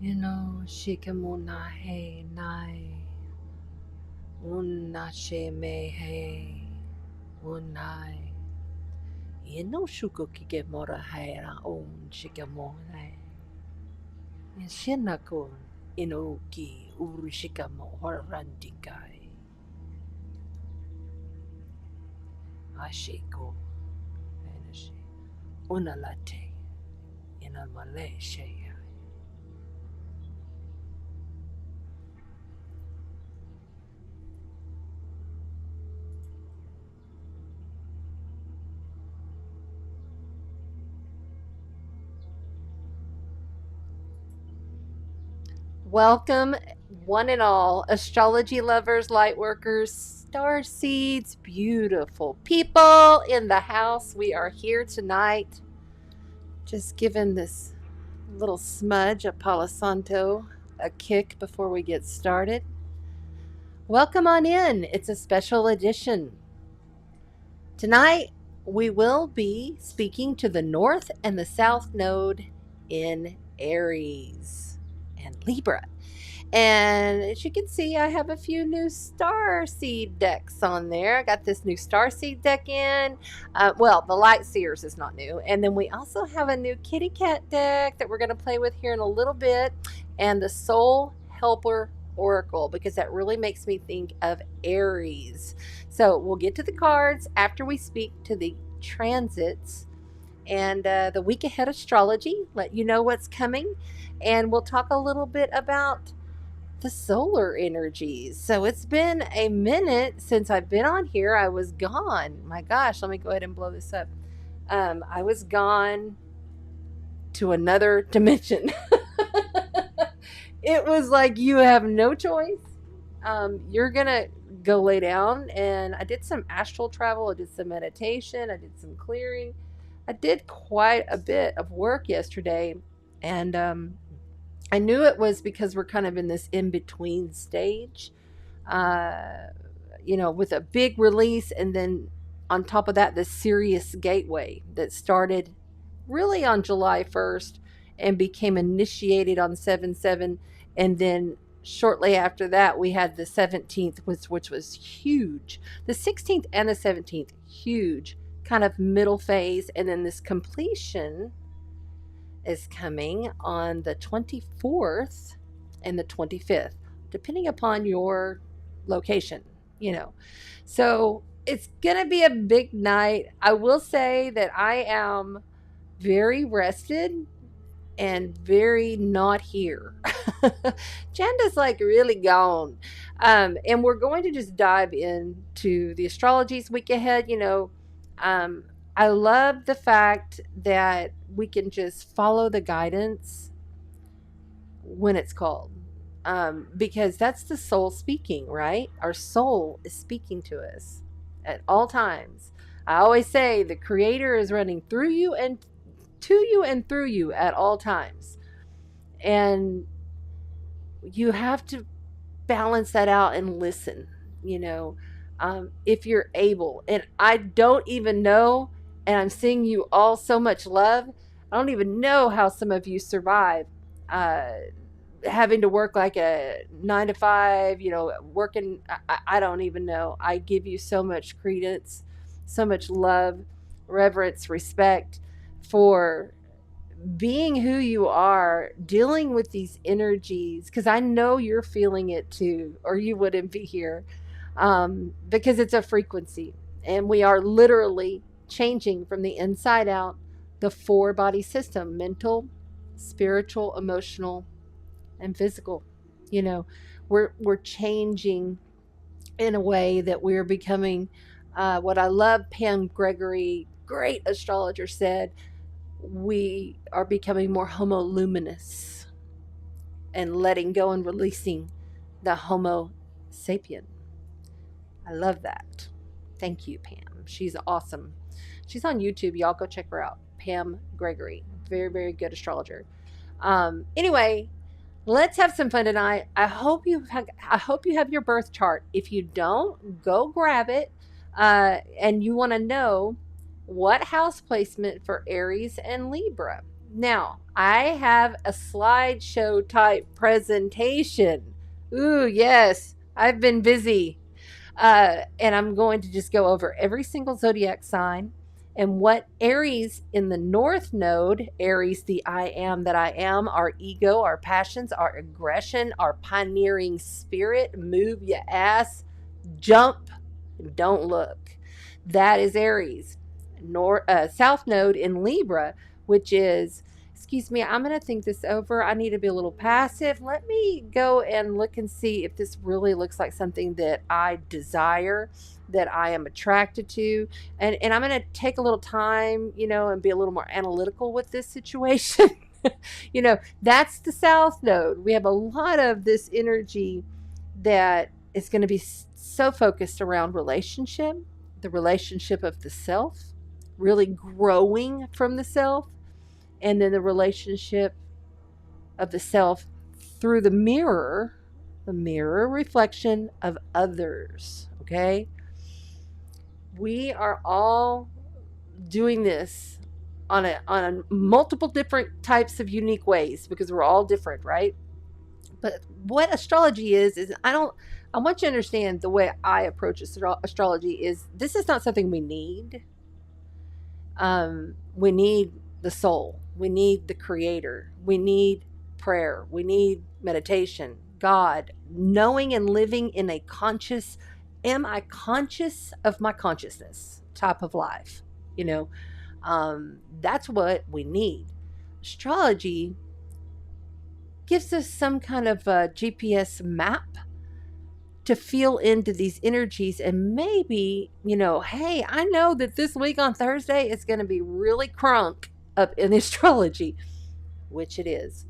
Shikamuna he nai, unashe me he, unai. Shuko kike mora haera on shikamona. Shinako inoki urushikamo horandikai. Ashiko, Enashi, unalate, inamale shea. Welcome, one and all, astrology lovers, light workers, star seeds, beautiful people in the house. We are here tonight, just giving this little smudge of Palo Santo a kick before we get started. Welcome on in. It's a special edition. Tonight, we will be speaking to the North and the South Node in Aries and Libra. And as you can see, I have a few new star seed decks on there. I got this new star seed deck in. Well, the Light Seers is not new. And then we also have a new kitty cat deck that we're going to play with here in a little bit. And the Soul Helper Oracle, because that really makes me think of Aries. So we'll get to the cards after we speak to the transits and the week ahead astrology, let you know what's coming. And we'll talk a little bit about the solar energies. So it's been a minute since I've been on here. I was gone. My gosh, let me go ahead and blow this up. I was gone to another dimension. It was like you have no choice. You're going to go lay down. And I did some astral travel. I did some meditation. I did some clearing. I did quite a bit of work yesterday. And I knew it was because we're kind of in this in-between stage, with a big release, and then on top of that, the Sirius gateway that started really on July 1st and became initiated on 7/7, and then shortly after that, we had the 17th, which was huge. The 16th and the 17th, huge, kind of middle phase, and then this completion is coming on the 24th and the 25th, depending upon your location, So it's going to be a big night. I will say that I am very rested and very not here. Janda's like really gone. And we're going to just dive into the astrology's week ahead. I love the fact that we can just follow the guidance when it's called, because that's the soul speaking, right? Our soul is speaking to us at all times. I always say the Creator is running through you and to you and through you at all times. And you have to balance that out and listen, if you're able. And I don't even know, and I'm seeing you all so much love. I don't even know how some of you survive having to work like a 9 to 5, working. I don't even know. I give you so much credence, so much love, reverence, respect for being who you are, dealing with these energies, because I know you're feeling it too, or you wouldn't be here, because it's a frequency, and we are literally changing from the inside out the 4-body system: mental, spiritual, emotional, and physical. We're changing in a way that we're becoming what I love, Pam Gregory, great astrologer, said, we are becoming more homo luminous and letting go and releasing the homo sapien. I love that. Thank you, Pam. She's awesome. She's on YouTube. Y'all go check her out. Pam Gregory. Very, very good astrologer. Anyway, let's have some fun tonight. I hope you have your birth chart. If you don't, go grab it. And you want to know what house placement for Aries and Libra. Now, I have a slideshow type presentation. Ooh, yes, I've been busy. And I'm going to just go over every single zodiac sign and what Aries in the North Node, Aries, the I am that I am, our ego, our passions, our aggression, our pioneering spirit, move your ass, jump, don't look. That is Aries. South Node in Libra, which is, excuse me, I'm going to think this over. I need to be a little passive. Let me go and look and see if this really looks like something that I desire, that I am attracted to. And I'm going to take a little time, and be a little more analytical with this situation. That's the South Node. We have a lot of this energy that is going to be so focused around relationship, the relationship of the self, really growing from the self, and then the relationship of the self through the mirror reflection of others. Okay? We are all doing this on a multiple different types of unique ways because we're all different, right? But what astrology is I want you to understand the way I approach astrology is this is not something we need. We need the soul. We need the creator. We need prayer. We need meditation, God, knowing and living in a conscious, am I conscious of my consciousness type of life? That's what we need. Astrology gives us some kind of a GPS map to feel into these energies and maybe, hey, I know that this week on Thursday it's going to be really crunk up in astrology, which it is.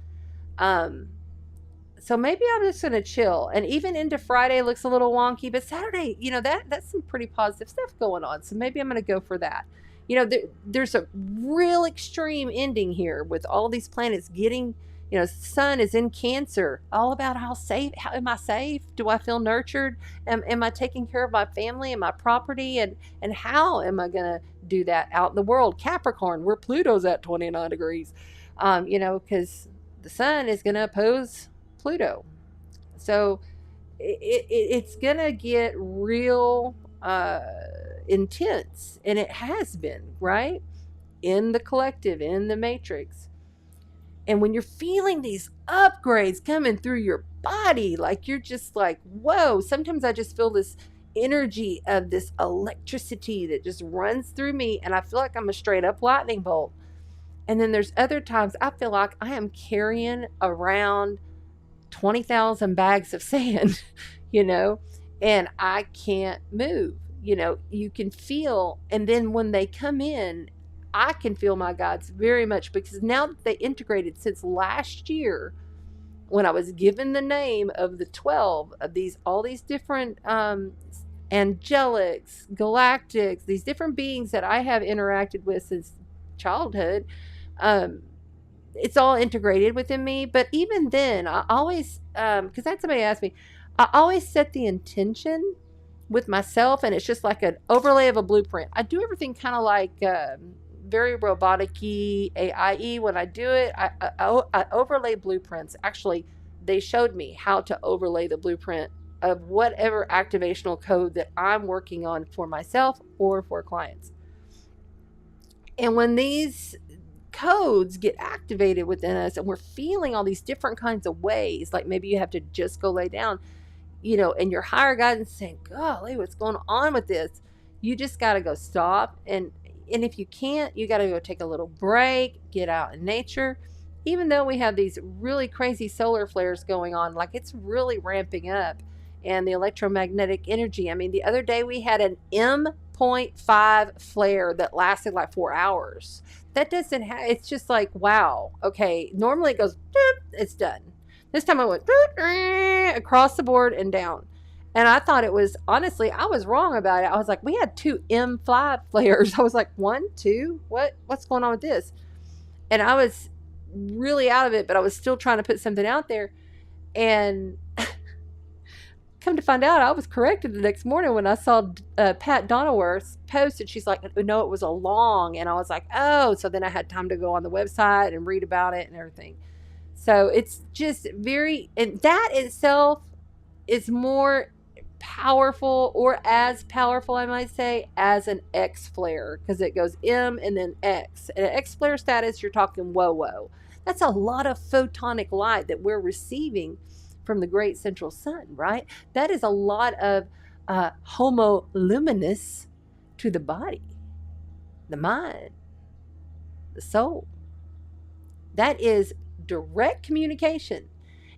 So maybe I'm just going to chill. And even into Friday looks a little wonky, but Saturday, that's some pretty positive stuff going on. So maybe I'm going to go for that. There's a real extreme ending here with all these planets getting, sun is in Cancer, all about how am I safe? Do I feel nurtured? Am I taking care of my family and my property? And how am I going to do that out in the world? Capricorn, where Pluto's at 29 degrees, because the sun is going to oppose Pluto. So it's going to get real intense. And it has been, right? In the collective, in the matrix. And when you're feeling these upgrades coming through your body, like you're just like, whoa, sometimes I just feel this energy of this electricity that just runs through me. And I feel like I'm a straight up lightning bolt. And then there's other times I feel like I am carrying around 20,000 bags of sand, and I can't move. You can feel, and then when they come in, I can feel my guides very much because now that they integrated since last year, when I was given the name of the 12 of all these different angelics, galactics, these different beings that I have interacted with since childhood, it's all integrated within me. But even then, I always, because had somebody asked me, I always set the intention with myself, and it's just like an overlay of a blueprint. I do everything kind of like very robotic-y, AI-y. When I do it, I overlay blueprints. Actually, they showed me how to overlay the blueprint of whatever activational code that I'm working on for myself or for clients. And when these codes get activated within us and we're feeling all these different kinds of ways, like maybe you have to just go lay down, and your higher guidance saying, golly, what's going on with this? You just got to go stop. And if you can't, you got to go take a little break, get out in nature. Even though we have these really crazy solar flares going on, like it's really ramping up, and the electromagnetic energy. I mean, the other day we had an M.5 flare that lasted like 4 hours. That doesn't have, it's just like, wow. Okay. Normally it goes, it's done. This time I went across the board and down. And I thought it was, honestly, I was wrong about it. I was like, we had 2 M5 flares. I was like, 1, 2, what's going on with this? And I was really out of it, but I was still trying to put something out there. And come to find out, I was corrected the next morning when I saw Pat Donaworth's post, and she's like, no, it was a long. And I was like, oh, so then I had time to go on the website and read about it and everything. So it's just and that itself is more powerful, or as powerful, I might say, as an X flare, because it goes M and then X. And an X flare status, you're talking whoa. That's a lot of photonic light that we're receiving from the great central sun, right? That is a lot of homo luminous to the body, the mind, the soul. That is direct communication.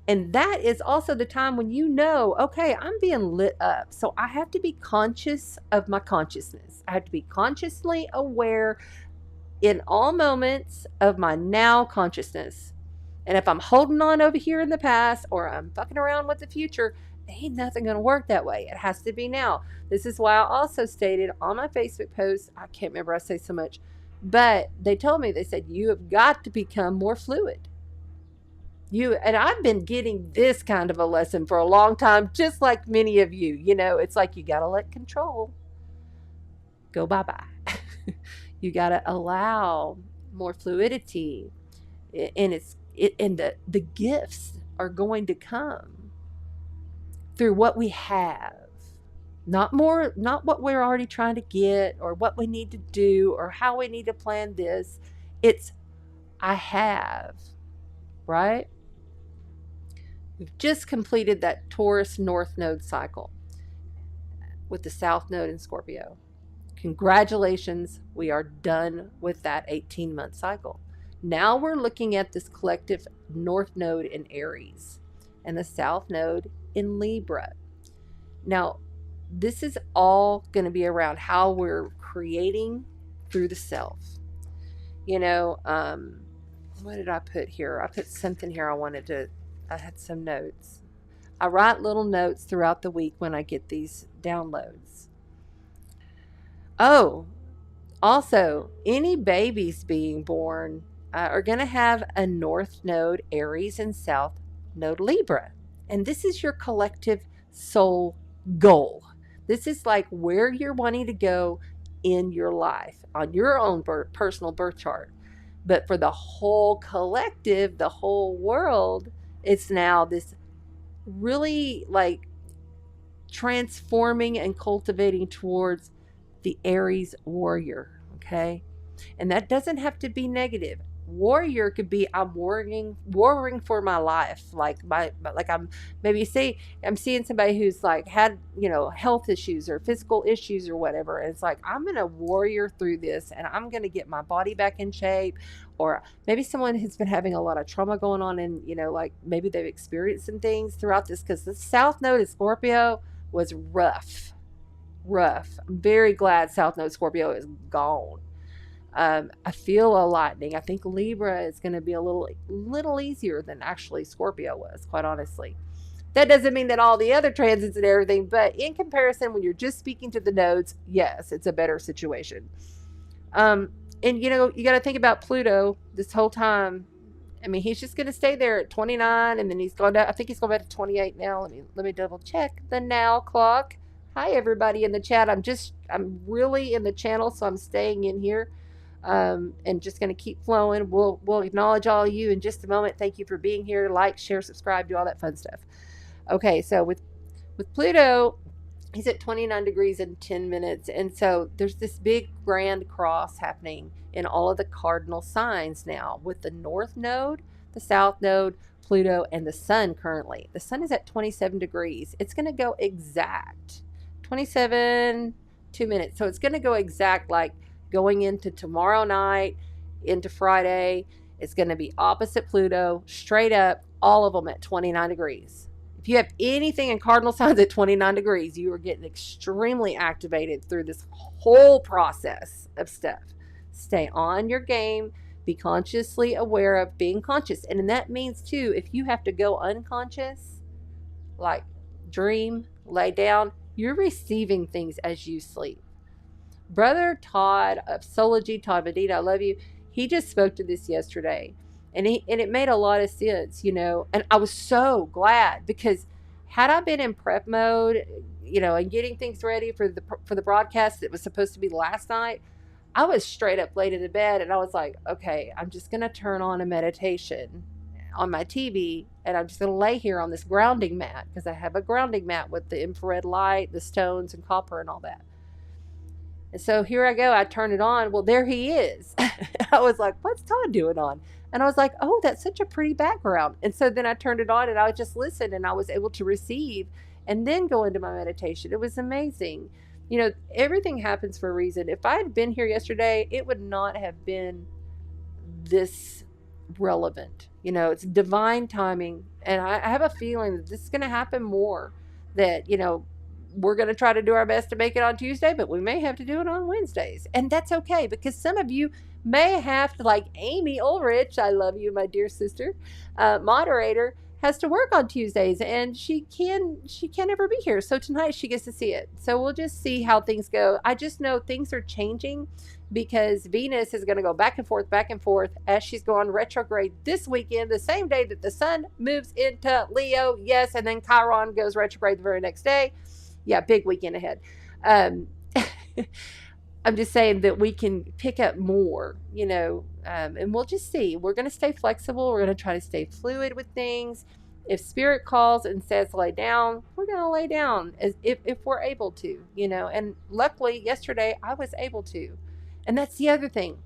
And that is also the time when you know, okay, I'm being lit up. So I have to be conscious of my consciousness. I have to be consciously aware in all moments of my now consciousness. And if I'm holding on over here in the past, or I'm fucking around with the future, ain't nothing going to work that way. It has to be now. This is why I also stated on my Facebook post, I can't remember, I say so much, but they told me, they said, you have got to become more fluid. And I've been getting this kind of a lesson for a long time, just like many of you. You know, it's like you got to let control go bye-bye. You got to allow more fluidity, and the gifts are going to come through what we have, not what we're already trying to get, or what we need to do, or how we need to plan this. It's I have, right? We've just completed that Taurus North Node cycle with the South Node in Scorpio. Congratulations, we are done with that 18-month cycle. Now we're looking at this collective North Node in Aries and the South Node in Libra. Now, this is all going to be around how we're creating through the self. You know, what did I put here? I put something here I had some notes. I write little notes throughout the week when I get these downloads. Oh, also, any babies being born are going to have a North Node Aries and South Node Libra. And this is your collective soul goal. This is like where you're wanting to go in your life on your own personal birth chart. But for the whole collective, the whole world, it's now this really like transforming and cultivating towards the Aries warrior, okay? And that doesn't have to be negative. Warrior could be I'm warring for my life. I'm seeing somebody who's like had, health issues or physical issues or whatever. And it's like, I'm going to warrior through this, and I'm going to get my body back in shape. Or maybe someone who's been having a lot of trauma going on, and, like maybe they've experienced some things throughout this, because the South Node of Scorpio was rough. I'm very glad South Node Scorpio is gone. I feel a lightening. I think Libra is going to be a little easier than actually Scorpio was, quite honestly. That doesn't mean that all the other transits and everything, but in comparison, when you're just speaking to the nodes, yes, it's a better situation. And you got to think about Pluto this whole time. I mean, he's just going to stay there at 29, and then he's gone down. I think he's going back to 28 now. Let me double check the now clock. Hi, everybody in the chat. I'm really in the channel, so I'm staying in here. And just going to keep flowing. We'll acknowledge all of you in just a moment. Thank you for being here. Like, share, subscribe, do all that fun stuff. Okay, so with Pluto, he's at 29 degrees in 10 minutes. And so there's this big grand cross happening in all of the cardinal signs now, with the North Node, the South Node, Pluto, and the Sun currently. The Sun is at 27 degrees. It's going to go exact 27, 2 minutes. So it's going to go exact, like going into tomorrow night, into Friday. It's going to be opposite Pluto, straight up, all of them at 29 degrees. If you have anything in cardinal signs at 29 degrees, you are getting extremely activated through this whole process of stuff. Stay on your game. Be consciously aware of being conscious. And that means, too, if you have to go unconscious, like dream, lay down, you're receiving things as you sleep. Brother Todd of Astrology, Todd Medina, I love you. He just spoke to this yesterday, and it made a lot of sense, and I was so glad, because had I been in prep mode, and getting things ready for the broadcast that was supposed to be last night, I was straight up laid in the bed, and I was like, okay, I'm just going to turn on a meditation on my TV, and I'm just going to lay here on this grounding mat, because I have a grounding mat with the infrared light, the stones and copper and all that. And so here I go. I turn it on. Well, there he is. I was like, what's Todd doing on? And I was like, oh, that's such a pretty background. And so then I turned it on and I just listened, and I was able to receive and then go into my meditation. It was amazing. Everything happens for a reason. If I had been here yesterday, it would not have been this relevant. It's divine timing. And I have a feeling that this is going to happen more, that, we're going to try to do our best to make it on Tuesday, but we may have to do it on Wednesdays. And that's okay, because some of you may have to, like Amy Ulrich, I love you, my dear sister, moderator, has to work on Tuesdays, and she can't ever be here. So tonight she gets to see it. So we'll just see how things go. I just know things are changing, because Venus is going to go back and forth as she's going retrograde this weekend, the same day that the sun moves into Leo. Yes, and then Chiron goes retrograde the very next day. Yeah, big weekend ahead. I'm just saying that we can pick up more, and we'll just see. We're going to stay flexible. We're going to try to stay fluid with things. If spirit calls and says lay down, we're going to lay down if we're able to, and luckily yesterday I was able to. And that's the other thing.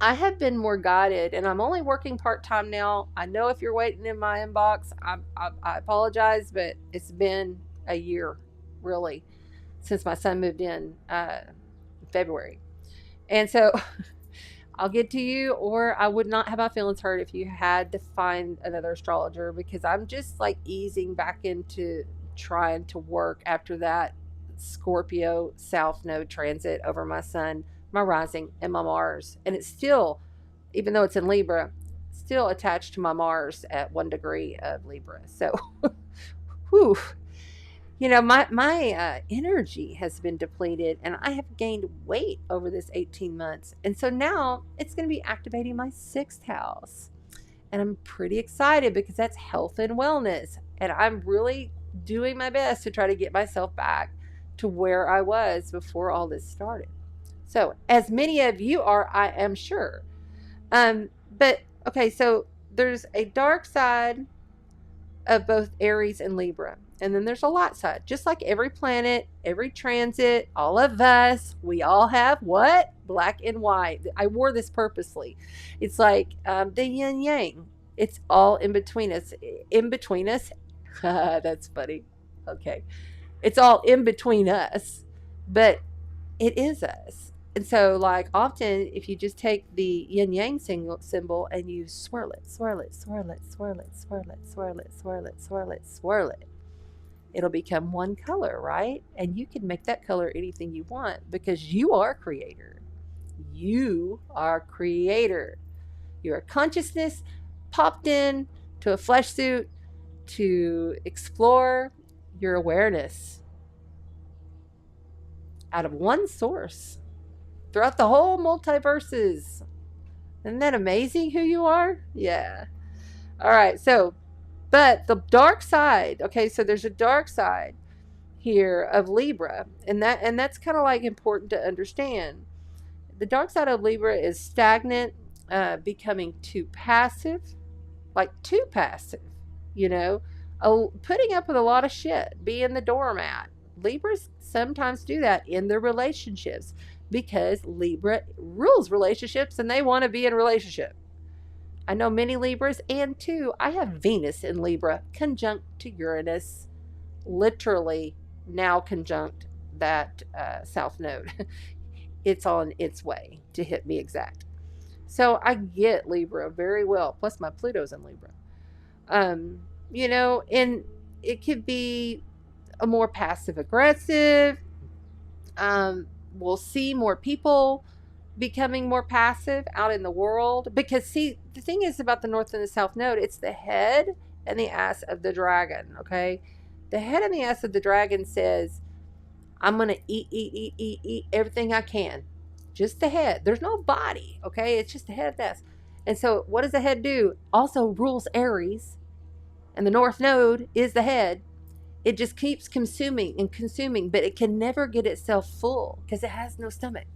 I have been more guided, and I'm only working part-time now. I know if you're waiting in my inbox, I apologize, but it's been a year, really, since my son moved in February. And so I'll get to you, or I would not have my feelings hurt if you had to find another astrologer, because I'm just like easing back into trying to work after that Scorpio South Node transit over my sun, my rising, and my Mars. And it's still, even though it's in Libra, still attached to my Mars at 1 degree of Libra. So, whew. My energy has been depleted, and I have gained weight over this 18 months. And so now it's going to be activating my 6th house. And I'm pretty excited, because that's health and wellness. And I'm really doing my best to try to get myself back to where I was before all this started. So, as many of you are, I am sure. But, okay, so there's a dark side of both Aries and Libra. And then there's a light side. Just like every planet, every transit, all of us, we all have what? Black and white. I wore this purposely. It's like the yin yang. It's all in between us. In between us. That's funny. Okay. It's all in between us, but it is us. And so, like, often if you just take the yin yang symbol and you swirl it, swirl it, swirl it, swirl it, swirl it, swirl it, swirl it, swirl it, swirl it, it'll become one color, right? And you can make that color anything you want, because you are creator. You are creator. You're a consciousness popped in to a flesh suit to explore your awareness out of one source throughout the whole multiverses. Isn't that amazing who you are? Yeah. All right. So, but the dark side, okay, so there's a dark side here of Libra, and that's kind of like important to understand. The dark side of Libra is stagnant, becoming too passive, putting up with a lot of shit, being the doormat. Libras sometimes do that in their relationships, because Libra rules relationships and they want to be in a relationship. I know many Libras, and too, I have Venus in Libra conjunct to Uranus, literally now conjunct that South Node. It's on its way to hit me exact. So I get Libra very well. Plus my Pluto's in Libra. And it could be a more passive aggressive. We'll see more people becoming more passive out in the world, because see, the thing is about the North and the South Node, it's the head and the ass of the dragon. Okay, the head and the ass of the dragon says, I'm gonna eat everything I can. Just the head. There's no body. Okay, it's just the head and the ass. And so what does the head do? Also rules Aries, and the North Node is the head. It just keeps consuming and consuming, but it can never get itself full because it has no stomach.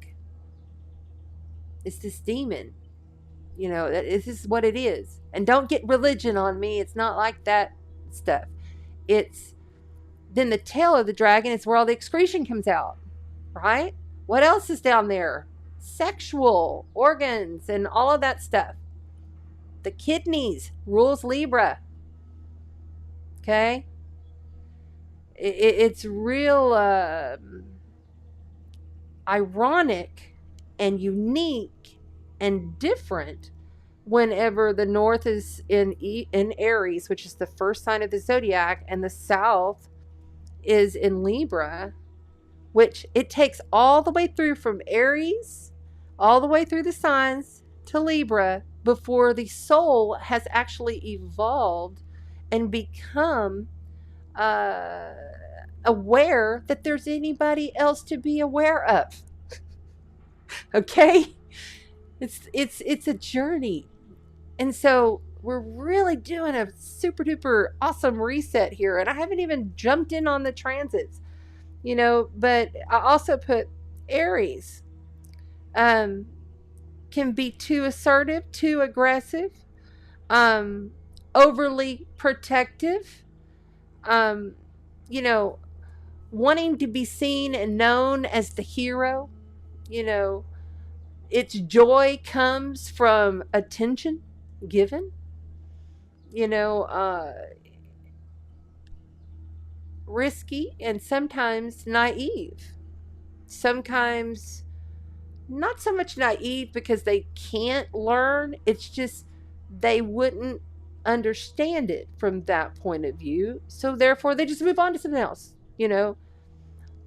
It's this demon. This is what it is. And don't get religion on me. It's not like that stuff. It's then the tail of the dragon is where all the excretion comes out, right? What else is down there? Sexual organs and all of that stuff. The kidneys rules Libra. Okay? It's real ironic and unique and different whenever the north is in Aries, which is the first sign of the zodiac, and the south is in Libra, which it takes all the way through from Aries, all the way through the signs to Libra before the soul has actually evolved and become aware that there's anybody else to be aware of. Okay? It's a journey. And so we're really doing a super duper awesome reset here. And I haven't even jumped in on the transits, but I also put Aries can be too assertive, too aggressive, overly protective, wanting to be seen and known as the hero. Its joy comes from attention given, risky and sometimes naive. Sometimes not so much naive because they can't learn. It's just they wouldn't understand it from that point of view. So therefore they just move on to something else.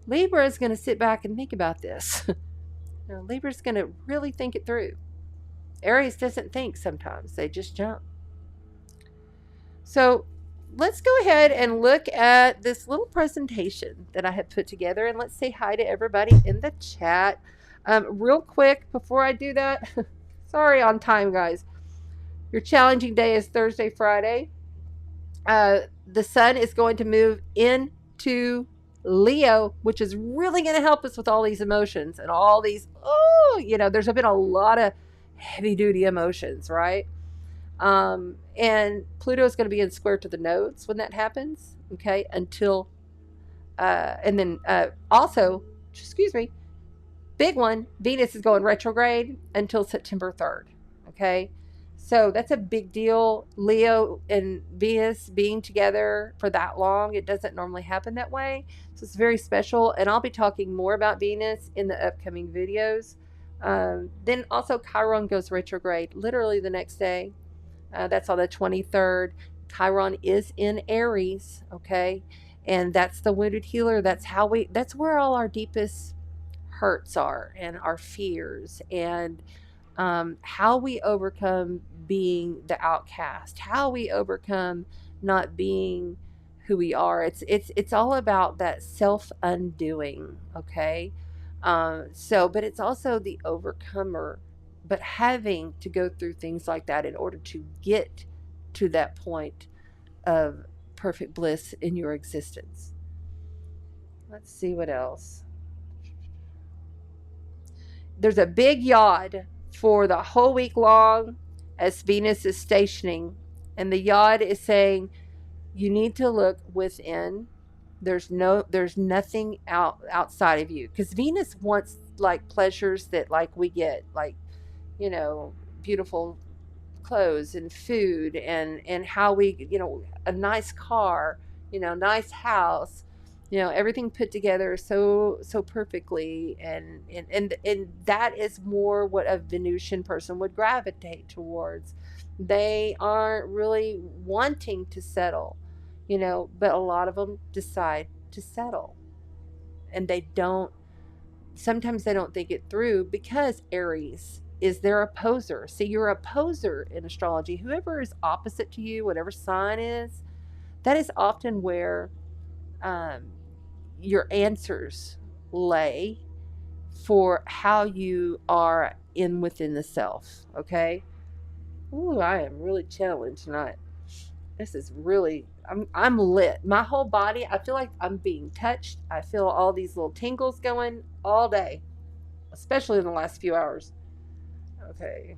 Libra is going to sit back and think about this. Libra is going to really think it through. Aries doesn't think sometimes. They just jump. So let's go ahead and look at this little presentation that I have put together, and let's say hi to everybody in the chat. Real quick, before I do that, sorry on time, guys. Your challenging day is Thursday, Friday. The sun is going to move into Leo, which is really going to help us with all these emotions and all these, there's been a lot of heavy duty emotions, right? And Pluto is going to be in square to the nodes when that happens. Okay. Until, and then, also, big one, Venus is going retrograde until September 3rd. Okay. So that's a big deal. Leo and Venus being together for that long, it doesn't normally happen that way. So it's very special. And I'll be talking more about Venus in the upcoming videos. Then also Chiron goes retrograde literally the next day. That's on the 23rd. Chiron is in Aries. Okay. And that's the wounded healer. That's where all our deepest hurts are and our fears and how we overcome being the outcast, how we overcome not being who we are. It's all about that self-undoing, okay? But it's also the overcomer, but having to go through things like that in order to get to that point of perfect bliss in your existence. Let's see what else. There's a big yod for the whole week long as Venus is stationing, and the yod is saying you need to look within. There's nothing outside of you, because Venus wants like pleasures that like we get, like beautiful clothes and food and how we a nice car, nice house, everything put together so perfectly, and that is more what a Venusian person would gravitate towards. They aren't really wanting to settle, but a lot of them decide to settle, and sometimes they don't think it through because Aries is their opposer. See, your opposer in astrology, whoever is opposite to you, whatever sign is, that is often where your answers lay for how you are within the self. Okay. Ooh, I am really channeling tonight. This is really, I'm lit. My whole body, I feel like I'm being touched. I feel all these little tingles going all day, especially in the last few hours. Okay.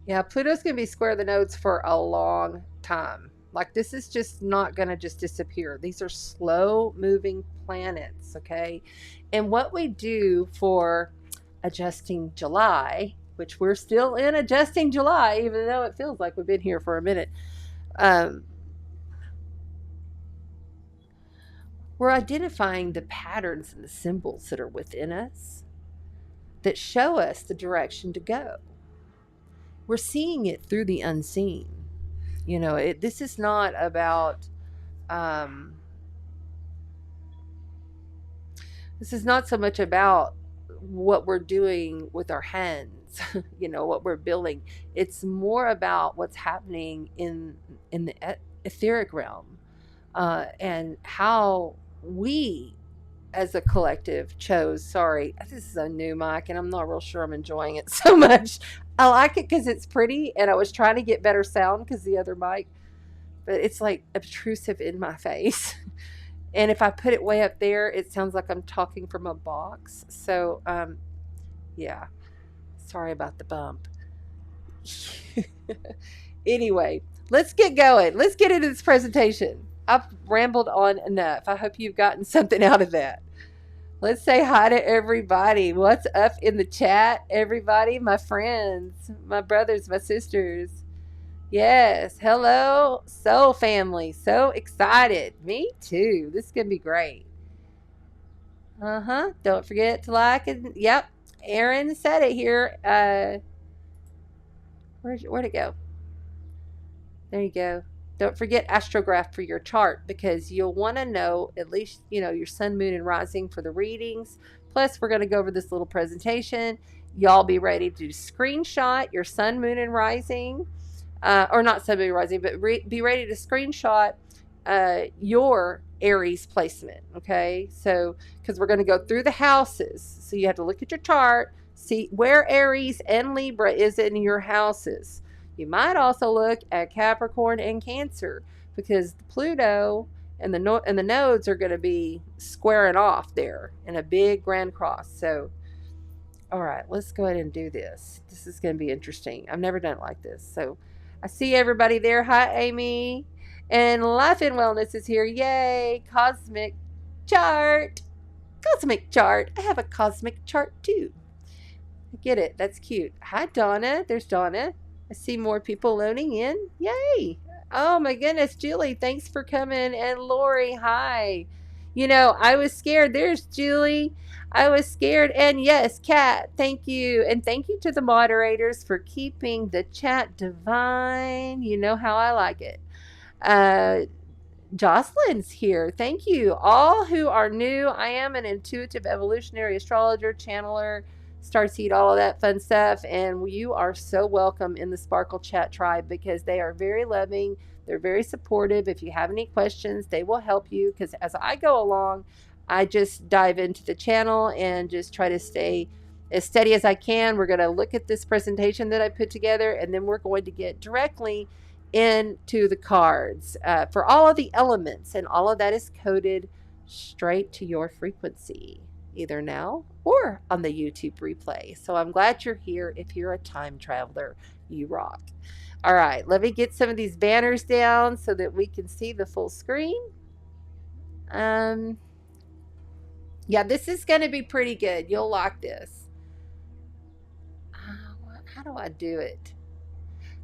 Yeah, Pluto's going to be square the nodes for a long time. Like, this is just not going to just disappear. These are slow moving planets, okay? And what we do for adjusting July, which we're still in adjusting July, even though it feels like we've been here for a minute, we're identifying the patterns and the symbols that are within us that show us the direction to go. We're seeing it through the unseen. You know, this is not about, this is not so much about what we're doing with our hands, you know, what we're building. It's more about what's happening in the etheric realm, and how we as a collective chose, sorry, this is a new mic and I'm not real sure I'm enjoying it so much. I like it because it's pretty, and I was trying to get better sound because the other mic, but it's like obtrusive in my face. And if I put it way up there, it sounds like I'm talking from a box. So, yeah, sorry about the bump. Anyway, let's get going. Let's get into this presentation. I've rambled on enough. I hope you've gotten something out of that. Let's say hi to everybody. What's up in the chat, everybody? My friends, my brothers, my sisters. Yes, hello, soul family. So excited. Me too. This is going to be great. Don't forget to like and, yep, Aaron said it here. Where'd it go? There you go. Don't forget astrograph for your chart, because you'll want to know at least, you know, your sun, moon, and rising for the readings. Plus, we're going to go over this little presentation. Y'all be ready to screenshot your sun, moon, and rising. Or not sun, moon, rising, but be ready to screenshot your Aries placement, okay? So, because we're going to go through the houses. So you have to look at your chart, see where Aries and Libra is in your houses. You might also look at Capricorn and Cancer, because Pluto and the nodes are going to be squaring off there in a big grand cross. So, all right, let's go ahead and do this. This is going to be interesting. I've never done it like this. So, I see everybody there. Hi, Amy. And Life and Wellness is here. Yay! Cosmic chart. Cosmic chart. I have a cosmic chart too. I get it. That's cute. Hi, Donna. There's Donna. I see more people loading in. Yay! Oh my goodness, Julie, thanks for coming. And Lori, hi. You know, I was scared. There's Julie. I was scared. And yes, Kat, thank you. And thank you to the moderators for keeping the chat divine. You know how I like it. Jocelyn's here. Thank you. All who are new, I am an intuitive evolutionary astrologer, channeler, starseed, all of that fun stuff, and you are so welcome in the Sparkle Chat tribe, because they are very loving, they're very supportive. If you have any questions, they will help you, because as I go along, I just dive into the channel and just try to stay as steady as I can. We're going to look at this presentation that I put together, and then we're going to get directly into the cards for all of the elements, and all of that is coded straight to your frequency, either now or on the YouTube replay. So I'm glad you're here. If you're a time traveler, you rock. All right, let me get some of these banners down so that we can see the full screen. Yeah, this is going to be pretty good. You'll like this. How do I do it?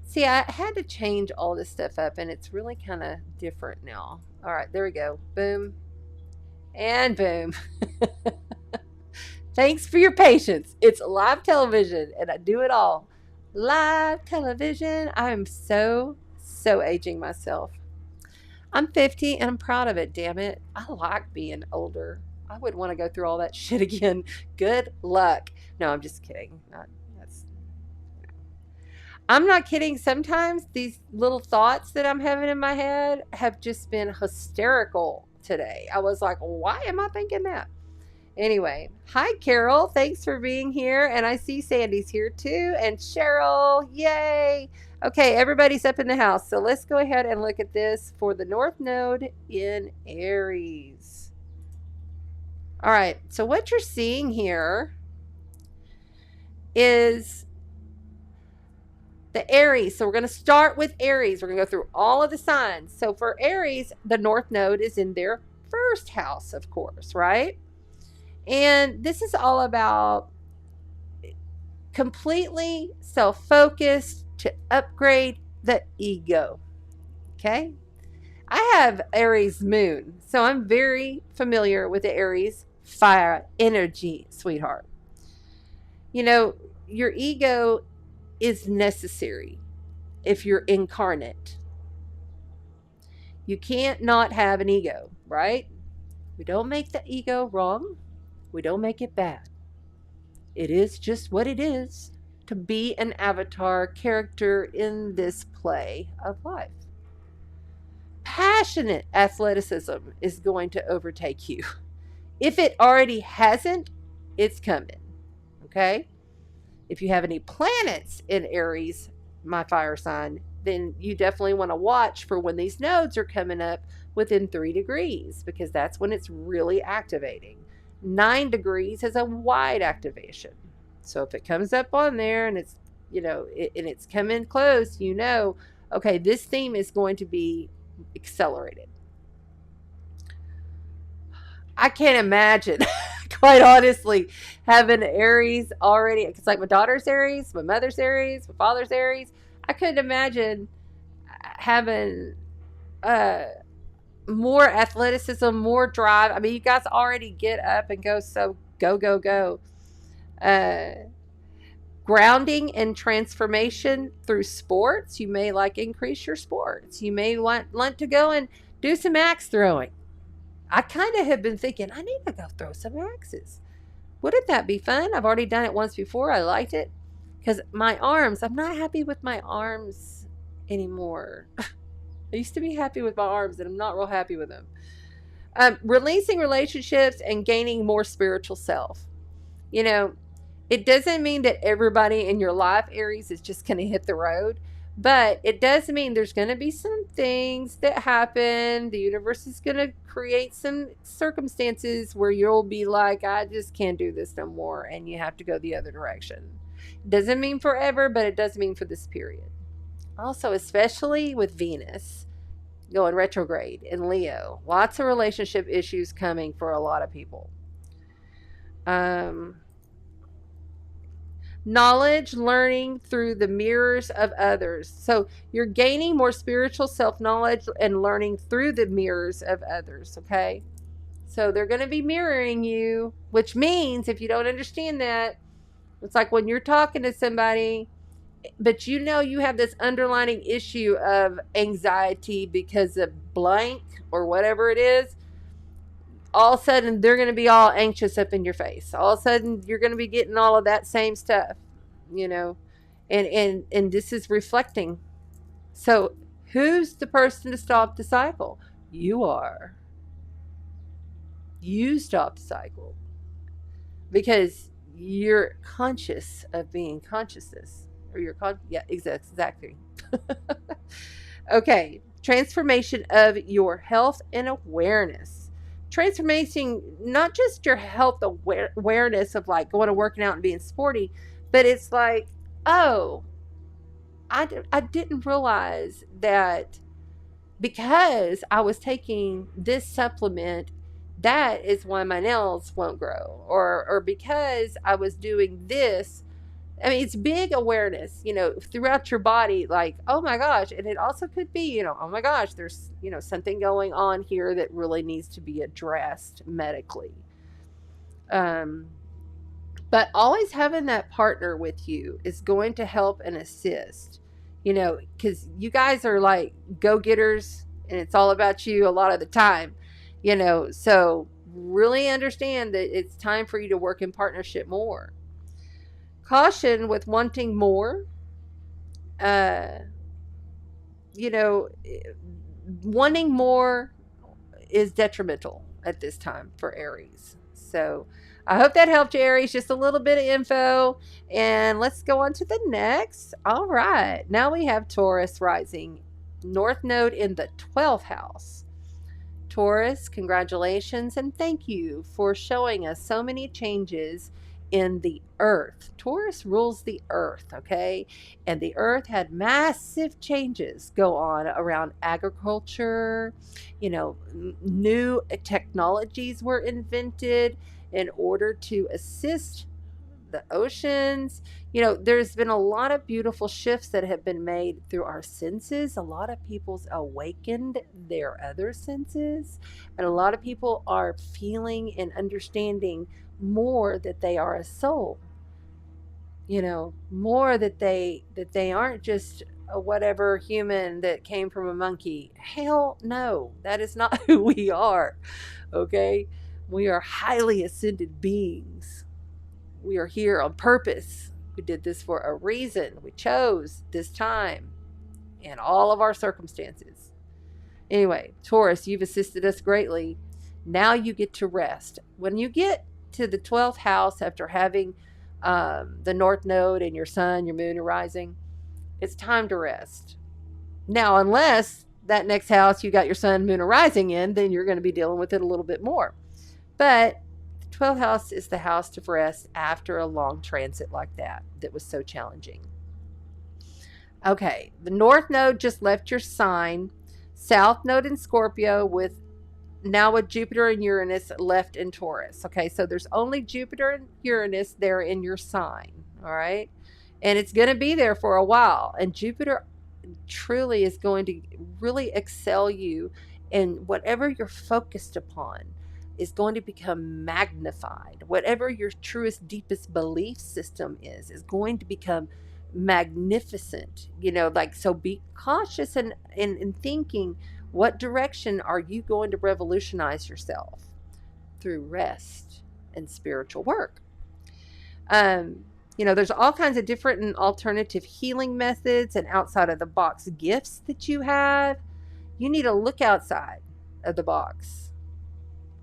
See, I had to change all this stuff up, and it's really kind of different now. All right, there we go. Boom. And boom. Thanks for your patience. It's live television, and I do it all. Live television. I am so aging myself. I'm 50, and I'm proud of it, damn it. I like being older. I wouldn't want to go through all that shit again. Good luck. No, I'm just kidding. I'm not kidding. Sometimes these little thoughts that I'm having in my head have just been hysterical today. I was like, why am I thinking that? Anyway, hi Carol, thanks for being here. And I see Sandy's here too, and Cheryl, yay. Okay, everybody's up in the house. So let's go ahead and look at this for the North Node in Aries. All right, so what you're seeing here is the Aries. So we're going to start with Aries. We're going to go through all of the signs. So for Aries, the North Node is in their first house, of course, right? And this is all about completely self-focused to upgrade the ego. Okay? I have Aries moon, so I'm very familiar with the Aries fire energy, sweetheart. You know, your ego is necessary if you're incarnate. You can't not have an ego, right? We don't make the ego wrong. We don't make it bad. It is just what it is to be an avatar character in this play of life. Passionate athleticism is going to overtake you. If it already hasn't, it's coming. Okay? If you have any planets in Aries, my fire sign, then you definitely want to watch for when these nodes are coming up within 3 degrees, because that's when it's really activating. 9 degrees has a wide activation. So if it comes up on there and it's, and it's coming close, okay, this theme is going to be accelerated. I can't imagine, quite honestly, having Aries already. It's like my daughter's Aries, my mother's Aries, my father's Aries. I couldn't imagine having more athleticism, more drive. I mean, you guys already get up and go, so go, go, go. Grounding and transformation through sports. You may increase your sports. You may want to go and do some axe throwing. I kind of have been thinking, I need to go throw some axes. Wouldn't that be fun? I've already done it once before. I liked it. Because my arms, I'm not happy with my arms anymore. I used to be happy with my arms, and I'm not real happy with them. Releasing relationships and gaining more spiritual self. It doesn't mean that everybody in your life, Aries, is just going to hit the road. But it does mean there's going to be some things that happen. The universe is going to create some circumstances where you'll be like, I just can't do this no more. And you have to go the other direction. It doesn't mean forever, but it does mean for this period. Also, especially with Venus going retrograde in Leo, lots of relationship issues coming for a lot of people. Knowledge, learning through the mirrors of others. So you're gaining more spiritual self-knowledge and learning through the mirrors of others, okay? So they're going to be mirroring you, which means if you don't understand that, it's like when you're talking to somebody, but you have this underlying issue of anxiety because of blank or whatever it is, all of a sudden they're going to be all anxious up in your face. All of a sudden you're going to be getting all of that same stuff, and this is reflecting. So who's the person to stop the cycle? You are. You stop the cycle because you're conscious of being consciousness, or yeah, exactly. Okay, transformation of your health and awareness. Transforming not just your health awareness of going to working out and being sporty, but it's like, oh, I didn't realize that because I was taking this supplement, that is why my nails won't grow, or because I was doing this. I mean, it's big awareness, throughout your body, oh my gosh. And it also could be, oh my gosh, there's, something going on here that really needs to be addressed medically. But always having that partner with you is going to help and assist, because you guys are like go-getters and it's all about you a lot of the time, so really understand that it's time for you to work in partnership more. Caution with wanting more. Wanting more is detrimental at this time for Aries. So I hope that helped you, Aries. Just a little bit of info. And let's go on to the next. All right. Now we have Taurus rising, North Node in the 12th house. Taurus, congratulations and thank you for showing us so many changes in the earth. Taurus rules the earth, okay? And the earth had massive changes go on around agriculture. New technologies were invented in order to assist the oceans. There's been a lot of beautiful shifts that have been made through our senses. A lot of people's awakened their other senses, and a lot of people are feeling and understanding more that they are a soul. More that they aren't just a whatever human that came from a monkey. Hell no, that is not who we are. Okay, we are highly ascended beings. We are here on purpose. We did this for a reason. We chose this time in all of our circumstances. Anyway, Taurus, you've assisted us greatly. Now you get to rest. When you get to the 12th house after having the North Node and your sun, your moon are rising, it's time to rest. Now, unless that next house you got your sun, moon are rising in, then you're going to be dealing with it a little bit more. But 12th house is the house to rest after a long transit like that was so challenging. Okay, the North Node just left your sign. South Node in Scorpio with Jupiter and Uranus left in Taurus. Okay, so there's only Jupiter and Uranus there in your sign. All right, and it's going to be there for a while. And Jupiter truly is going to really excel you in whatever you're focused upon. Is going to become magnified. Whatever your truest, deepest belief system is going to become magnificent. So be cautious in thinking, what direction are you going to revolutionize yourself through rest and spiritual work? There's all kinds of different and alternative healing methods and outside of the box gifts that you have. You need to look outside of the box.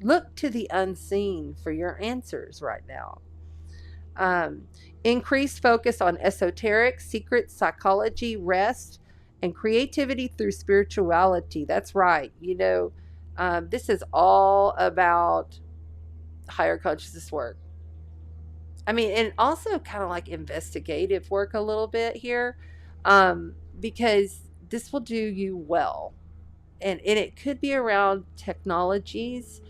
Look to the unseen for your answers right now. Increased focus on esoteric, secret psychology, rest, and creativity through spirituality. That's right. This is all about higher consciousness work. And also kind of like investigative work a little bit here, because this will do you well. And it could be around technologies,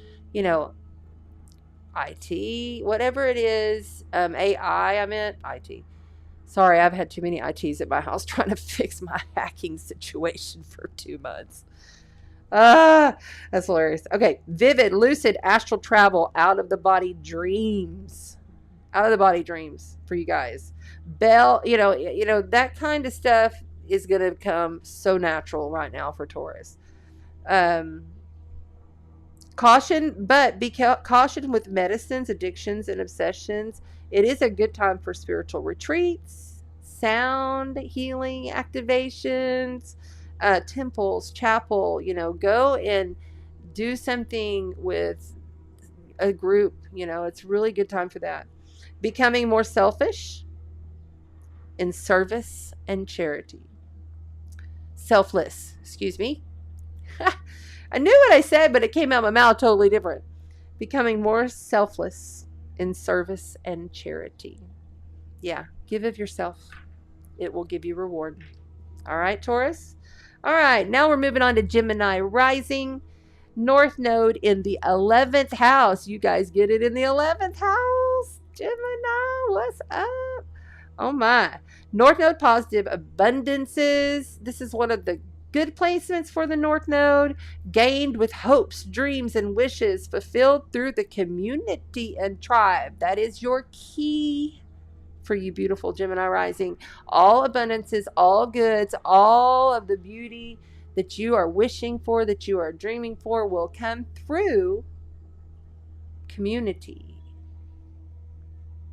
IT, whatever it is, AI, I meant IT. Sorry, I've had too many ITs at my house trying to fix my hacking situation for 2 months. That's hilarious. Okay, vivid, lucid, astral travel, out of the body dreams. Out of the body dreams for you guys. That kind of stuff is going to come so natural right now for Taurus. Caution, but be caution with medicines, addictions, and obsessions. It is a good time for spiritual retreats, sound healing activations, temples, chapel. Go and do something with a group. It's a really good time for that. Becoming more selfish in service and charity. Selfless, excuse me. I knew what I said, but it came out of my mouth totally different. Becoming more selfless in service and charity. Yeah, give of yourself. It will give you reward. All right, Taurus? All right, now we're moving on to Gemini rising. North Node in the 11th house. You guys get it in the 11th house? Gemini, what's up? Oh my. North Node positive abundances. This is one of the good placements for the North Node, gained with hopes, dreams, and wishes fulfilled through the community and tribe. That is your key for you beautiful Gemini rising. All abundances, all goods, all of the beauty that you are wishing for, that you are dreaming for, will come through community.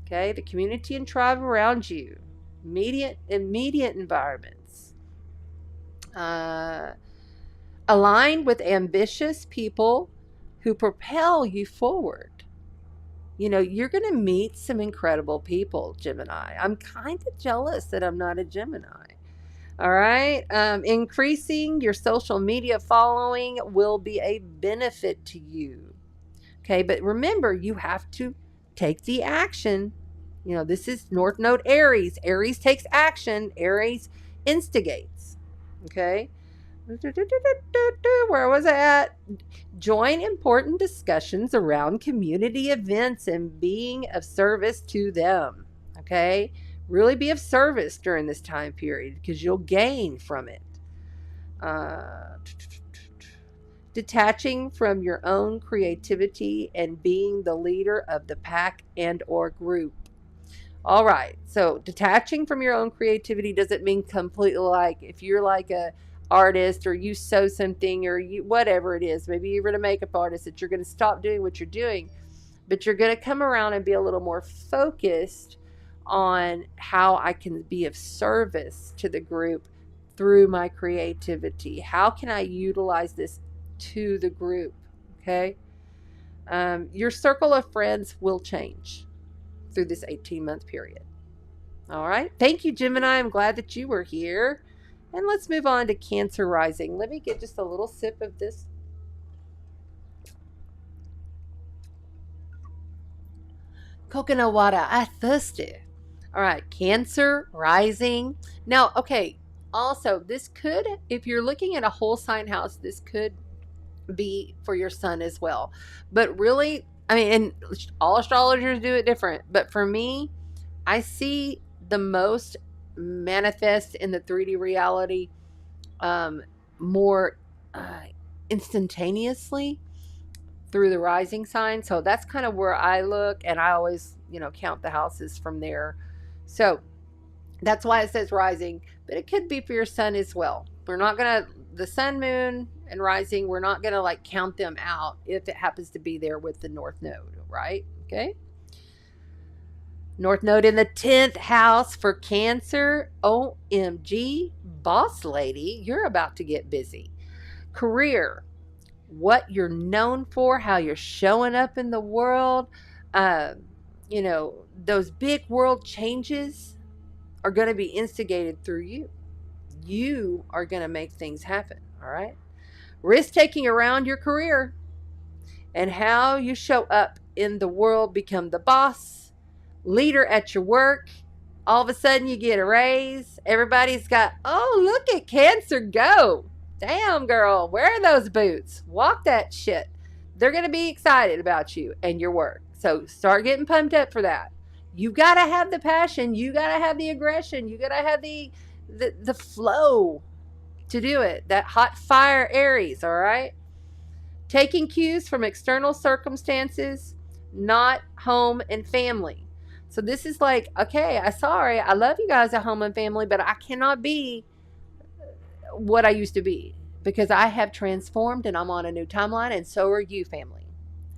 Okay, the community and tribe around you, immediate environments. Aligned with ambitious people who propel you forward. You're going to meet some incredible people, Gemini. I'm kind of jealous that I'm not a Gemini. All right. Increasing your social media following will be a benefit to you. Okay. But remember, you have to take the action. This is North Node Aries. Aries takes action. Aries instigates. Okay. Where was I at? Join important discussions around community events and being of service to them. Okay? Really be of service during this time period because you'll gain from it. Detaching from your own creativity and being the leader of the pack and or group. All right. So detaching from your own creativity doesn't mean completely like if you're like a artist or you sew something or you whatever it is, maybe you're a makeup artist, that you're going to stop doing what you're doing, but you're going to come around and be a little more focused on how I can be of service to the group through my creativity. How can I utilize this to the group? Okay. Your circle of friends will change through this 18-month period. All right. Thank you, Gemini. I'm glad that you were here. And let's move on to Cancer rising. Let me get just a little sip of this. Coconut water. I thirsty. All right. Cancer rising. Now, okay. Also, this could, if you're looking at a whole sign house, this could be for your sun as well. But really, I mean, and all astrologers do it different. But for me, I see the most manifest in the 3D reality more instantaneously through the rising sign. So that's kind of where I look, and I always, count the houses from there. So that's why it says rising, but it could be for your sun as well. We're not going to, the sun, moon, and rising, we're not going to like count them out if it happens to be there with the North Node, right? Okay. North Node in the 10th house for Cancer. OMG, boss lady, you're about to get busy. Career, what you're known for, how you're showing up in the world. Those big world changes are going to be instigated through you. You are going to make things happen, all right? Risk-taking around your career and how you show up in the world, become the boss, leader at your work. All of a sudden you get a raise. Everybody's got, oh, look at Cancer go. Damn, girl, wear those boots. Walk that shit. They're going to be excited about you and your work. So start getting pumped up for that. You got to have the passion. You got to have the aggression. You got to have the flow to do it. That hot fire Aries, all right? Taking cues from external circumstances, not home and family. So this is like, okay, I love you guys at home and family, but I cannot be what I used to be because I have transformed and I'm on a new timeline, and so are you, family.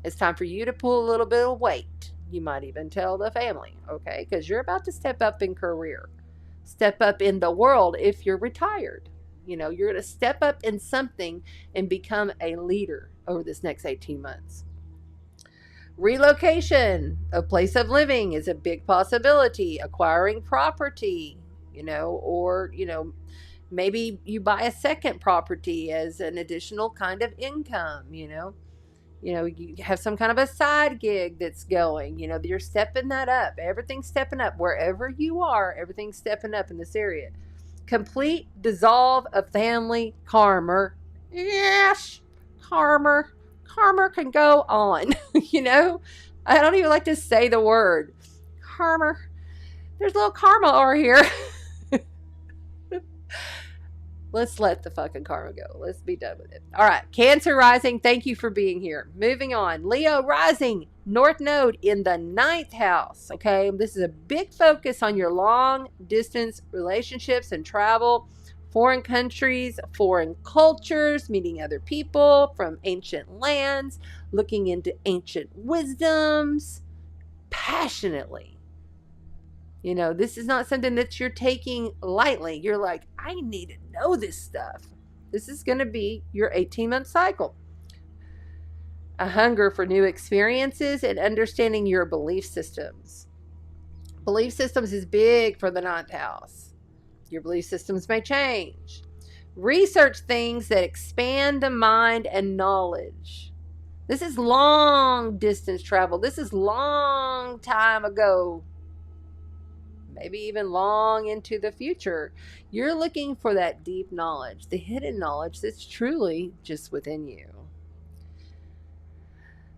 It's time for you to pull a little bit of weight. You might even tell the family, okay? Because you're about to step up in career, step up in the world if you're retired. You're going to step up in something and become a leader over this next 18 months. Relocation, a place of living, is a big possibility. Acquiring property, or, maybe you buy a second property as an additional kind of income, you have some kind of a side gig that's going, you're stepping that up. Everything's stepping up. Wherever you are, everything's stepping up in this area. Complete dissolve of family karma. Yes, karma. Karma can go on, I don't even like to say the word. Karma. There's a little karma over here. Let's let the fucking karma go. Let's be done with it. All right. Cancer rising. Thank you for being here. Moving on. Leo rising. North Node in the 9th house. Okay. This is a big focus on your long distance relationships and travel. Foreign countries, foreign cultures, meeting other people from ancient lands, looking into ancient wisdoms passionately. This is not something that you're taking lightly. You're like, I need to know this stuff. This is going to be your 18-month cycle. a hunger for new experiences, and understanding your belief systems. Belief systems is big for the ninth house. Your belief systems may change. Research things that expand the mind and knowledge. This is long distance travel. This is long time ago. Maybe even long into the future. You're looking for that deep knowledge, the hidden knowledge that's truly just within you.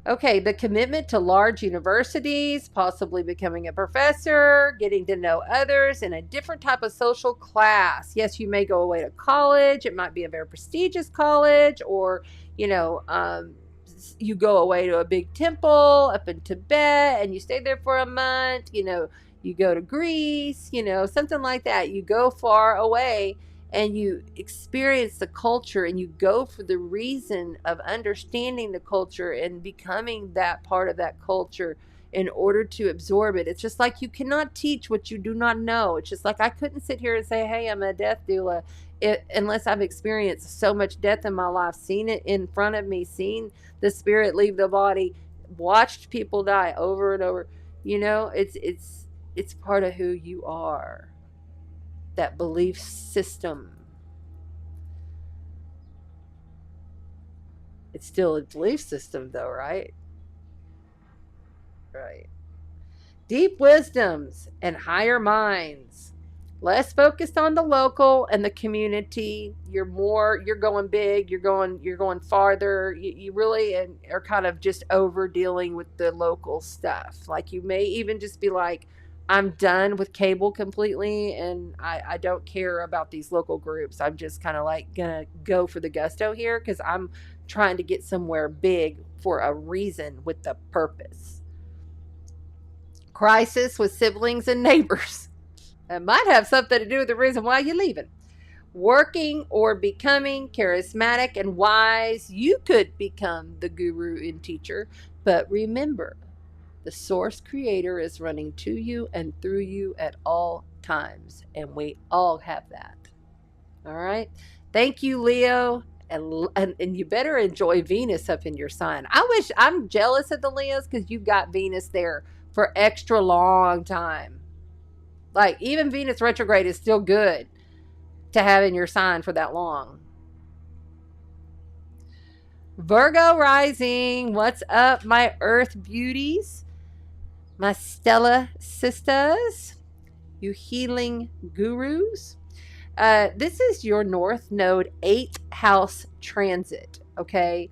Okay, the commitment to large universities, possibly becoming a professor, getting to know others in a different type of social class. Yes, you may go away to college. It might be a very prestigious college, or, you go away to a big temple up in Tibet and you stay there for a month. You go to Greece, something like that. You go far away and you experience the culture, and you go for the reason of understanding the culture and becoming that part of that culture in order to absorb it. It's just like you cannot teach what you do not know. It's just like I couldn't sit here and say, hey, I'm a death doula, unless I've experienced so much death in my life, seen it in front of me, seen the spirit leave the body, watched people die over and over. It's part of who you are. That belief system. It's still a belief system though, right? Right. Deep wisdoms and higher minds. Less focused on the local and the community. You're going big, you're going farther. You really are kind of just over dealing with the local stuff. Like you may even just be like, I'm done with cable completely, and I don't care about these local groups. I'm just kind of like gonna go for the gusto here because I'm trying to get somewhere big for a reason with the purpose. Crisis with siblings and neighbors. It might have something to do with the reason why you're leaving. Working or becoming charismatic and wise. You could become the guru and teacher, but remember, the source creator is running to you and through you at all times. And we all have that. All right. Thank you, Leo. And you better enjoy Venus up in your sign. I'm jealous of the Leos because you've got Venus there for extra long time. Like even Venus retrograde is still good to have in your sign for that long. Virgo rising. What's up, my earth beauties? My Stella sisters, you healing gurus. This is your North Node 8th house transit, okay?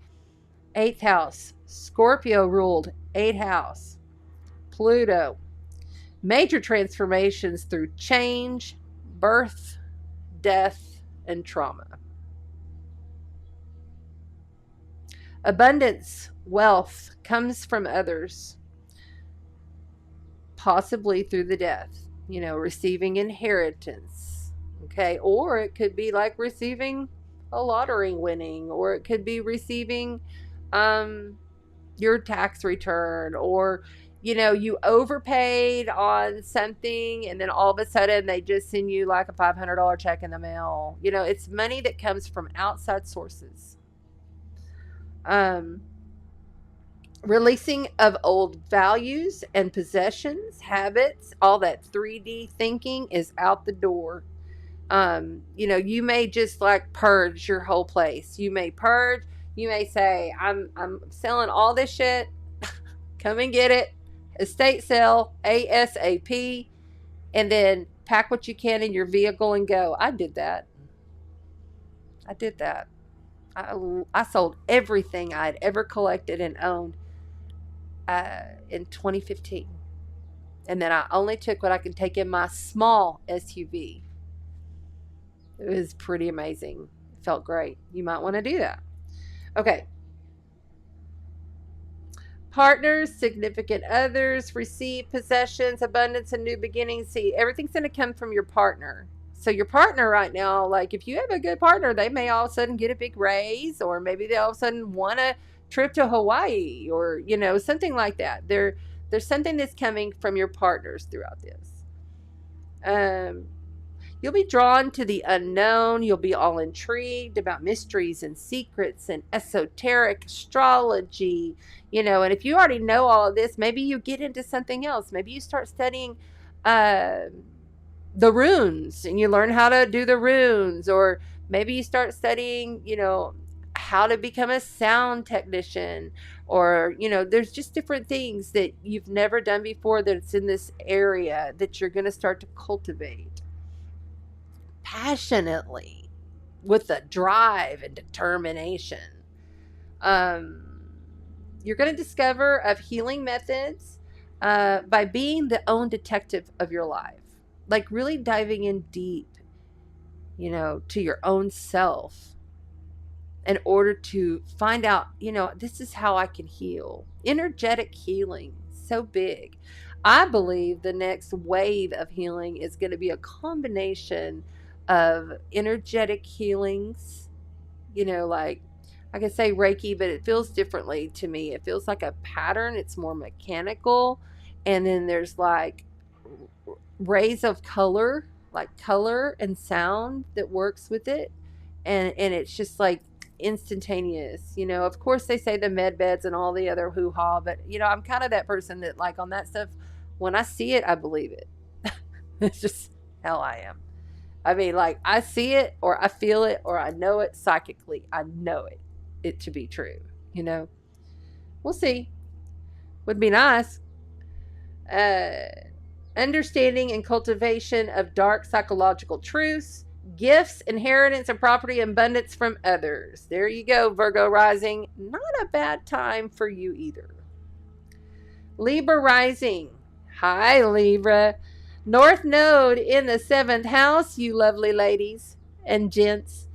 8th house. Scorpio ruled 8th house. Pluto. Major transformations through change, birth, death, and trauma. Abundance, wealth comes from others. Possibly through the death, receiving inheritance, okay? Or it could be like receiving a lottery winning, or it could be receiving your tax return, or, you overpaid on something and then all of a sudden they just send you like a $500 check in the mail. It's money that comes from outside sources. Releasing of old values and possessions, habits, all that 3D thinking is out the door. You may just like purge your whole place. You may purge. You may say, I'm selling all this shit. Come and get it. Estate sale ASAP. And then pack what you can in your vehicle and go. I did that. I sold everything I'd ever collected and owned in 2015. And then I only took what I could take in my small SUV. It was pretty amazing. It felt great. You might want to do that. Okay. Partners, significant others, receive possessions, abundance, and new beginnings. See, everything's going to come from your partner. So your partner right now, like if you have a good partner, they may all of a sudden get a big raise, or maybe they all of a sudden want a trip to Hawaii, or, something like that. There's something that's coming from your partners throughout this. You'll be drawn to the unknown. You'll be all intrigued about mysteries and secrets and esoteric astrology, and if you already know all of this, maybe you get into something else. Maybe you start studying the runes and you learn how to do the runes, or maybe you start studying, how to become a sound technician, or, there's just different things that you've never done before that's in this area that you're going to start to cultivate passionately with a drive and determination. You're going to discover of healing methods by being the own detective of your life, like really diving in deep, to your own self in order to find out, this is how I can heal. Energetic healing, so big. I believe the next wave of healing is going to be a combination of energetic healings, like I could say Reiki, but it feels differently to me. It feels like a pattern. It's more mechanical. And then there's like rays of color, like color and sound that works with it. And it's just like instantaneous. Of course they say the med beds and all the other hoo-ha, but I'm kind of that person that, like, on that stuff, when I see it, I believe it. It's just how I am. I mean, like, I see it or I feel it or I know it psychically. I know it to be true. We'll see. Would be nice. Understanding and cultivation of dark psychological truths, gifts, inheritance, and property abundance from others. There you go, Virgo rising. Not a bad time for you either. Libra rising. Hi, Libra. North Node in the 7th house, you lovely ladies and gents.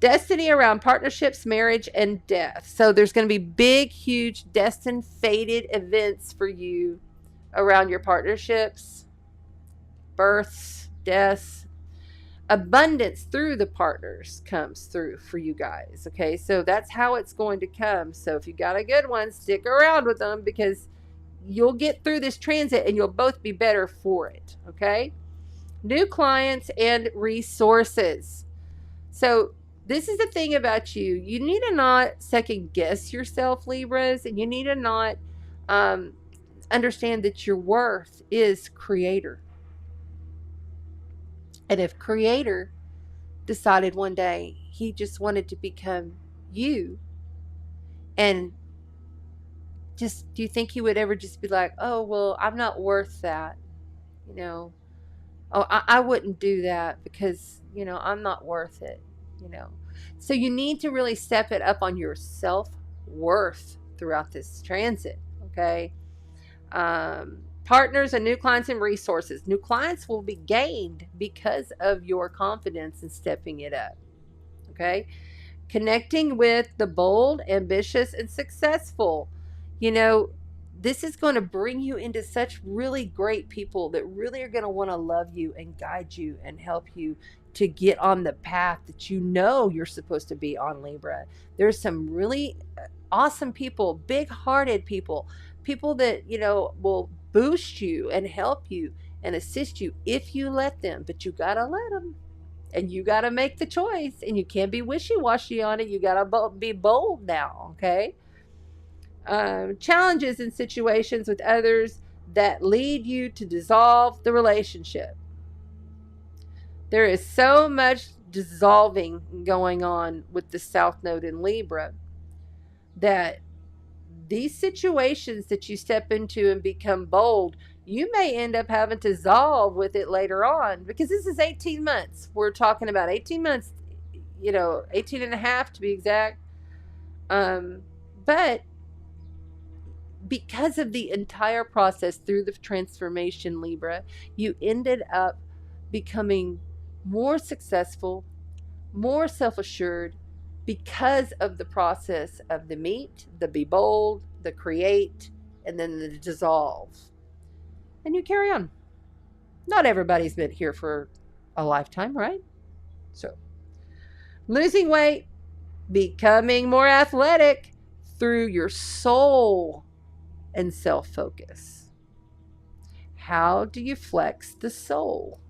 Destiny around partnerships, marriage, and death. So there's going to be big, huge, destined, fated events for you around your partnerships, births, deaths. Abundance through the partners comes through for you guys. Okay, so that's how it's going to come. So if you got a good one, stick around with them, because you'll get through this transit and you'll both be better for it. Okay, new clients and resources. So this is the thing about you. You need to not second guess yourself, Libras, and you need to not understand that your worth is creator. And if creator decided one day he just wanted to become you, and just, do you think he would ever just be like, oh, well, I'm not worth that? Oh, I wouldn't do that because, I'm not worth it, So you need to really step it up on your self-worth throughout this transit, okay? Partners and new clients and resources. New clients will be gained because of your confidence in stepping it up. Okay? Connecting with the bold, ambitious, and successful. This is going to bring you into such really great people that really are going to want to love you and guide you and help you to get on the path that you're supposed to be on, Libra. There's some really awesome people, big-hearted people that, will boost you and help you and assist you if you let them. But you got to let them. And you got to make the choice. And you can't be wishy-washy on it. You got to be bold now, okay? Challenges in situations with others that lead you to dissolve the relationship. There is so much dissolving going on with the South Node in Libra that these situations that you step into and become bold, you may end up having to dissolve with it later on, because this is 18 months. We're talking about 18 months, 18 and a half to be exact. But because of the entire process through the transformation, Libra, you ended up becoming more successful, more self-assured, because of the process of the meet, the be bold, the create, and then the dissolve. And you carry on. Not everybody's been here for a lifetime, right? So, losing weight, becoming more athletic through your soul and self-focus. How do you flex the soul?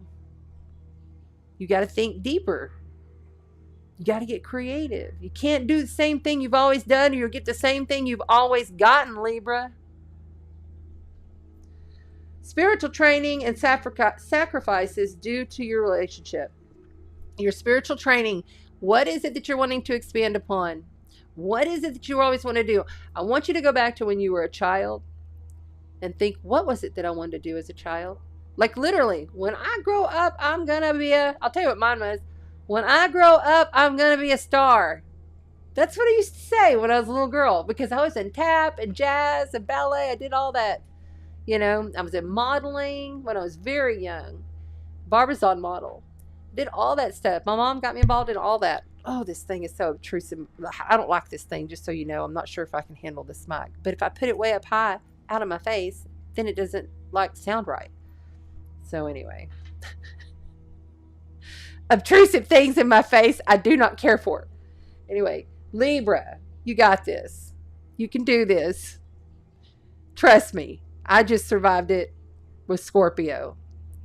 You got to think deeper. You got to get creative. You can't do the same thing you've always done, or you'll get the same thing you've always gotten, Libra. Spiritual training and sacrifices due to your relationship. Your spiritual training. What is it that you're wanting to expand upon? What is it that you always want to do? I want you to go back to when you were a child and think, what was it that I wanted to do as a child? Like literally, when I grow up, I'm going to be I'll tell you what mine was. When I grow up, I'm going to be a star. That's what I used to say when I was a little girl, because I was in tap and jazz and ballet. I did all that. You know, I was in modeling when I was very young. Barbizon model. Did all that stuff. My mom got me involved in all that. Oh, this thing is so obtrusive. I don't like this thing, just so you know. I'm not sure if I can handle this mic. But if I put it way up high out of my face, then it doesn't sound right. So anyway. Obtrusive things in my face, I do not care for. Anyway, Libra, you got this. You can do this. Trust me. I just survived it with Scorpio.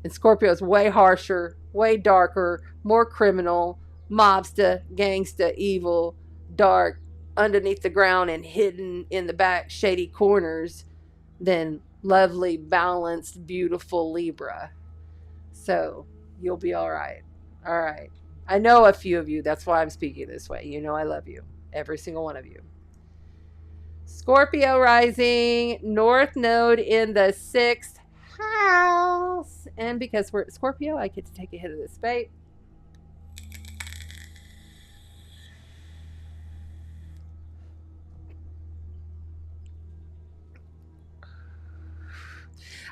And Scorpio is way harsher, way darker, more criminal, mobster, gangsta, evil, dark, underneath the ground and hidden in the back shady corners than lovely, balanced, beautiful Libra. So you'll be all right. All right. I know a few of you. That's why I'm speaking this way. You know I love you. Every single one of you. Scorpio rising, North Node in the 6th house. And because we're at Scorpio, I get to take a hit of this bait.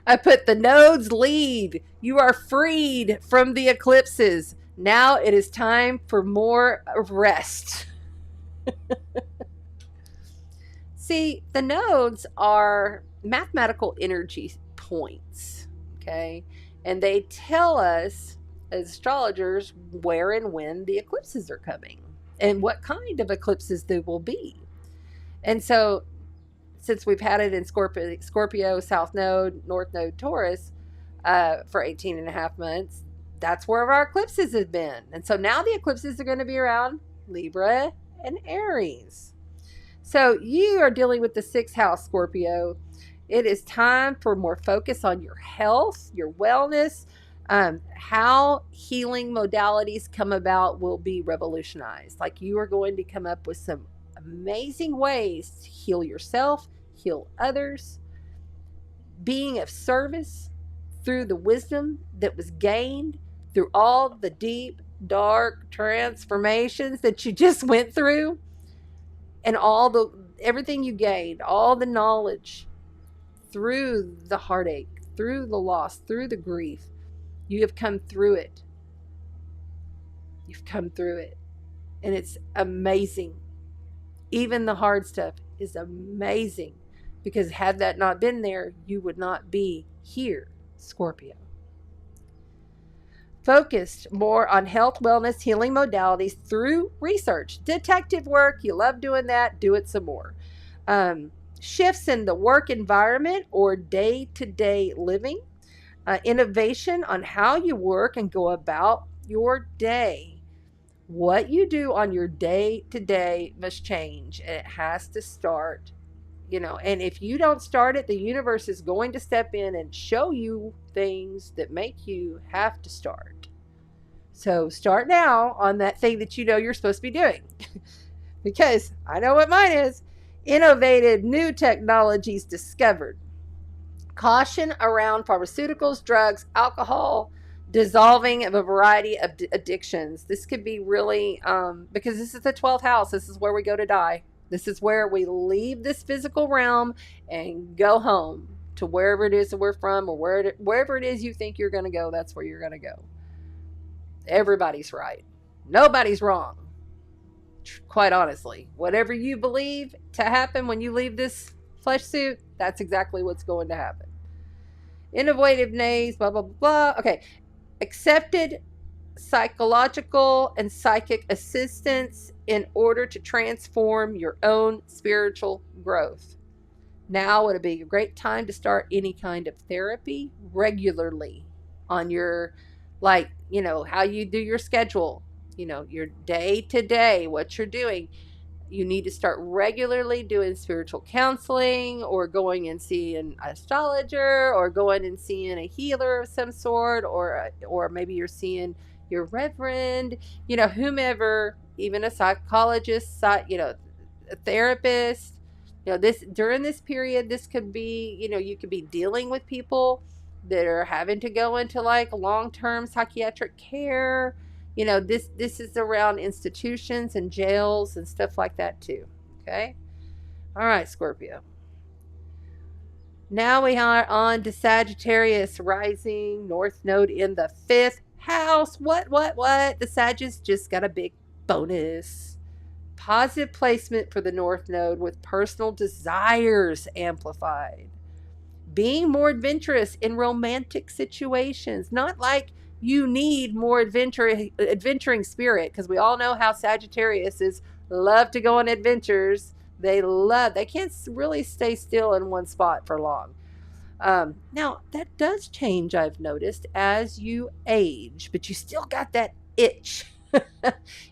I put the nodes lead. You are freed from the eclipses. Now it is time for more rest. See, the nodes are mathematical energy points, okay? And they tell us, as astrologers, where and when the eclipses are coming and what kind of eclipses they will be. And so, since we've had it in Scorpio, South Node, North Node, Taurus, for 18 and a half months, that's where our eclipses have been. And so now the eclipses are going to be around Libra and Aries. So you are dealing with the 6th house, Scorpio. It is time for more focus on your health, your wellness. How healing modalities come about will be revolutionized. Like you are going to come up with some amazing ways to heal yourself, heal others, being of service through the wisdom that was gained through all the deep, dark transformations that you just went through. And everything you gained, all the knowledge through the heartache, through the loss, through the grief, you have come through it. You've come through it. And it's amazing. Even the hard stuff is amazing. Because had that not been there, you would not be here, Scorpio. Focused more on health, wellness, healing modalities through research. Detective work, you love doing that, do it some more. Shifts in the work environment or day-to-day living. Innovation on how you work and go about your day. What you do on your day-to-day must change, and it has to start. And if you don't start it, the universe is going to step in and show you things that make you have to start. So start now on that thing that you know you're supposed to be doing. Because I know what mine is. Innovative new technologies discovered. Caution around pharmaceuticals, drugs, alcohol, dissolving of a variety of addictions. This could be really, because this is the 12th house. This is where we go to die. This is where we leave this physical realm and go home to wherever it is that we're from, or wherever it is you think you're going to go, that's where you're going to go. Everybody's right. Nobody's wrong. Quite honestly, whatever you believe to happen when you leave this flesh suit, that's exactly what's going to happen. Innovative names, blah, blah, blah, blah. Okay. Accepted psychological and psychic assistance in order to transform your own spiritual growth. Now would be a great time to start any kind of therapy regularly on your, how you do your schedule, your day to day, what you're doing. You need to start regularly doing spiritual counseling, or going and seeing an astrologer, or going and seeing a healer of some sort, or maybe you're seeing your reverend, whomever, even a psychologist, a therapist. This during this period, this could be, you could be dealing with people that are having to go into like long-term psychiatric care. This is around institutions and jails and stuff like that too. Okay. All right, Scorpio. Now we are on to Sagittarius rising, North Node in the 5th house. What? The Sagittarius just got a big bonus. Positive placement for the North Node with personal desires amplified. Being more adventurous in romantic situations. Not like you need more adventuring spirit, because we all know how Sagittarius is love to go on adventures. They can't really stay still in one spot for long. Now, that does change, I've noticed, as you age, but you still got that itch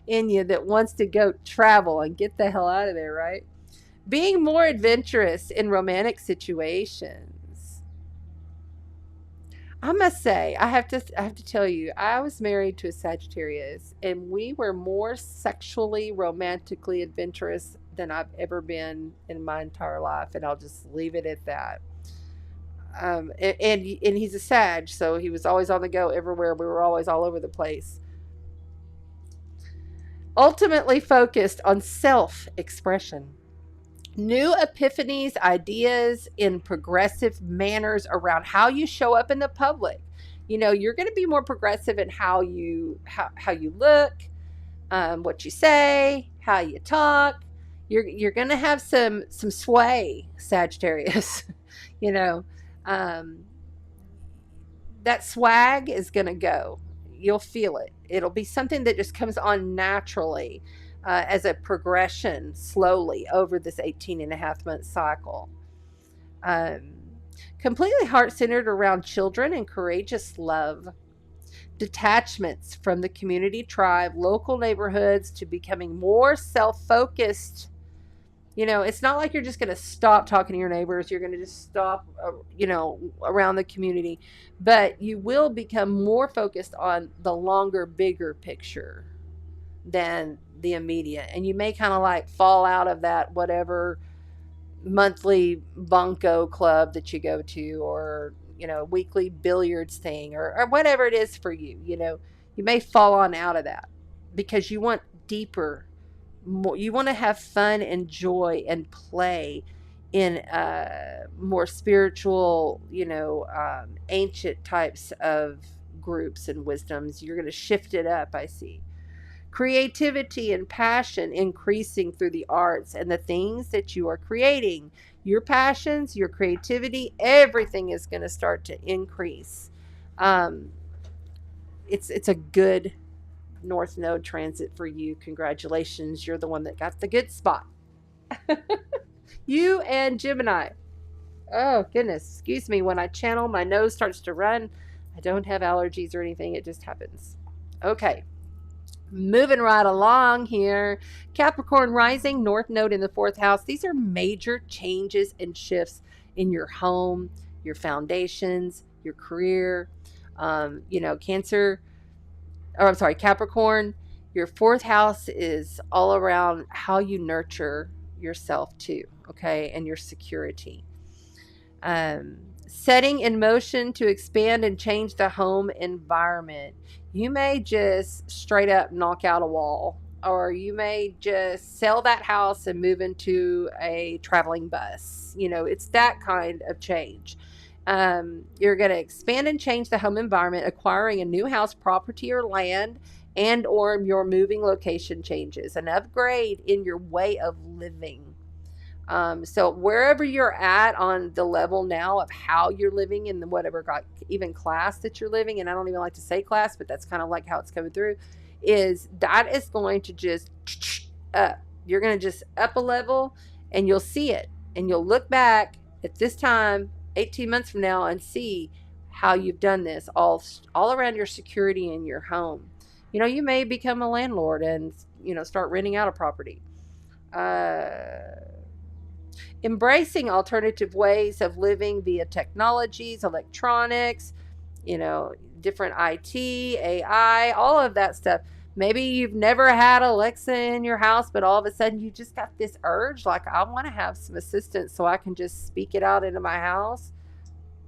in you that wants to go travel and get the hell out of there, right? Being more adventurous in romantic situations. I must say, I have to tell you, I was married to a Sagittarius, and we were more sexually, romantically adventurous than I've ever been in my entire life, and I'll just leave it at that. And he's a Sag, so he was always on the go everywhere. We were always all over the place. Ultimately focused on self-expression. New epiphanies, ideas in progressive manners around how you show up in the public. You're going to be more progressive in how you look, what you say, how you talk. You're going to have some sway, Sagittarius. That swag is going to go. You'll feel it. It'll be something that just comes on naturally. As a progression slowly over this 18.5-month cycle. Completely heart-centered around children and courageous love. Detachments from the community, tribe, local neighborhoods to becoming more self-focused. It's not like you're just going to stop talking to your neighbors. You're going to just stop, around the community. But you will become more focused on the longer, bigger picture than the immediate, and you may kind of like fall out of that whatever monthly bunko club that you go to, or weekly billiards thing, or whatever it is for you. You may fall on out of that because you want deeper, more, you want to have fun and joy and play in more spiritual, ancient types of groups and wisdoms. You're going to shift it up, I see. Creativity and passion increasing through the arts and the things that you are creating. Your passions, your creativity, everything is going to start to increase. It's a good North Node transit for you. Congratulations. You're the one that got the good spot. You and Gemini. Oh, goodness. Excuse me. When I channel, my nose starts to run. I don't have allergies or anything. It just happens. Okay. Moving right along here. Capricorn rising, North Node in the 4th house. These are major changes and shifts in your home, your foundations, your career. Capricorn, your 4th house is all around how you nurture yourself too, okay, and your security. Setting in motion to expand and change the home environment. You may just straight up knock out a wall, or you may just sell that house and move into a traveling bus. It's that kind of change. You're going to expand and change the home environment, acquiring a new house, property, or land, and or your moving location changes, an upgrade in your way of living. So wherever you're at on the level now of how you're living in the whatever even class that you're living, and I don't even like to say class, but that's kind of like how it's coming through, is going to just up. You're going to just up a level, and you'll see it, and you'll look back at this time 18 months from now and see how you've done this, all around your security in your home. You may become a landlord and, start renting out a property. Embracing alternative ways of living via technologies, electronics, different IT, AI, all of that stuff. Maybe you've never had Alexa in your house, but all of a sudden you just got this urge, like, I want to have some assistance so I can just speak it out into my house.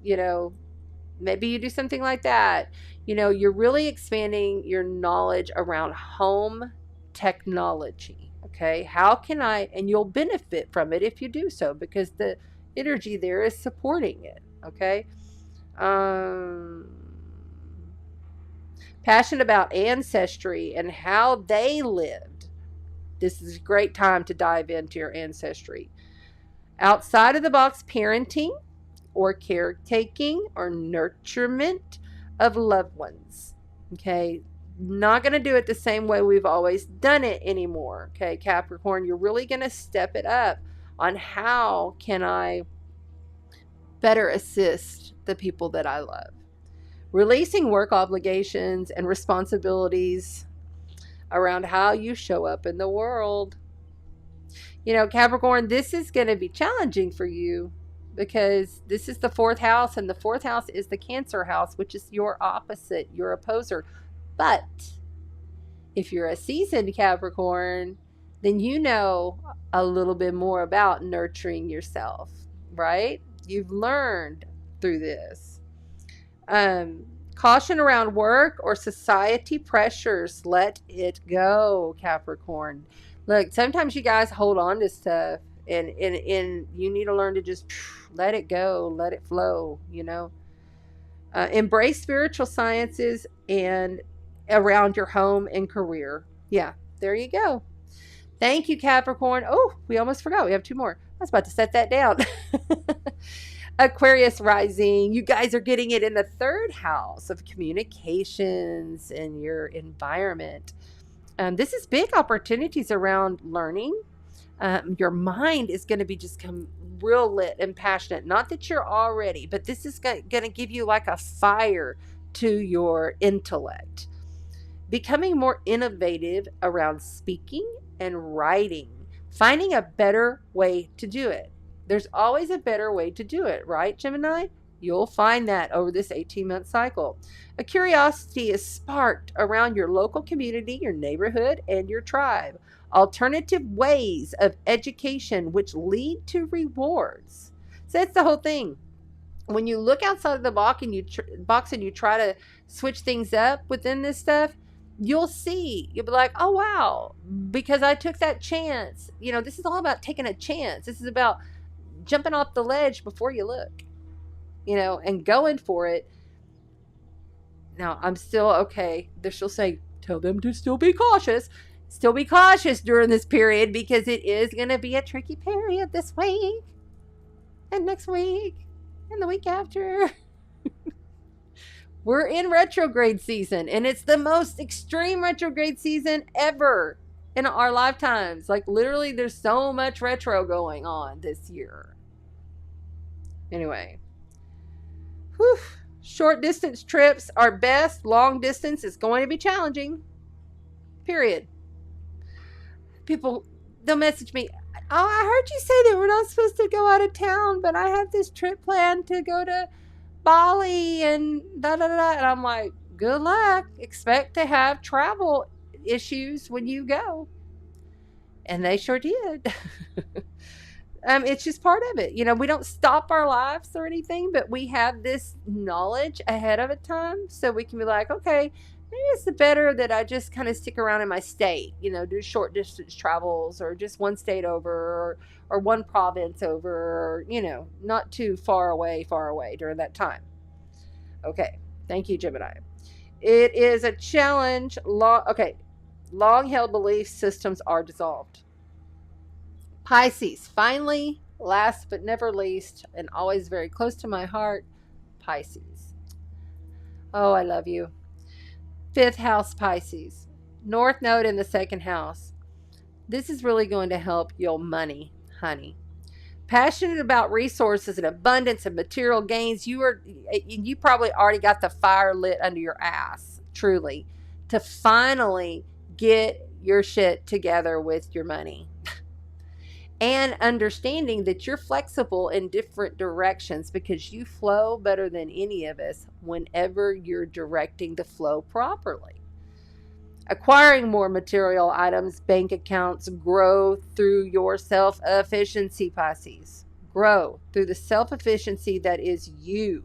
Maybe you do something like that. You're really expanding your knowledge around home technology. Okay. How can and you'll benefit from it if you do so, because the energy there is supporting it. Okay. Passionate about ancestry and how they lived. This is a great time to dive into your ancestry. Outside of the box parenting or caretaking or nurturement of loved ones. Okay. Not going to do it the same way we've always done it anymore. Okay, Capricorn, you're really going to step it up on how can I better assist the people that I love. Releasing work obligations and responsibilities around how you show up in the world. Capricorn, this is going to be challenging for you because this is the 4th house, and the 4th house is the Cancer house, which is your opposite, your opposer. But if you're a seasoned Capricorn, then you know a little bit more about nurturing yourself, right? You've learned through this. Caution around work or society pressures. Let it go, Capricorn. Look, sometimes you guys hold on to stuff, and you need to learn to just let it go, let it flow, Embrace spiritual sciences and around your home and career. Yeah, there you go. Thank you, Capricorn. Oh, we almost forgot. We have 2 more. I was about to set that down. Aquarius rising. You guys are getting it in the 3rd house of communications and your environment. This is big opportunities around learning. Your mind is going to be just real lit and passionate. Not that you're already, but this is going to give you like a fire to your intellect. Becoming more innovative around speaking and writing. Finding a better way to do it. There's always a better way to do it, right, Gemini? You'll find that over this 18-month cycle. A curiosity is sparked around your local community, your neighborhood, and your tribe. Alternative ways of education which lead to rewards. So that's the whole thing. When you look outside of the box and you try to switch things up within this stuff, you'll be like, oh, wow, because I took that chance. This is all about taking a chance. This is about jumping off the ledge before you look, and going for it. Now, I'm still okay. They're still saying, tell them to still be cautious. Still be cautious during this period because it is going to be a tricky period this week and next week and the week after. We're in retrograde season, and it's the most extreme retrograde season ever in our lifetimes. Like, literally, there's so much retro going on this year. Anyway. Whew. Short distance trips are best. Long distance is going to be challenging. Period. People, they'll message me, oh, I heard you say that we're not supposed to go out of town, but I have this trip planned to go to Bali and da-da-da-da. And I'm like, good luck. Expect to have travel issues when you go. And they sure did. It's just part of it. We don't stop our lives or anything, but we have this knowledge ahead of a time. So we can be like, okay, maybe it's better that I just kind of stick around in my state, do short distance travels or just one state over or one province over, or, not too far away during that time. Okay. Thank you, Gemini. It is a challenge. Long held belief systems are dissolved. Pisces, finally, last but never least, and always very close to my heart, Pisces. Oh, I love you. 5th house Pisces. North node in the 2nd house. This is really going to help your money, honey. passionate about resources and abundance and material gains. You probably already got the fire lit under your ass, truly, to finally get your shit together with your money. And understanding that you're flexible in different directions, because you flow better than any of us whenever you're directing the flow properly. Acquiring more material items, bank accounts, grow through your self-efficiency, Pisces. Grow through the self-efficiency that is you.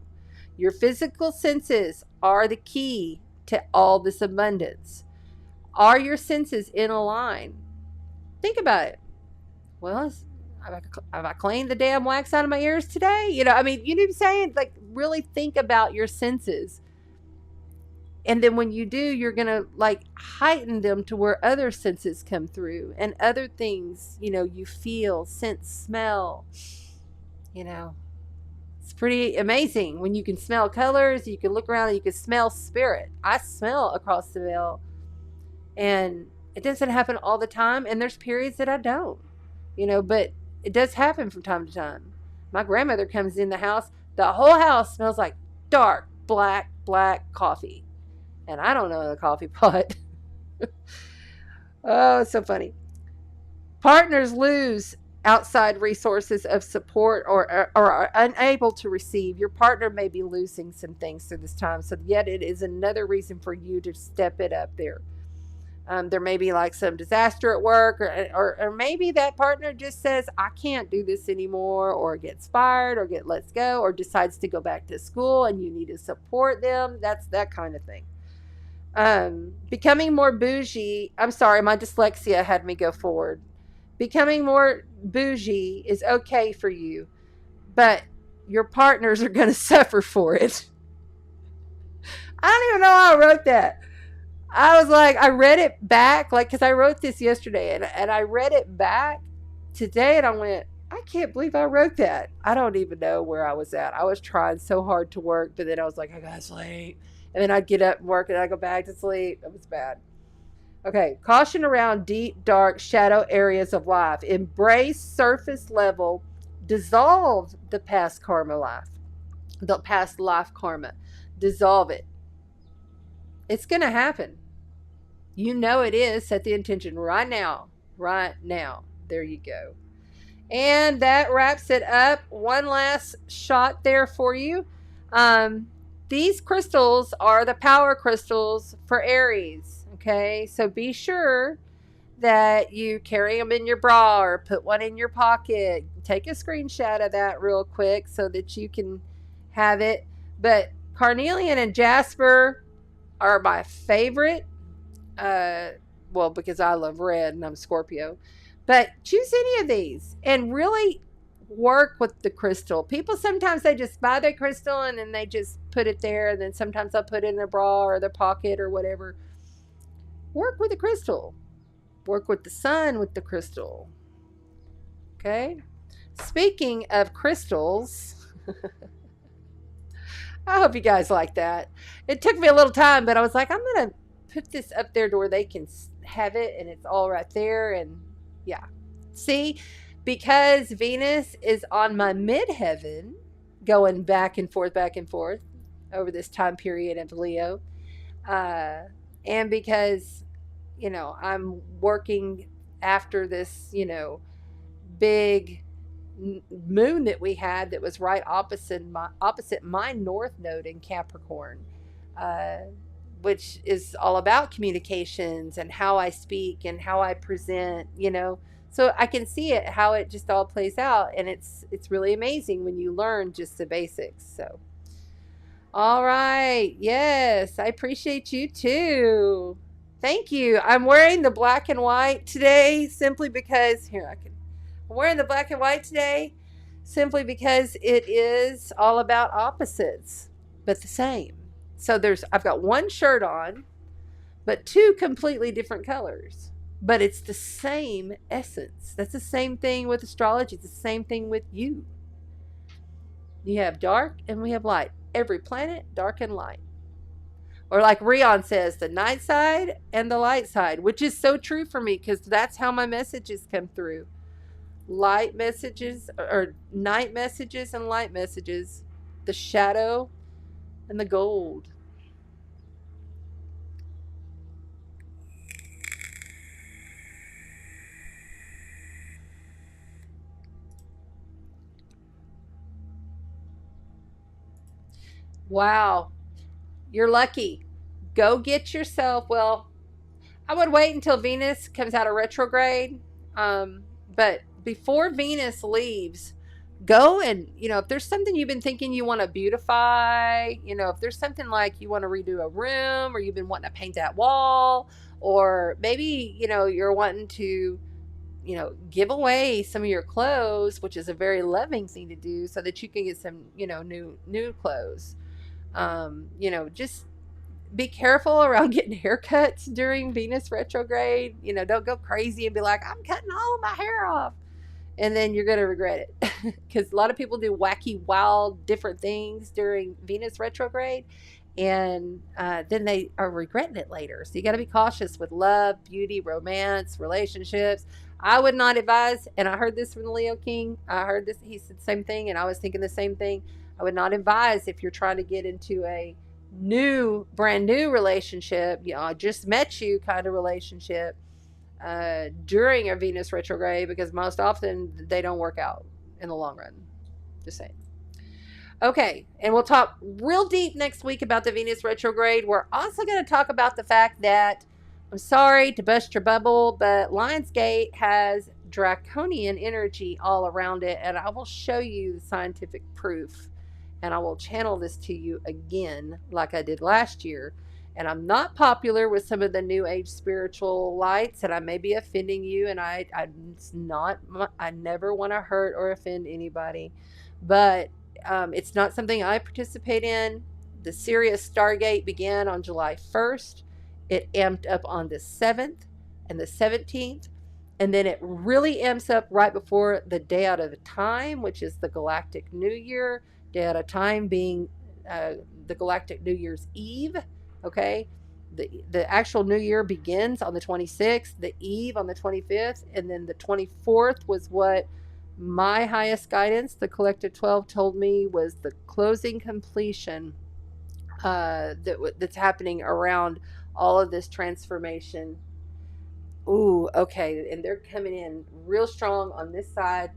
Your physical senses are the key to all this abundance. Are your senses in a line? Think about it. Well, have I cleaned the damn wax out of my ears today? You know what I'm saying? Like, really think about your senses. And then when you do, you're going to like heighten them to where other senses come through and other things, you feel, sense, smell. It's pretty amazing when you can smell colors, you can look around and you can smell spirit. I smell across the veil, and it doesn't happen all the time. And there's periods that I don't, but it does happen from time to time. My grandmother comes in the house, the whole house smells like dark, black coffee. And I don't know the coffee pot. Oh, it's so funny. Partners lose outside resources of support or are unable to receive. Your partner may be losing some things through this time. So yet it is another reason for you to step it up there. There may be like some disaster at work, or maybe that partner just says, I can't do this anymore, or gets fired, or lets go, or decides to go back to school and you need to support them. That's that kind of thing. Becoming more bougie. I'm sorry, my dyslexia had me go forward. Becoming more bougie is okay for you, but your partners are going to suffer for it. I don't even know how I wrote that. I was like, I read it back, because I wrote this yesterday, and I read it back today, and I went, I can't believe I wrote that. I don't even know where I was at. I was trying so hard to work, but then I was like, I gotta sleep. And then I'd get up and work, and I'd go back to sleep. It was bad. Okay, caution around deep, dark, shadow areas of life. Embrace surface level. Dissolve the past life karma. Dissolve it. It's going to happen. It is. Set the intention right now. Right now. There you go. And that wraps it up. One last shot there for you. These crystals are the power crystals for Aries. Okay, so be sure that you carry them in your bra or put one in your pocket. Take a screenshot of that real quick so that you can have it. But carnelian and jasper are my favorite. Because I love red and I'm Scorpio. But choose any of these and really work with the crystal. People sometimes they just buy their crystal and then they just put it there, and then sometimes they'll put it in their bra or their pocket or whatever. Work with the crystal. Work with the sun with the crystal. Okay? Speaking of crystals, I hope you guys like that. It took me a little time, but I was like, I'm going to put this up there to where they can have it, and it's all right there. And yeah. See, because Venus is on my midheaven, going back and forth over this time period of Leo, and because, I'm working after this, big moon that we had that was right opposite my north node in Capricorn, which is all about communications and how I speak and how I present, So I can see it, how it just all plays out, and it's really amazing when you learn just the basics. So, all right, yes, I appreciate you too. Thank you. I'm wearing the black and white today simply because I'm wearing the black and white today simply because it is all about opposites, but the same. So I've got one shirt on, but two completely different colors. But it's the same essence. That's the same thing with astrology. It's the same thing with you. You have dark and we have light. Every planet, dark and light. Or like Rion says, the night side and the light side, which is so true for me because that's how my messages come through. light messages, or night messages and light messages, the shadow and the gold. Wow, you're lucky. Go get yourself, well, I would wait until Venus comes out of retrograde. But before Venus leaves, go and, if there's something you've been thinking you want to beautify, if there's something like you want to redo a room, or you've been wanting to paint that wall, or maybe, you're wanting to, give away some of your clothes, which is a very loving thing to do so that you can get some, new clothes. Just be careful around getting haircuts during Venus retrograde. Don't go crazy and be like, I'm cutting all of my hair off. And then you're going to regret it. Because a lot of people do wacky, wild, different things during Venus retrograde. And then they are regretting it later. So you got to be cautious with love, beauty, romance, relationships. I would not advise, and I heard this from the Leo King. I heard this, he said the same thing, and I was thinking the same thing. I would not advise, if you're trying to get into a brand new relationship, I just met you kind of relationship, during a Venus retrograde, because most often they don't work out in the long run. Just saying. Okay, and we'll talk real deep next week about the Venus retrograde. We're also going to talk about the fact that, I'm sorry to bust your bubble, but Lionsgate has draconian energy all around it, and I will show you the scientific proof, and I will channel this to you again like I did last year. And I'm not popular with some of the new age spiritual lights, and I may be offending you, and I never want to hurt or offend anybody, but it's not something I participate in. The Sirius Stargate began on July 1st. It amped up on the 7th and the 17th. And then it really amps up right before the Day Out of Time, which is the Galactic New Year. Day Out of Time being the Galactic New Year's Eve. Okay. The actual New Year begins on the 26th, the Eve on the 25th, and then the 24th was what my highest guidance, the Collective 12, told me was the closing completion that's happening around all of this transformation. Ooh, okay. And they're coming in real strong on this side.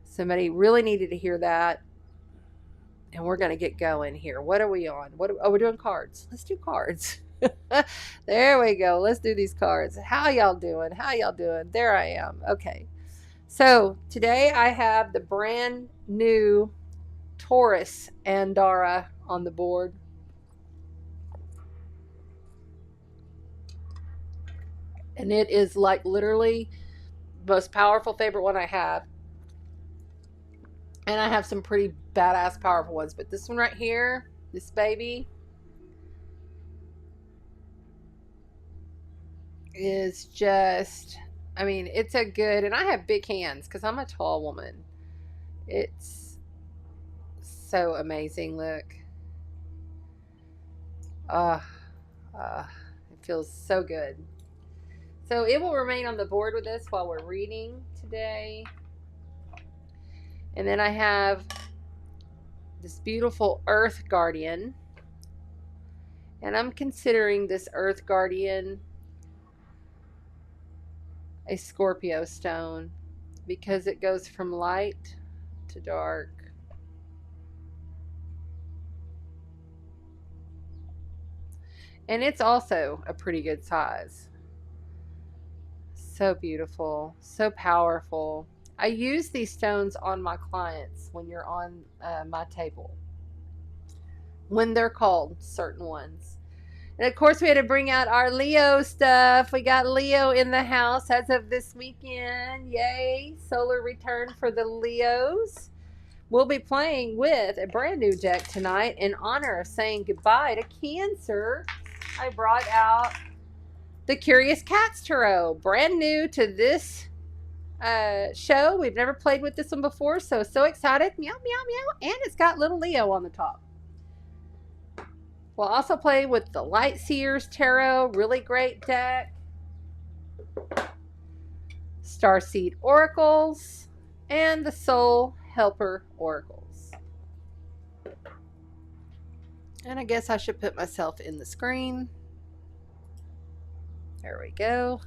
Somebody really needed to hear that. And we're going to get going here. What are we on? We're doing cards. Let's do cards. There we go. Let's do these cards. How y'all doing? How y'all doing? There I am. Okay. So today I have the brand new Taurus Andara on the board. And it is like literally the most powerful favorite one I have. And I have some pretty badass powerful ones, but this one right here, this baby, is just, it's a good, and I have big hands because I'm a tall woman. It's so amazing. Look. It feels so good. So it will remain on the board with us while we're reading today. And then I have this beautiful Earth Guardian. And I'm considering this Earth Guardian a Scorpio stone because it goes from light to dark. And it's also a pretty good size. So beautiful, so powerful. I use these stones on my clients when you're on my table, when they're called certain ones. And of course we had to bring out our Leo stuff. We got Leo in the house as of this weekend. Yay, solar return for the Leos. We'll be playing with a brand new deck tonight in honor of saying goodbye to Cancer. I brought out the Curious Cats Tarot, brand new to this show. We've never played with this one before, so excited. Meow, meow, meow. And it's got little Leo on the top. We'll also play with the Light Seers Tarot, really great deck. Starseed Oracles, and the Soul Helper Oracles. And I guess I should put myself in the screen. There we go.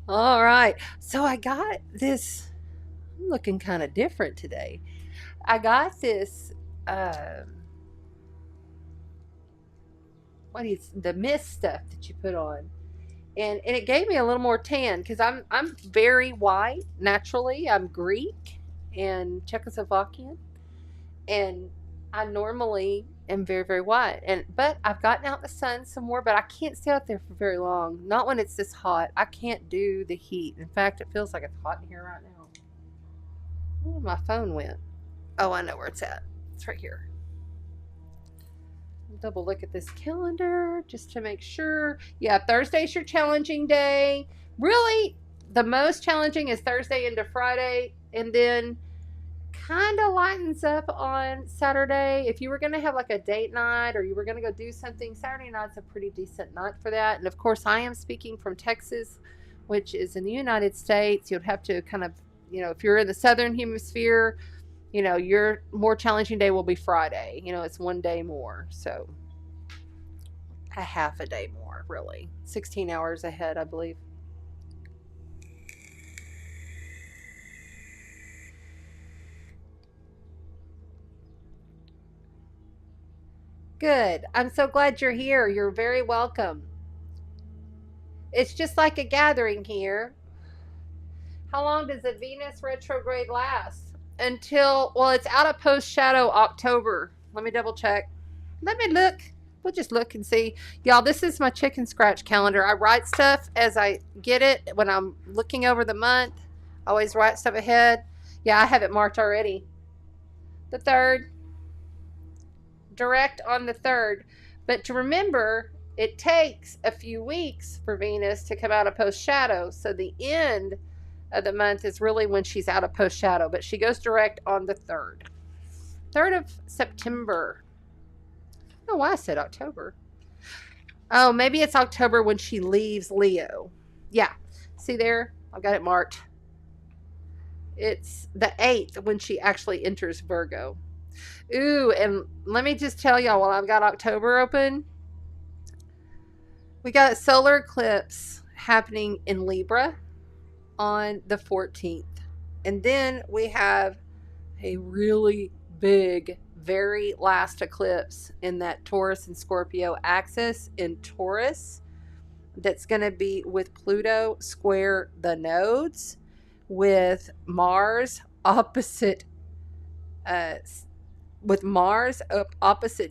All right. So I got this. I'm looking kind of different today. I got this. The mist stuff that you put on, and it gave me a little more tan because I'm very white naturally. I'm Greek and Czechoslovakian, and I normally am very, very white. But I've gotten out in the sun some more, but I can't stay out there for very long. Not when it's this hot. I can't do the heat. In fact, it feels like it's hot in here right now. Oh, my phone went. Oh, I know where it's at. It's right here. I'll double look at this calendar just to make sure. Yeah, Thursday's your challenging day. Really, the most challenging is Thursday into Friday, and then kind of lightens up on Saturday. If you were going to have like a date night or you were going to go do something, Saturday night's a pretty decent night for that. And of course, I am speaking from Texas, which is in the United States. You'd have to kind of, if you're in the southern hemisphere, your more challenging day will be Friday. It's one day more. So a half a day more, really. 16 hours ahead, I believe. Good. I'm so glad you're here. You're very welcome. It's just like a gathering here. How long does the Venus retrograde last? Until, it's out of post shadow October. Let me double check. Let me look. We'll just look and see. Y'all, this is my chicken scratch calendar. I write stuff as I get it. When I'm looking over the month, I always write stuff ahead. Yeah, I have it marked already. The 3rd. Direct on the 3rd. But to remember, it takes a few weeks for Venus to come out of post shadow. So the end of the month is really when she's out of post shadow. But she goes direct on the 3rd. 3rd of September. I don't know why I said October. Oh, maybe it's October when she leaves Leo. Yeah. See there? I've got it marked. It's the 8th when she actually enters Virgo. Ooh, and let me just tell y'all while I've got October open, we got a solar eclipse happening in Libra on the 14th. And then we have a really big, very last eclipse in that Taurus and Scorpio axis in Taurus. That's going to be with Pluto square the nodes, with Mars opposite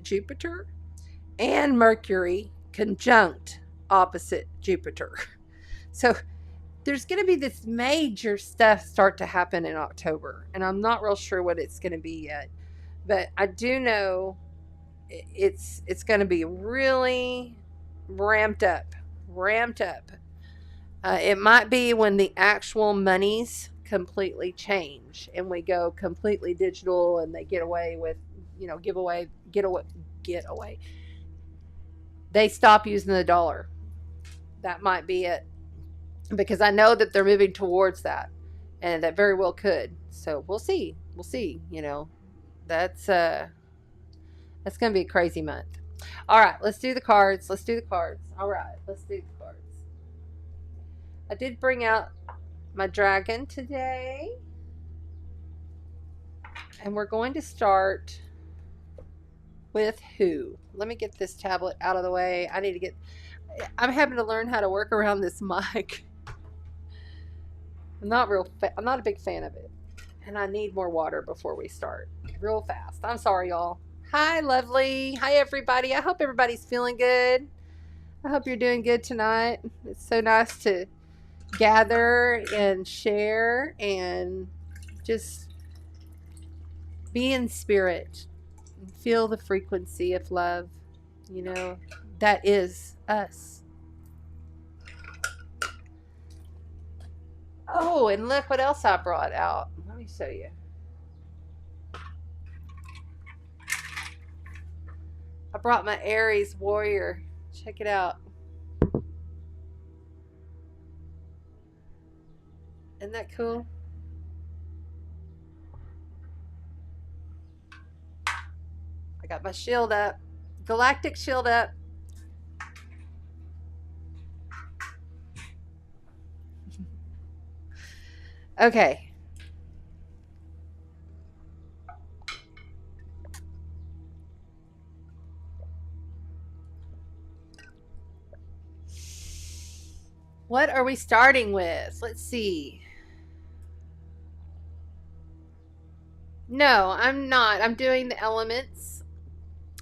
Jupiter, and Mercury conjunct opposite Jupiter. So there's going to be this major stuff start to happen in October, and I'm not real sure what it's going to be yet, but I do know it's going to be really ramped up. It might be when the actual monies completely change and we go completely digital, and they get away with, get away. They stop using the dollar. That might be it, because I know that they're moving towards that, and that very well could. So we'll see. That's going to be a crazy month. All right, let's do the cards. All right, let's do the cards. I did bring out my dragon today, and we're going to start with who? Let me get this tablet out of the way. I'm having to learn how to work around this mic. I'm not a big fan of it, and I need more water before we start. Real fast. I'm sorry, y'all. Hi, lovely. Hi, everybody. I hope everybody's feeling good. I hope you're doing good tonight. It's so nice to gather and share and just be in spirit and feel the frequency of love. That is us. Oh, and look what else I brought out. Let me show you. I brought my Aries warrior. Check it out. Isn't that cool? I got my shield up. Galactic shield up. Okay. What are we starting with? Let's see. No, I'm not. I'm doing the elements.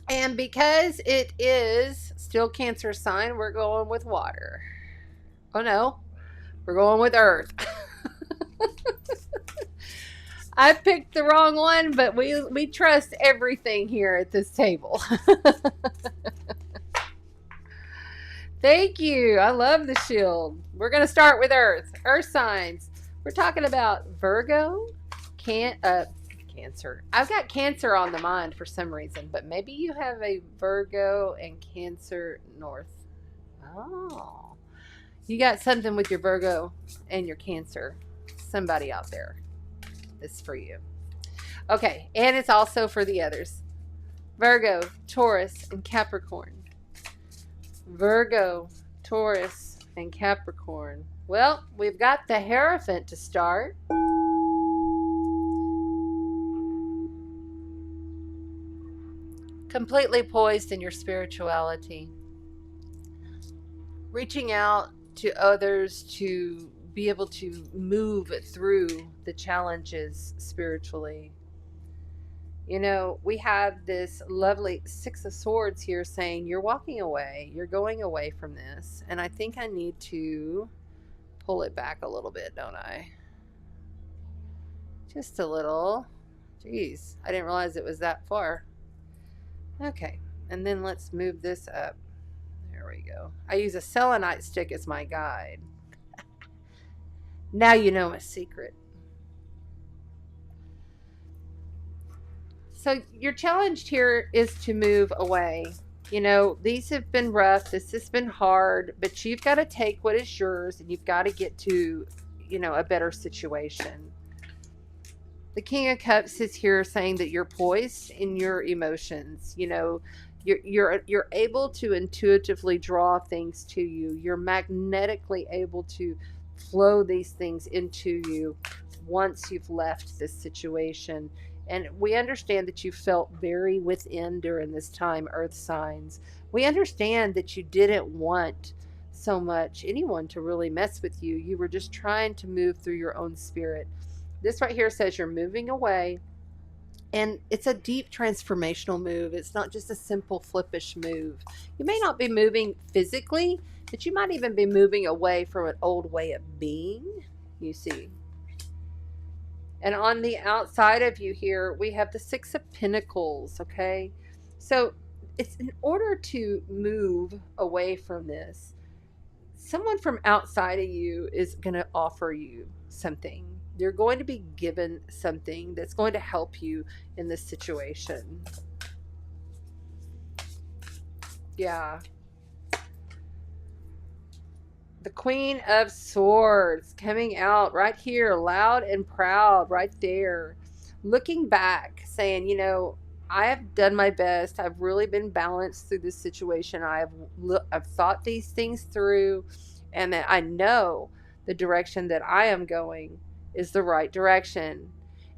And because it is still Cancer sign, we're going with water. Oh no, we're going with earth. I picked the wrong one, but we trust everything here at this table. Thank you. I love the shield. We're going to start with earth. Earth signs. We're talking about Virgo, Cancer. I've got Cancer on the mind for some reason, but maybe you have a Virgo and Cancer north. Oh. You got something with your Virgo and your Cancer. Somebody out there. This is for you. Okay, and it's also for the others. Virgo, Taurus, and Capricorn. Virgo, Taurus, and Capricorn. Well, we've got the Hierophant to start. Completely poised in your spirituality. Reaching out to others to be able to move through the challenges spiritually. You know, we have this lovely Six of Swords here saying you're walking away, you're going away from this, and I think I need to pull it back a little bit, don't I? Just a little. Jeez, I didn't realize it was that far. Okay, and then let's move this up. There we go. I use a selenite stick as my guide. Now you know my secret. So your challenge here is to move away. You know, these have been rough. This has been hard, but you've got to take what is yours and you've got to get to, you know, a better situation. The King of Cups is here saying that you're poised in your emotions. You know, you're able to intuitively draw things to you. You're magnetically able to flow these things into you once you've left this situation. And we understand that you felt very within during this time, earth signs. We understand that you didn't want so much anyone to really mess with you. You were just trying to move through your own spirit. This right here says you're moving away, and it's a deep transformational move. It's not just a simple flippish move. You may not be moving physically, but you might even be moving away from an old way of being, you see. And on the outside of you here, we have the Six of Pentacles, okay? So it's in order to move away from this, someone from outside of you is going to offer you something. You're going to be given something that's going to help you in this situation. Yeah. The Queen of Swords coming out right here, loud and proud, right there. Looking back, saying, you know, I have done my best. I've really been balanced through this situation. I've thought these things through, and that I know the direction that I am going is the right direction.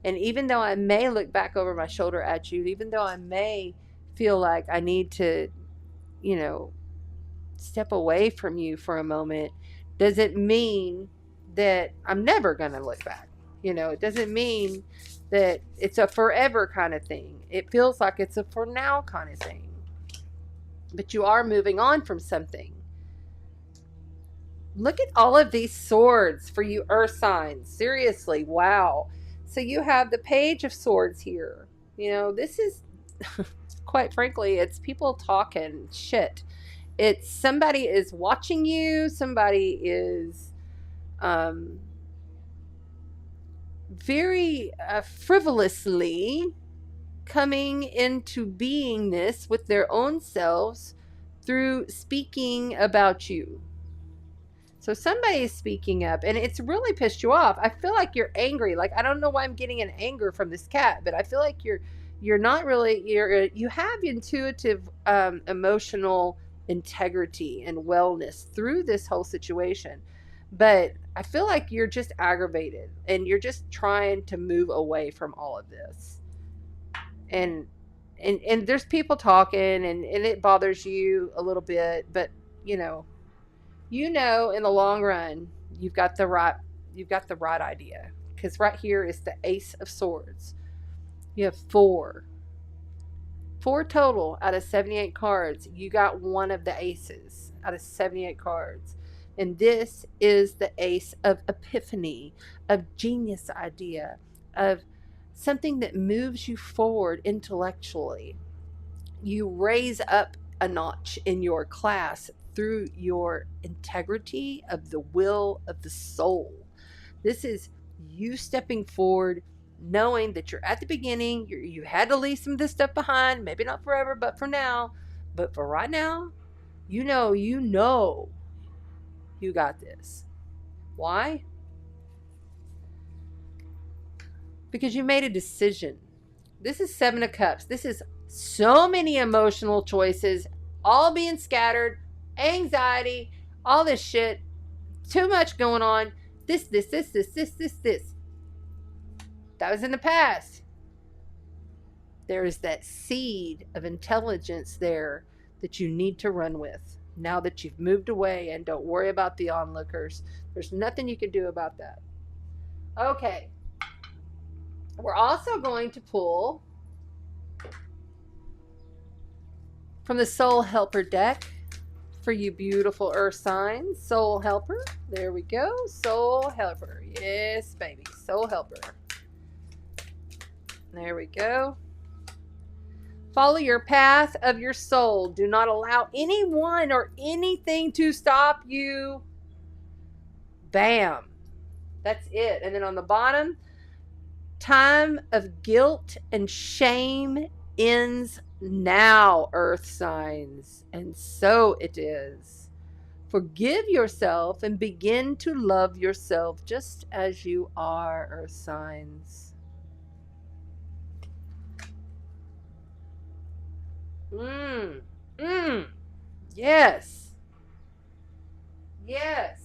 And even though I may look back over my shoulder at you, even though I may feel like I need to, you know, step away from you for a moment, doesn't mean that I'm never going to look back. You know, it doesn't mean that it's a forever kind of thing. It feels like it's a for now kind of thing. But you are moving on from something. Look at all of these swords for you earth signs. Seriously, wow. So you have the Page of Swords here. You know, this is, quite frankly, it's people talking shit. It's somebody is watching you. Somebody is very frivolously coming into beingness with their own selves through speaking about you. So somebody is speaking up, and it's really pissed you off. I feel like you're angry. Like, I don't know why I'm getting an anger from this cat, but I feel like you're not really, you have intuitive, emotional integrity and wellness through this whole situation. But I feel like you're just aggravated and you're just trying to move away from all of this. And there's people talking, and it bothers you a little bit, but you know in the long run you've got the right idea, because right here is the Ace of Swords. You have four total out of 78 cards. You got one of the aces out of 78 cards, and this is the Ace of Epiphany, of genius idea, of something that moves you forward intellectually. You raise up a notch in your class through your integrity of the will of the soul. This is you stepping forward, knowing that you're at the beginning. You had to leave some of this stuff behind, maybe not forever, but for now. But for right now, you know you got this. Why? Because you made a decision. This is Seven of Cups. This is so many emotional choices, all being scattered, anxiety, all this shit, too much going on. This. That was in the past. There is that seed of intelligence there that you need to run with. Now that you've moved away, and don't worry about the onlookers. There's nothing you can do about that. Okay. We're also going to pull from the Soul Helper deck for you beautiful earth signs. Soul Helper. There we go. Soul Helper. Yes, baby. Soul Helper. There we go. Follow your path of your soul. Do not allow anyone or anything to stop you. Bam. That's it. And then on the bottom, time of guilt and shame ends now, earth signs. And so it is. Forgive yourself and begin to love yourself just as you are, earth signs. Yes. Yes.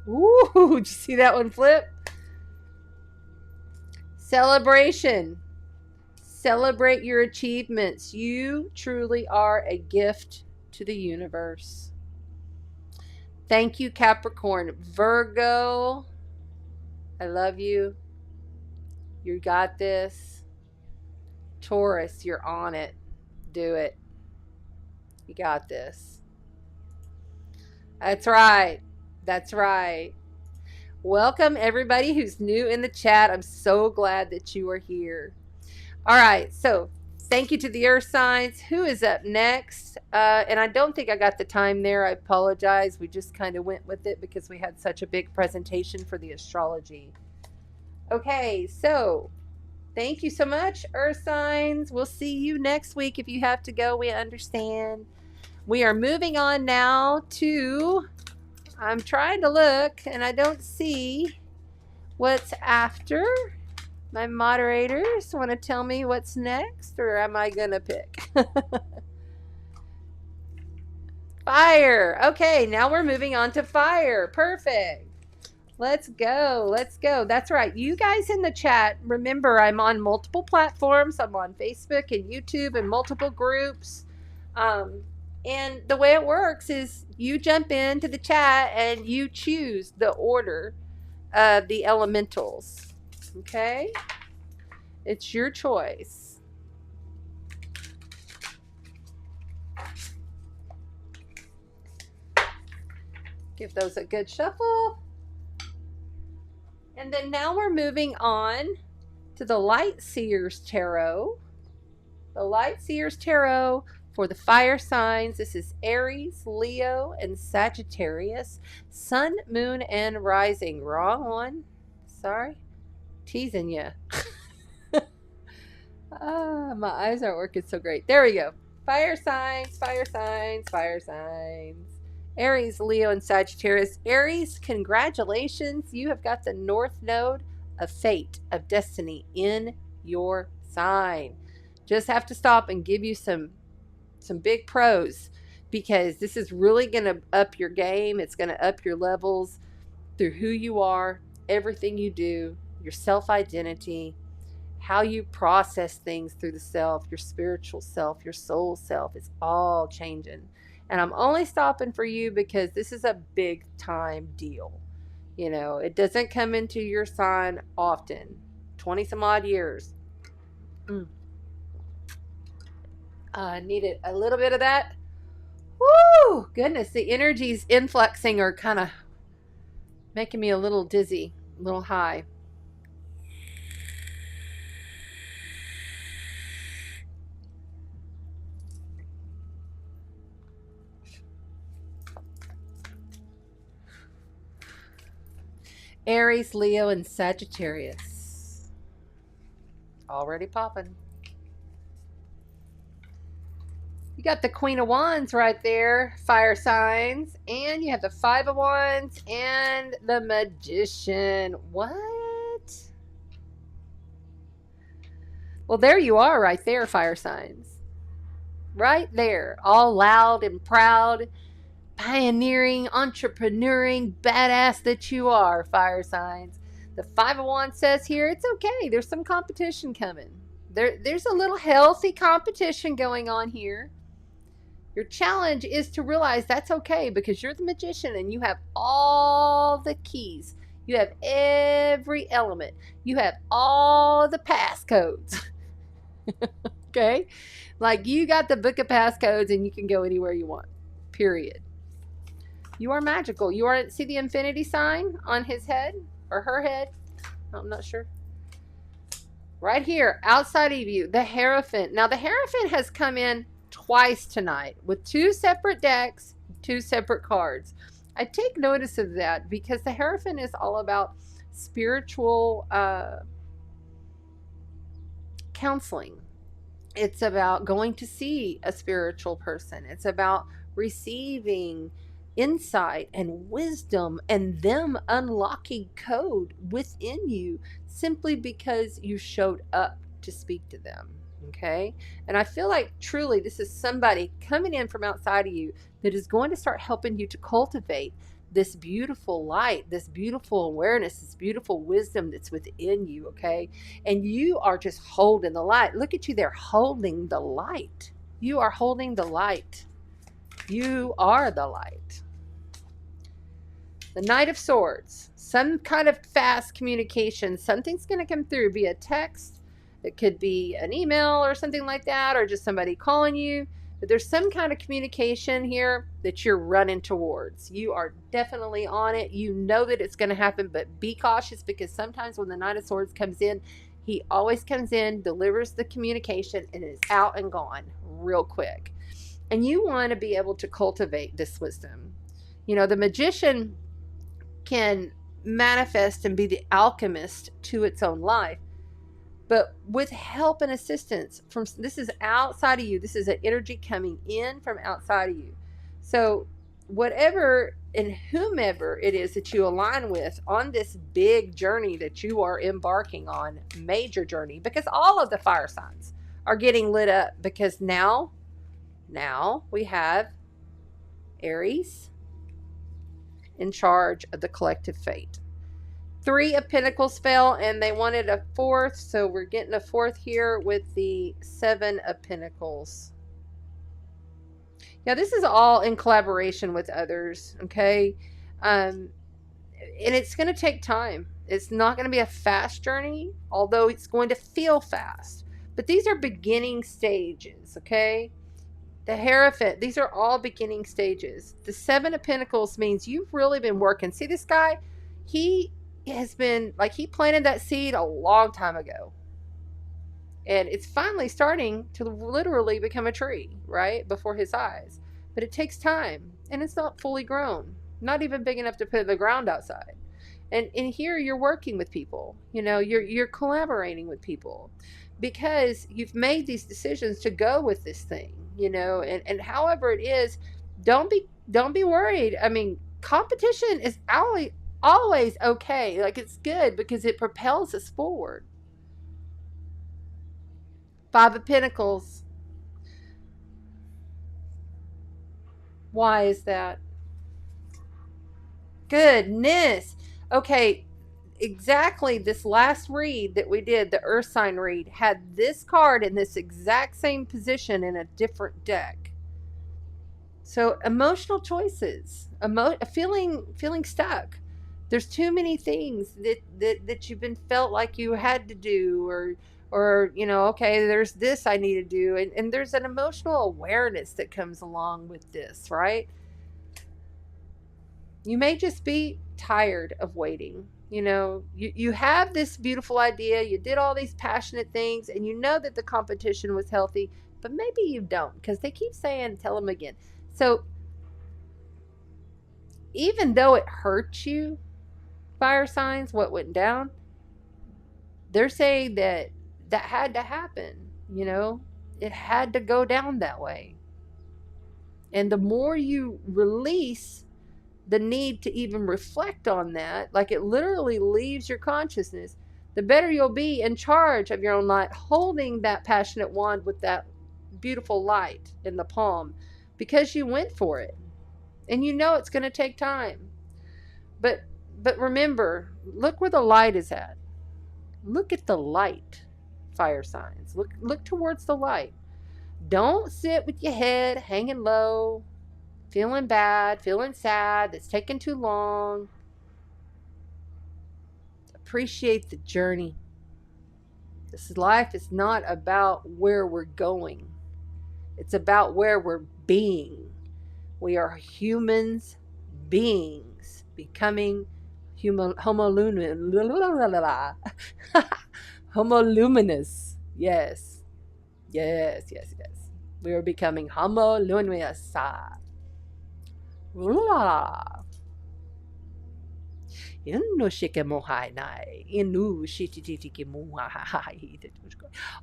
Ooh, did you see that one flip? Celebration. Celebrate your achievements. You truly are a gift to the universe. Thank you, Capricorn. Virgo, I love you. You got this. Taurus, you're on it. Do it. You got this. That's right. That's right. Welcome, everybody who's new in the chat. I'm so glad that you are here. All right, so thank you to the earth signs. Who is up next? And I don't think I got the time there. I apologize. We just kind of went with it because we had such a big presentation for the astrology. Okay, so thank you so much, earth signs. We'll see you next week. If you have to go, we understand. We are moving on now to, I'm trying to look and I don't see what's after. My moderators want to tell me what's next, or am I going to pick? Fire. Okay, now we're moving on to fire. Perfect. Let's go. Let's go. That's right. You guys in the chat, remember I'm on multiple platforms. I'm on Facebook and YouTube and multiple groups. And the way it works is you jump into the chat and you choose the order of the elementals. Okay? It's your choice. Give those a good shuffle. And then now we're moving on to the Light Seers Tarot. The Light Seers Tarot for the fire signs. This is Aries, Leo, and Sagittarius. Sun, Moon, and Rising. Wrong one. Sorry. Teasing you. My eyes aren't working so great. There we go. Fire signs, fire signs, fire signs. Aries, Leo, and Sagittarius. Aries, congratulations. You have got the North Node of fate, of destiny in your sign. Just have to stop and give you some big pros, because this is really going to up your game. It's going to up your levels through who you are, everything you do, your self-identity, how you process things through the self, your spiritual self, your soul self. It's all changing. And I'm only stopping for you because this is a big time deal. You know, it doesn't come into your sign often. 20 some odd years. I needed a little bit of that. Woo! Goodness, the energies influxing are kind of making me a little dizzy, a little high. Aries, Leo, and Sagittarius. Already popping. You got the Queen of Wands right there, fire signs, and you have the Five of Wands and the Magician. What? Well, there you are right there, fire signs. Right there, all loud and proud, pioneering, entrepreneuring, badass that you are, fire signs. The Five of Wands says here, it's okay. There's some competition coming. There's a little healthy competition going on here. Your challenge is to realize that's okay, because you're the magician and you have all the keys. You have every element. You have all the passcodes. Okay? Like, you got the book of passcodes and you can go anywhere you want. Period. You are magical. You are, see the infinity sign on his head or her head? I'm not sure. Right here, outside of you, the Hierophant. Now, the Hierophant has come in twice tonight with two separate decks, two separate cards. I take notice of that because the Hierophant is all about spiritual counseling. It's about going to see a spiritual person. It's about receiving insight and wisdom and them unlocking code within you simply because you showed up to speak to them. Okay? And I feel like truly this is somebody coming in from outside of you that is going to start helping you to cultivate this beautiful light, this beautiful awareness, this beautiful wisdom that's within you. Okay? And you are just holding the light. Look at you there, holding the light. You are holding the light. You are the light. The Knight of Swords, some kind of fast communication. Something's going to come through via text. It could be an email or something like that, or just somebody calling you. But there's some kind of communication here that you're running towards. You are definitely on it. You know that it's going to happen, but be cautious, because sometimes when the Knight of Swords comes in, he always comes in, delivers the communication, and is out and gone real quick. And you want to be able to cultivate this wisdom. You know, the Magician can manifest and be the alchemist to its own life, but with help and assistance from, this is outside of you. This is an energy coming in from outside of you. So whatever and whomever it is that you align with on this big journey that you are embarking on, major journey, because all of the fire signs are getting lit up, because now we have Aries in charge of the collective fate. 3 of Pentacles fell and they wanted a 4th, so we're getting a 4th here with the 7 of Pentacles. Yeah, this is all in collaboration with others, okay? And it's going to take time. It's not going to be a fast journey, although it's going to feel fast. But these are beginning stages, okay? The Hierophant, these are all beginning stages. The 7 of Pentacles means you've really been working. See this guy? He has been, like, he planted that seed a long time ago. And it's finally starting to literally become a tree, right? Before his eyes. But it takes time. And it's not fully grown. Not even big enough to put in the ground outside. And here you're working with people, you're collaborating with people because you've made these decisions to go with this thing, and however it is, don't be worried. I mean, competition is always okay. Like, it's good because it propels us forward. Five of Pentacles. Why is that? Goodness. Okay, exactly. This last read that we did, the Earth sign read, had this card in this exact same position in a different deck. So emotional choices, feeling stuck. There's too many things that you've been felt like you had to do, or okay, there's this I need to do, and there's an emotional awareness that comes along with this, right? You may just be tired of waiting. You have this beautiful idea, you did all these passionate things, and you know that the competition was healthy, but maybe you don't, because they keep saying, tell them again. So even though it hurts you, fire signs, what went down, they're saying that had to happen. It had to go down that way. And the more you release the need to even reflect on that, like it literally leaves your consciousness, the better you'll be in charge of your own light, holding that passionate wand with that beautiful light in the palm, because you went for it. And it's going to take time. But remember, look where the light is at. Look at the light, fire signs. Look towards the light. Don't sit with your head hanging low, feeling bad, feeling sad, that's taking too long. Appreciate the journey. This life is not about where we're going. It's about where we're being. We are humans, beings, becoming homoluminous. Yes. We are becoming homoluminous. Inu shike mohai nai, inu shititiki mohai.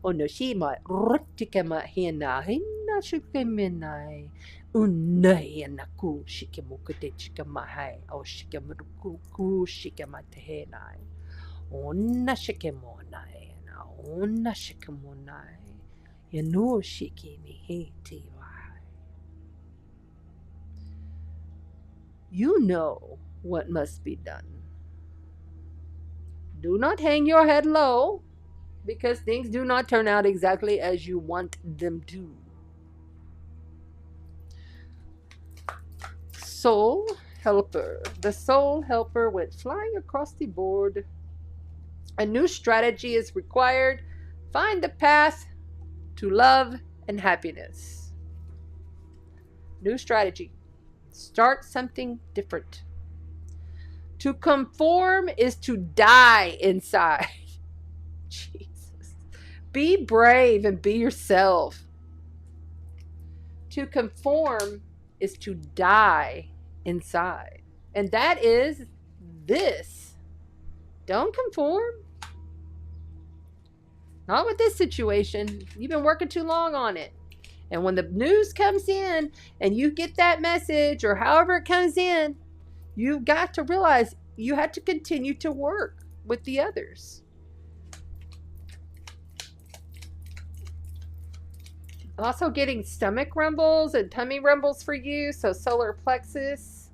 Ono shima rotike mahina, hina shike menai. Unai anaku shike mukute chika mahai, o shike muku shike matehenai. Ona shike monai, na ona shike monai. Inu shike mihiti wai. You know what must be done. Do not hang your head low, because things do not turn out exactly as you want them to. Soul Helper. The Soul Helper went flying across the board. A new strategy is required. Find the path to love and happiness. New strategy. Start something different. To conform is to die inside. Jesus. Be brave and be yourself. To conform is to die inside. And that is this. Don't conform. Not with this situation. You've been working too long on it. And when the news comes in and you get that message, or however it comes in, you've got to realize you have to continue to work with the others. Also getting stomach rumbles and tummy rumbles for you, so solar plexus.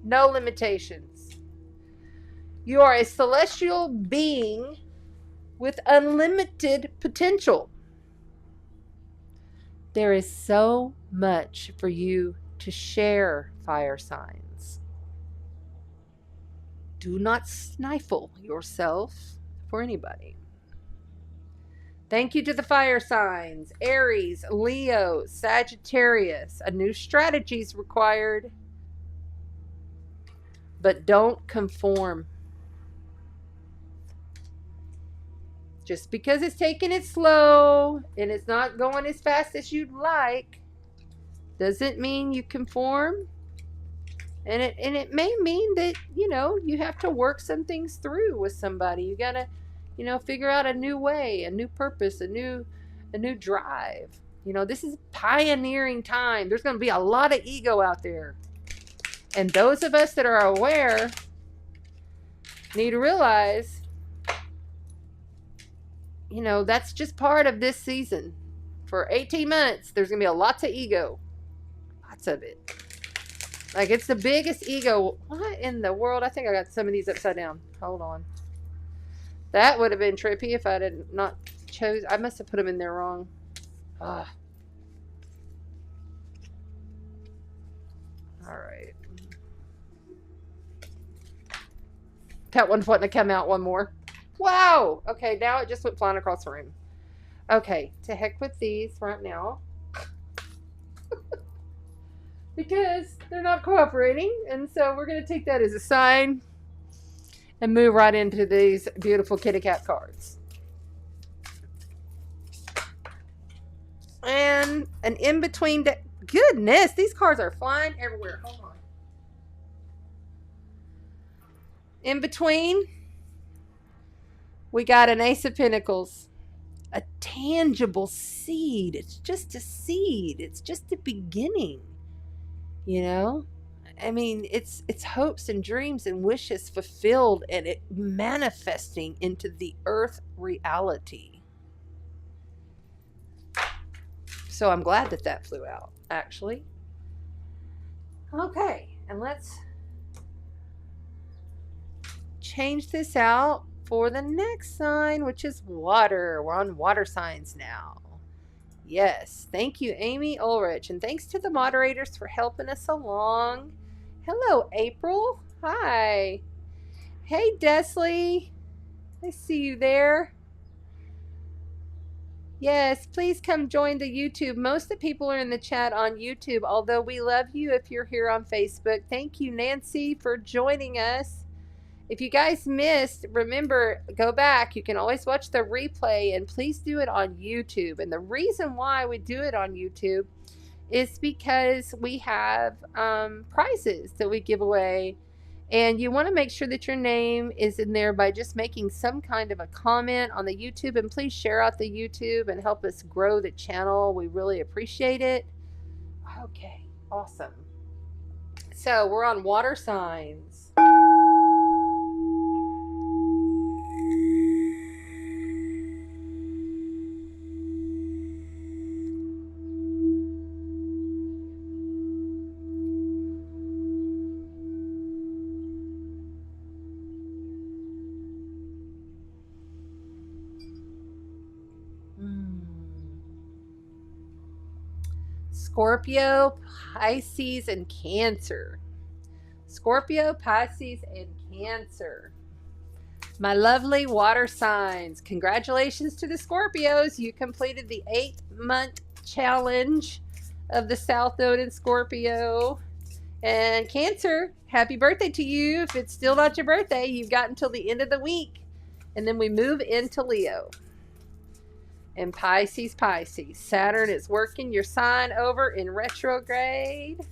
No limitations. You are a celestial being with unlimited potential. There is so much for you to share, fire signs. Do not stifle yourself for anybody. Thank you to the fire signs. Aries, Leo, Sagittarius. A new strategy is required. but don't conform. Just because it's taking it slow and it's not going as fast as you'd like doesn't mean you conform. And it may mean that, you have to work some things through with somebody. You got to, figure out a new way, a new purpose, a new drive. This is pioneering time. There's going to be a lot of ego out there. And those of us that are aware need to realize, that's just part of this season. For 18 months, there's going to be lots of ego. Lots of it. Like, it's the biggest ego. What in the world? I think I got some of these upside down. Hold on. That would have been trippy if I did not chose. I must have put them in there wrong. All right. That one's wanting to come out one more. Wow. Okay, now it just went flying across the room. Okay, to heck with these right now. Because they're not cooperating. And so we're going to take that as a sign and move right into these beautiful kitty cat cards. And an in-between. Goodness, these cards are flying everywhere. Hold on. In between, we got an Ace of Pentacles. A tangible seed. It's just a seed. It's just a beginning. I mean, it's hopes and dreams and wishes fulfilled and it manifesting into the earth reality. So I'm glad that flew out, actually. Okay, and let's change this out for the next sign, which is water. We're on water signs now. Yes, thank you, Amy Ulrich, and thanks to the moderators for helping us along. Hello, April. Hi. Hey, Desley. I see you there. Yes, please come join the YouTube. Most of the people are in the chat on YouTube, although we love you if you're here on Facebook. Thank you, Nancy, for joining us. If you guys missed, remember, go back. You can always watch the replay, and please do it on YouTube. And the reason why we do it on YouTube is because we have prizes that we give away. And you want to make sure that your name is in there by just making some kind of a comment on the YouTube. And please share out the YouTube and help us grow the channel. We really appreciate it. Okay, awesome. So we're on water signs. Scorpio, Pisces, and Cancer. Scorpio, Pisces, and Cancer. My lovely water signs. Congratulations to the Scorpios. You completed the 8-month challenge of the South Node in Scorpio. And Cancer, happy birthday to you. If it's still not your birthday, you've got until the end of the week. And then we move into Leo. And Pisces, Saturn is working your sign over in retrograde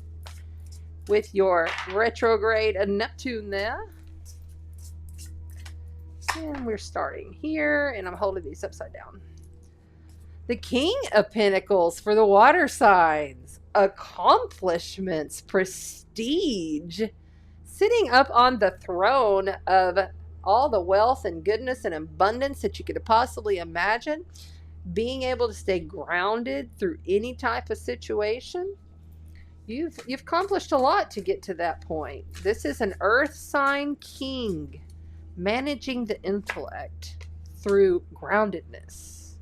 with your retrograde Neptune there. And we're starting here, and I'm holding these upside down. The King of Pentacles for the water signs. Accomplishments, prestige. Sitting up on the throne of all the wealth and goodness and abundance that you could possibly imagine. Being able to stay grounded through any type of situation. You've accomplished a lot to get to that point. This is an earth sign king, managing the intellect through groundedness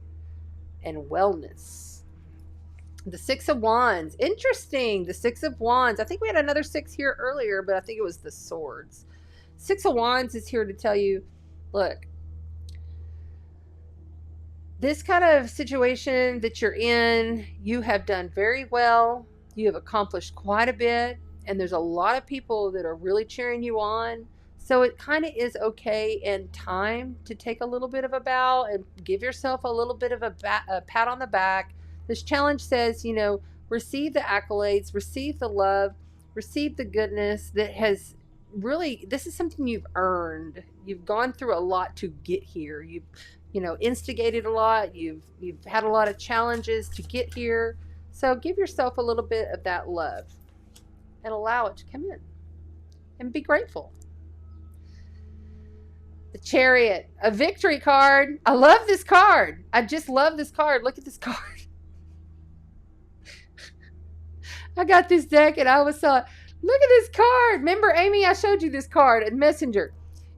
and wellness. The Six of Wands. Interesting. The Six of Wands. I think we had another 6 here earlier, but I think it was the Swords. Six of Wands is here to tell you, look, this kind of situation that you're in, you have done very well. You have accomplished quite a bit. and there's a lot of people that are really cheering you on. So it kind of is okay and time to take a little bit of a bow and give yourself a little bit of a pat on the back. This challenge says, receive the accolades, receive the love, receive the goodness that has really, this is something you've earned. You've gone through a lot to get here. You've, instigated a lot. You've had a lot of challenges to get here. So give yourself a little bit of that love and allow it to come in and be grateful. The Chariot, a victory card. I love this card. I just love this card. Look at this card. I got this deck and I always saw it. Look at this card. Remember, Amy, I showed you this card in Messenger.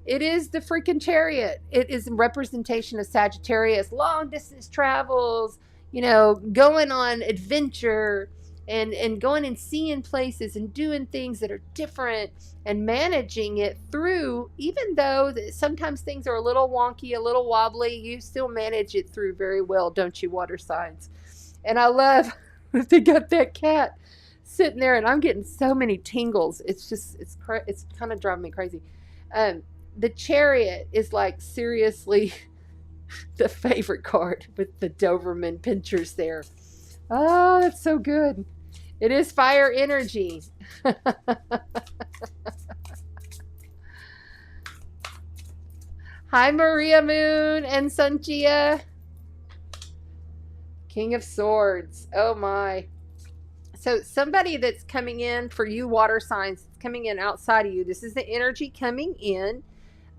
It is the freaking Chariot. It is a representation of Sagittarius, long distance travels, going on adventure and going and seeing places and doing things that are different and managing it through, even though sometimes things are a little wonky, a little wobbly, you still manage it through very well, don't you, water signs? And I love that they got that cat sitting there, and I'm getting so many tingles. It's kind of driving me crazy. The Chariot is like seriously the favorite card with the Doberman pinchers there. Oh, that's so good. It is fire energy. Hi, Maria Moon and Sanchia. King of Swords. Oh my. So somebody that's coming in for you water signs, coming in outside of you. This is the energy coming in.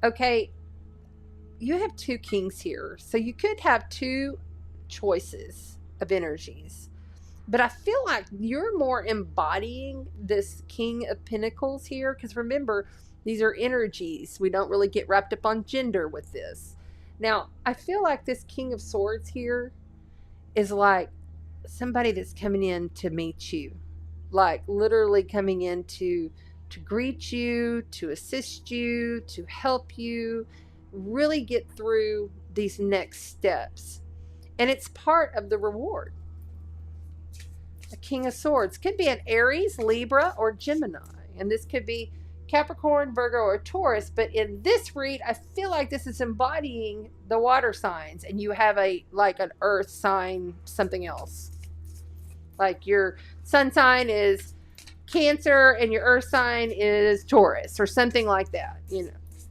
Okay. You have two kings here. So you could have two choices of energies. But I feel like you're more embodying this King of Pentacles here. Because remember, these are energies. We don't really get wrapped up on gender with this. Now, I feel like this King of Swords here is like somebody that's coming in to meet you. Like literally coming in to greet you, to assist you, to help you really get through these next steps. And it's part of the reward. A King of Swords could be an Aries, Libra, or Gemini. And this could be Capricorn, Virgo, or Taurus. But in this read, I feel like this is embodying the water signs. And you have an earth sign, something else. Like your sun sign is Cancer and your earth sign is Taurus or something like that.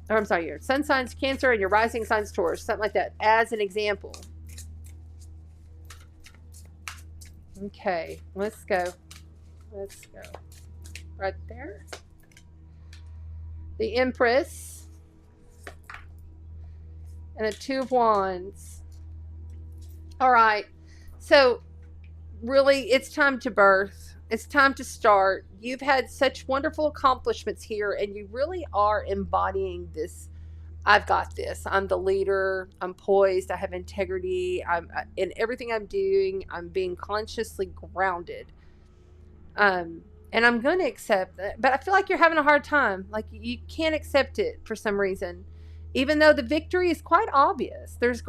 Or I'm sorry, your sun sign's Cancer and your rising sign's Taurus. Something like that as an example. Okay, let's go. Right there. The Empress. And the Two of Wands. All right. So, really, it's time to birth. It's time to start. You've had such wonderful accomplishments here, and you really are embodying this. I've got this. I'm the leader. I'm poised. I have integrity. In everything I'm doing, I'm being consciously grounded. And I'm going to accept that. But I feel like you're having a hard time. Like you can't accept it for some reason, even though the victory is quite obvious. There's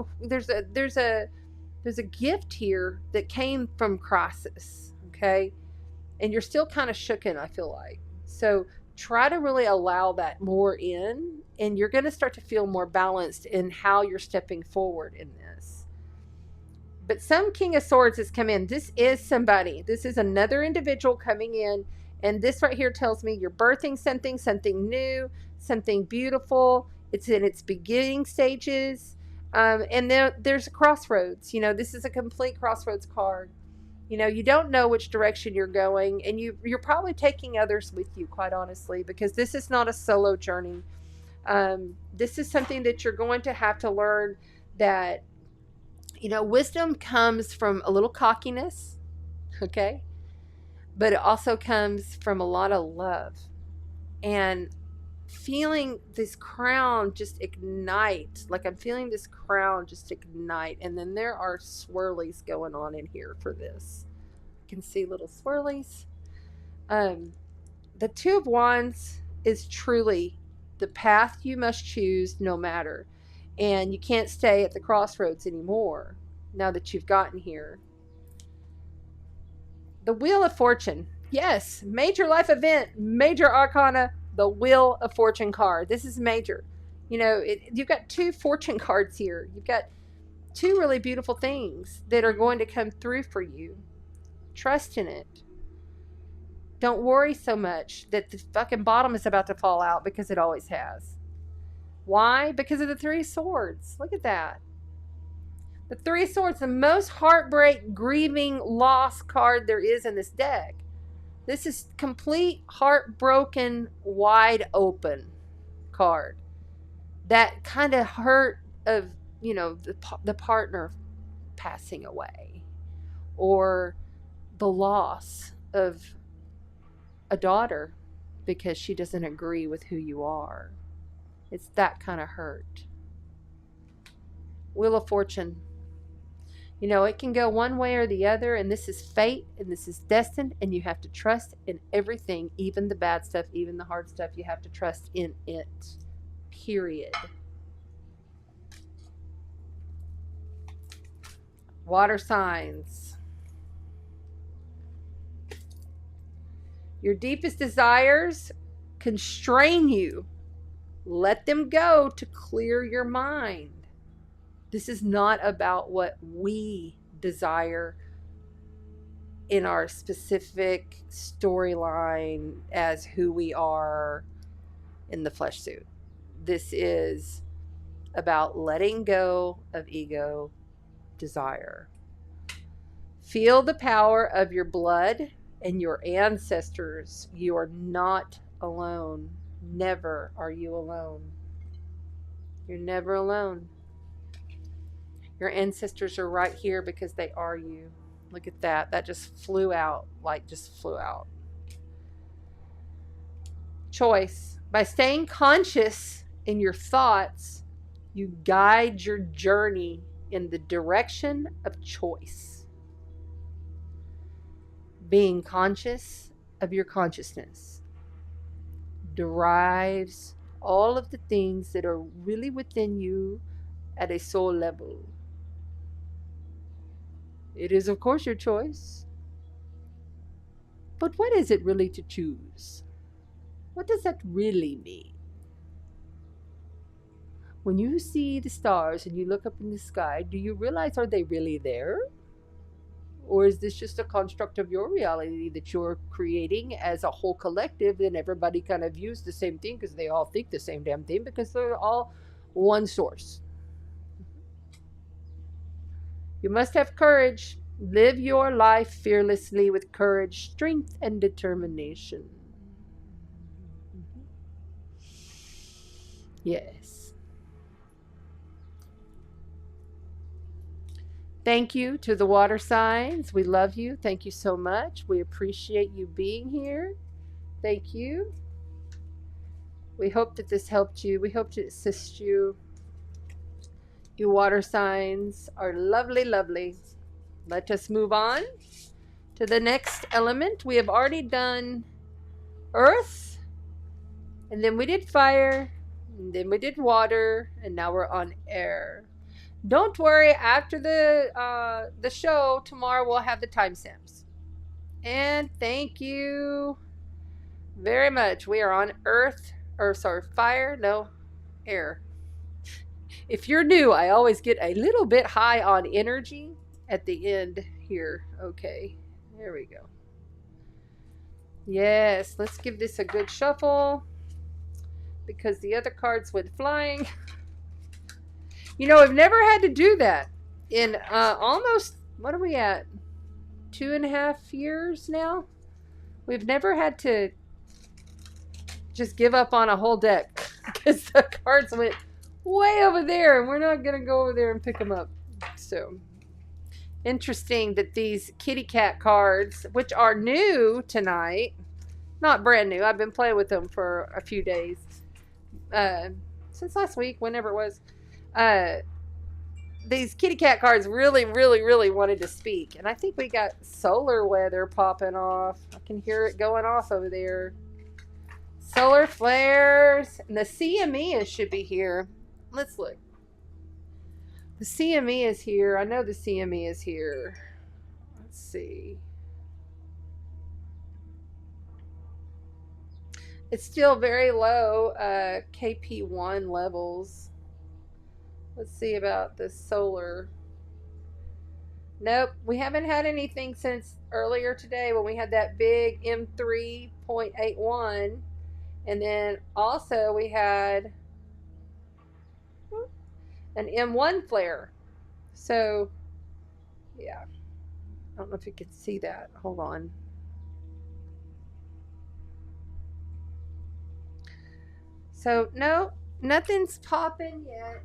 a gift here that came from crisis. Okay, and you're still kind of shooken. I feel like so. Try to really allow that more in, and you're going to start to feel more balanced in how you're stepping forward in this. But some King of Swords has come in. This is somebody. This is another individual coming in, and this right here tells me you're birthing something new, something beautiful. It's in its beginning stages, and there's a crossroads. This is a complete crossroads card. You don't know which direction you're going, and you're probably taking others with you, quite honestly, because this is not a solo journey. This is something that you're going to have to learn that, wisdom comes from a little cockiness, okay? But it also comes from a lot of love and feeling this crown just ignite. Like I'm feeling this crown just ignite. And then there are swirlies going on in here for this. You can see little swirlies. The Two of Wands is truly the path you must choose no matter. And you can't stay at the crossroads anymore now that you've gotten here. The Wheel of Fortune. Yes, major life event, major arcana, the Wheel of Fortune card. This is major. You know, you've got 2 fortune cards here. You've got 2 really beautiful things that are going to come through for you. Trust in it. Don't worry so much that the fucking bottom is about to fall out, because it always has. Why? Because of the 3 swords. Look at that. The 3 swords, the most heartbreak, grieving, loss card there is in this deck. This is complete heartbroken, wide open card. That kind of hurt of, you know, the partner passing away, or the loss of a daughter because she doesn't agree with who you are. It's that kind of hurt. Wheel of Fortune. You know, it can go one way or the other, and this is fate, and this is destined, and you have to trust in everything, even the bad stuff, even the hard stuff. You have to trust in it. Period. Water signs. Your deepest desires constrain you. Let them go to clear your mind. This is not about what we desire in our specific storyline as who we are in the flesh suit. This is about letting go of ego desire. Feel the power of your blood and your ancestors. You are not alone. Never are you alone. You're never alone. Your ancestors are right here because they are you. Look at that. That just flew out. Like, just flew out. Choice. By staying conscious in your thoughts, you guide your journey in the direction of choice. Being conscious of your consciousness derives all of the things that are really within you at a soul level. It is, of course, your choice. But what is it really to choose? What does that really mean? When you see the stars and you look up in the sky, do you realize, are they really there? Or is this just a construct of your reality that you're creating as a whole collective, and everybody kind of views the same thing because they all think the same damn thing because they're all one source? You must have courage. Live your life fearlessly with courage, strength, and determination. Yes. Thank you to the water signs. We love you. Thank you so much. We appreciate you being here. Thank you. We hope that this helped you. We hope to assist you. You water signs are lovely, lovely. Let us move on to the next element. We have already done earth, and then we did fire, and then we did water, and now we're on air. Don't worry, after the show tomorrow we'll have the timestamps. And thank you very much. We are on earth, or sorry, fire, no, air. If you're new, I always get a little bit high on energy at the end here. Okay, there we go. Yes, let's give this a good shuffle because the other cards went flying. You know, I've never had to do that in almost, what are we at? 2.5 years now? We've never had to just give up on a whole deck because the cards went way over there and we're not going to go over there and pick them up. So interesting that these kitty cat cards, which are new tonight, not brand new, I've been playing with them for a few days, since last week, whenever it was. These kitty cat cards really wanted to speak, and I think we got solar weather popping off. I can hear it going off over there. Solar flares, and the CME should be here. Let's look. The CME is here. I know the CME is here. Let's see. It's still very low, KP1 levels. Let's see about the solar. Nope, we haven't had anything since earlier today when we had that big M3.81. And then also we had an M1 flare. So, yeah. I don't know if you can see that. Hold on. So, no, nothing's popping yet.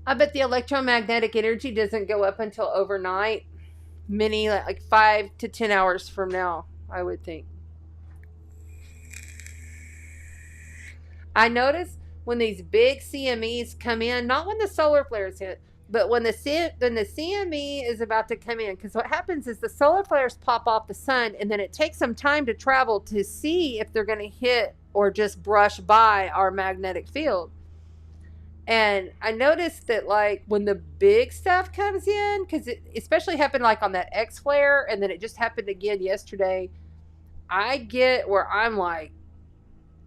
I bet the electromagnetic energy doesn't go up until overnight. Many, like 5 to 10 hours from now, I would think. I notice when these big CMEs come in, not when the solar flares hit, but when the CME is about to come in, because what happens is the solar flares pop off the sun, and then it takes some time to travel to see if they're going to hit or just brush by our magnetic field. And I noticed that, like, when the big stuff comes in, because it especially happened like on that X flare, and then it just happened again yesterday, I get where I'm like,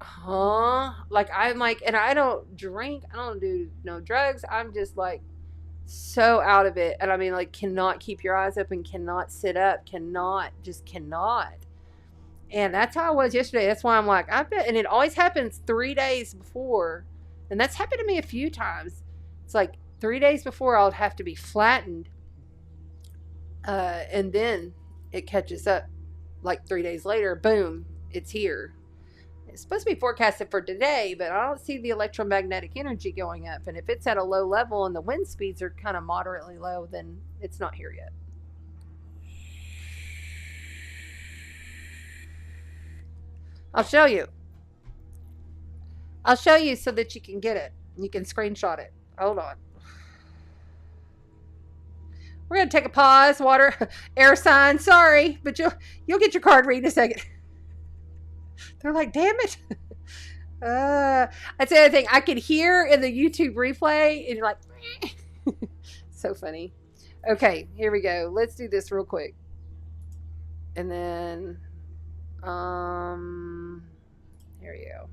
huh? Like, I'm like, and I don't drink, I don't do no drugs. I'm just like so out of it. And I mean, like, cannot keep your eyes open, cannot sit up, just cannot. And that's how I was yesterday. That's why I'm like, I bet. And it always happens 3 days before. And that's happened to me a few times. It's like 3 days before I'll have to be flattened. And then it catches up like 3 days later. Boom, it's here. It's supposed to be forecasted for today, but I don't see the electromagnetic energy going up. And if it's at a low level and the wind speeds are kind of moderately low, then it's not here yet. I'll show you. I'll show you so that you can get it. You can screenshot it. Hold on. We're going to take a pause. Water, air sign. Sorry, but you'll get your card read in a second. They're like, damn it. That's the other thing. I could hear in the YouTube replay, and you're like, so funny. Okay, here we go. Let's do this real quick. And then, here we go.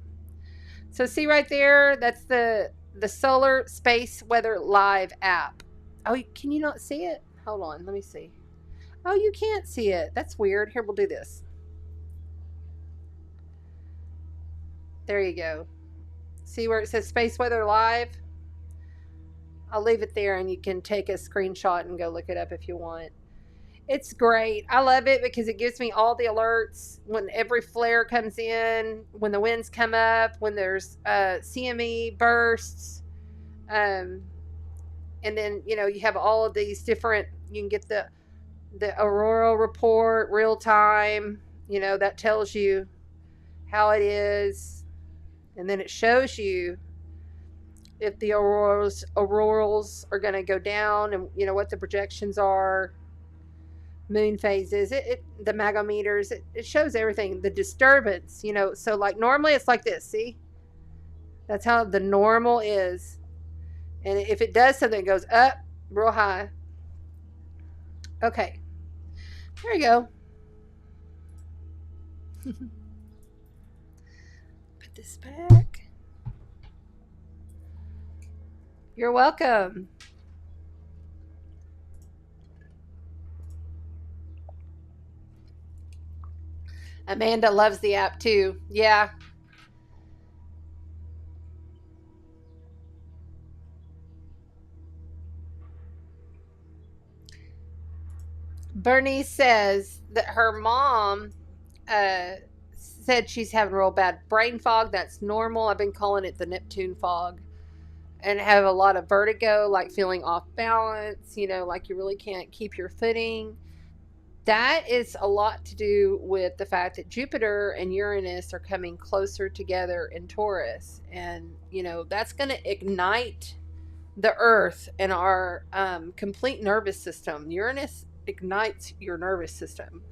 So see right there, that's the Solar Space Weather Live app. Oh, can you not see it? Hold on, let me see. Oh, you can't see it. That's weird. Here, we'll do this. There you go. See where it says Space Weather Live? I'll leave it there and you can take a screenshot and go look it up if you want. It's great. I love it because it gives me all the alerts when every flare comes in, when the winds come up, when there's CME bursts. And then, you know, you have all of these different, you can get the aurora report real time. You know, that tells you how it is. And then it shows you if the auroras are going to go down and, you know, what the projections are. Moon phases, the magometers, it shows everything, the disturbance, you know. So like normally it's like this, see, that's how the normal is. And if it does something, it goes up real high. Okay, there you go. Put this back. You're welcome. Amanda loves the app too. Yeah. Bernice says that her mom said she's having real bad brain fog. That's normal. I've been calling it the Neptune fog. And have a lot of vertigo, like feeling off balance, you know, like you really can't keep your footing. That is a lot to do with the fact that Jupiter and Uranus are coming closer together in Taurus. And, you know, that's going to ignite the earth and our complete nervous system. Uranus ignites your nervous system.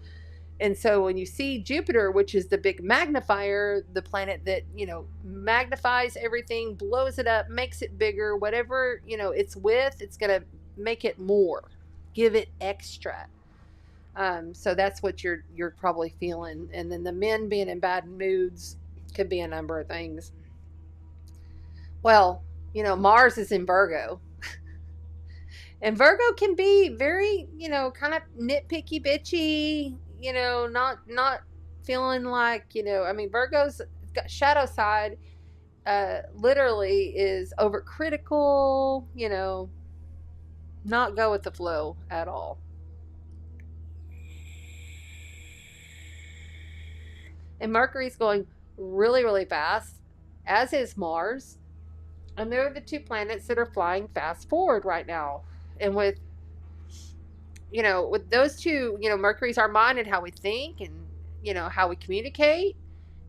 And so when you see Jupiter, which is the big magnifier, the planet that, you know, magnifies everything, blows it up, makes it bigger, whatever, you know, it's with, it's going to make it more, give it extra. So that's what you're probably feeling. And then the men being in bad moods could be a number of things. Well, Mars is in Virgo. And Virgo can be very, kind of nitpicky, bitchy, not feeling like, I mean, Virgo's got shadow side, literally is overcritical, not go with the flow at all. And Mercury's going really, really fast, as is Mars. And they're the two planets that are flying fast forward right now. And with those two, Mercury's our mind and how we think and, how we communicate.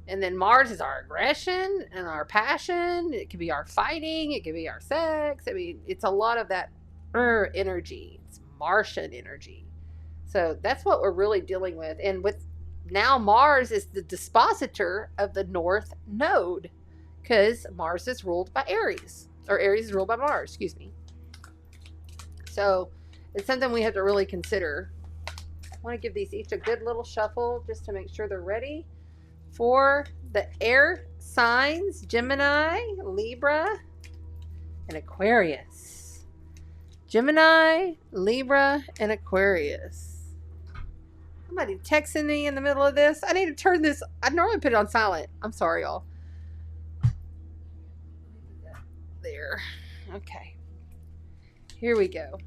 And then Mars is our aggression and our passion. It could be our fighting. It could be our sex. I mean, it's a lot of that energy. It's Martian energy. So that's what we're really dealing with. And with now Mars is the dispositor of the North Node, because Mars is ruled by Aries, or Aries is ruled by Mars, excuse me. So it's something we have to really consider. I want to give these each a good little shuffle just to make sure they're ready for the air signs: Gemini, Libra, and Aquarius. Gemini, Libra, and Aquarius. Somebody texting me in the middle of this. I need to turn this. I normally put it on silent. I'm sorry, y'all. There. Okay. Here we go.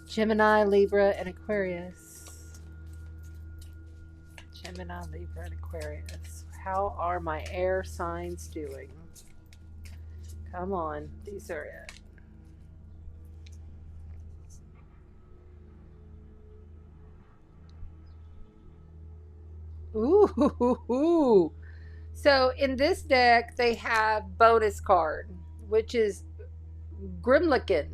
Gemini, Libra, and Aquarius. Gemini, Libra, and Aquarius. How are my air signs doing? Come on, these are it. Ooh. So in this deck, they have bonus card, which is Grimlicken.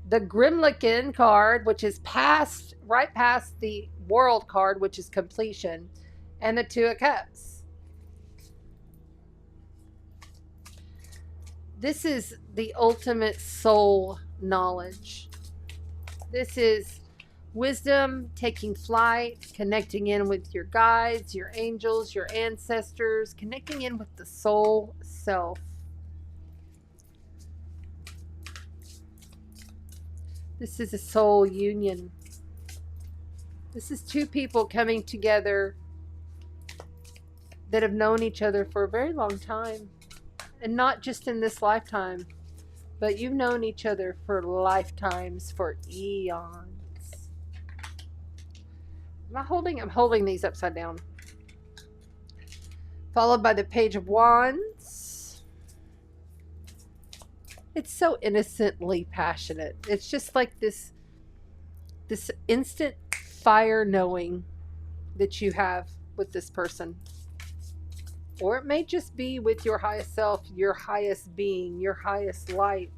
The Grimlicken card, which is right past the World card, which is completion, and the Two of Cups. This is the ultimate soul knowledge. This is wisdom, taking flight, connecting in with your guides, your angels, your ancestors, connecting in with the soul self. This is a soul union. This is two people coming together that have known each other for a very long time. And not just in this lifetime, but you've known each other for lifetimes, for eons. I'm holding these upside down. Followed by the Page of Wands. It's so innocently passionate. It's just like this instant fire knowing that you have with this person. Or it may just be with your highest self, your highest being, your highest light.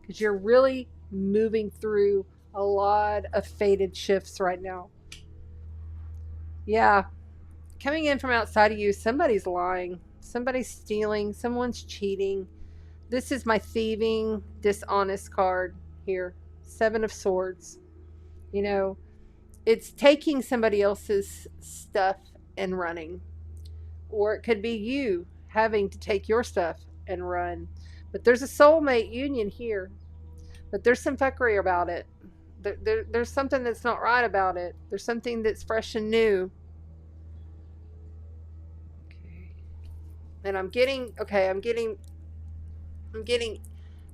Because you're really moving through a lot of fated shifts right now. Yeah. Coming in from outside of you, somebody's lying. Somebody's stealing. Someone's cheating. This is my thieving, dishonest card here. 7 of Swords. It's taking somebody else's stuff and running. Or it could be you having to take your stuff and run. But there's a soulmate union here. But there's some fuckery about it. There's something that's not right about it. There's something that's fresh and new. Okay. And I'm getting,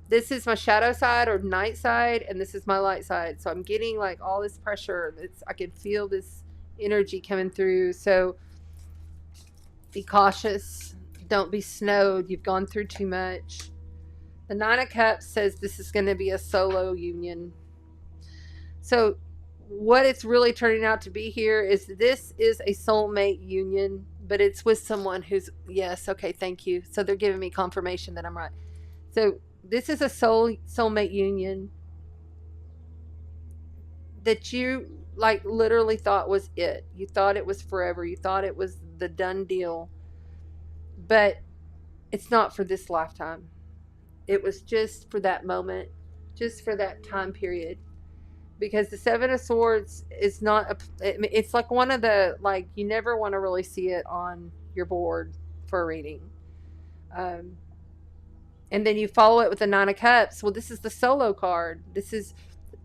this is my shadow side or night side, and this is my light side. So I'm getting like all this pressure. I can feel this energy coming through. So be cautious. Don't be snowed. You've gone through too much. The 9 of Cups says this is going to be a solo union. So what it's really turning out to be here is this is a soulmate union, but it's with someone who's, yes, okay, thank you. So they're giving me confirmation that I'm right. So this is a soulmate union. that you like literally thought was it. You thought it was forever. You thought it was the done deal. But it's not for this lifetime. It was just for that moment, just for that time period. Because the Seven of Swords is not it's like one of the, like, you never want to really see it on your board for a reading. And then you follow it with the Nine of Cups. Well, this is the solo card. This is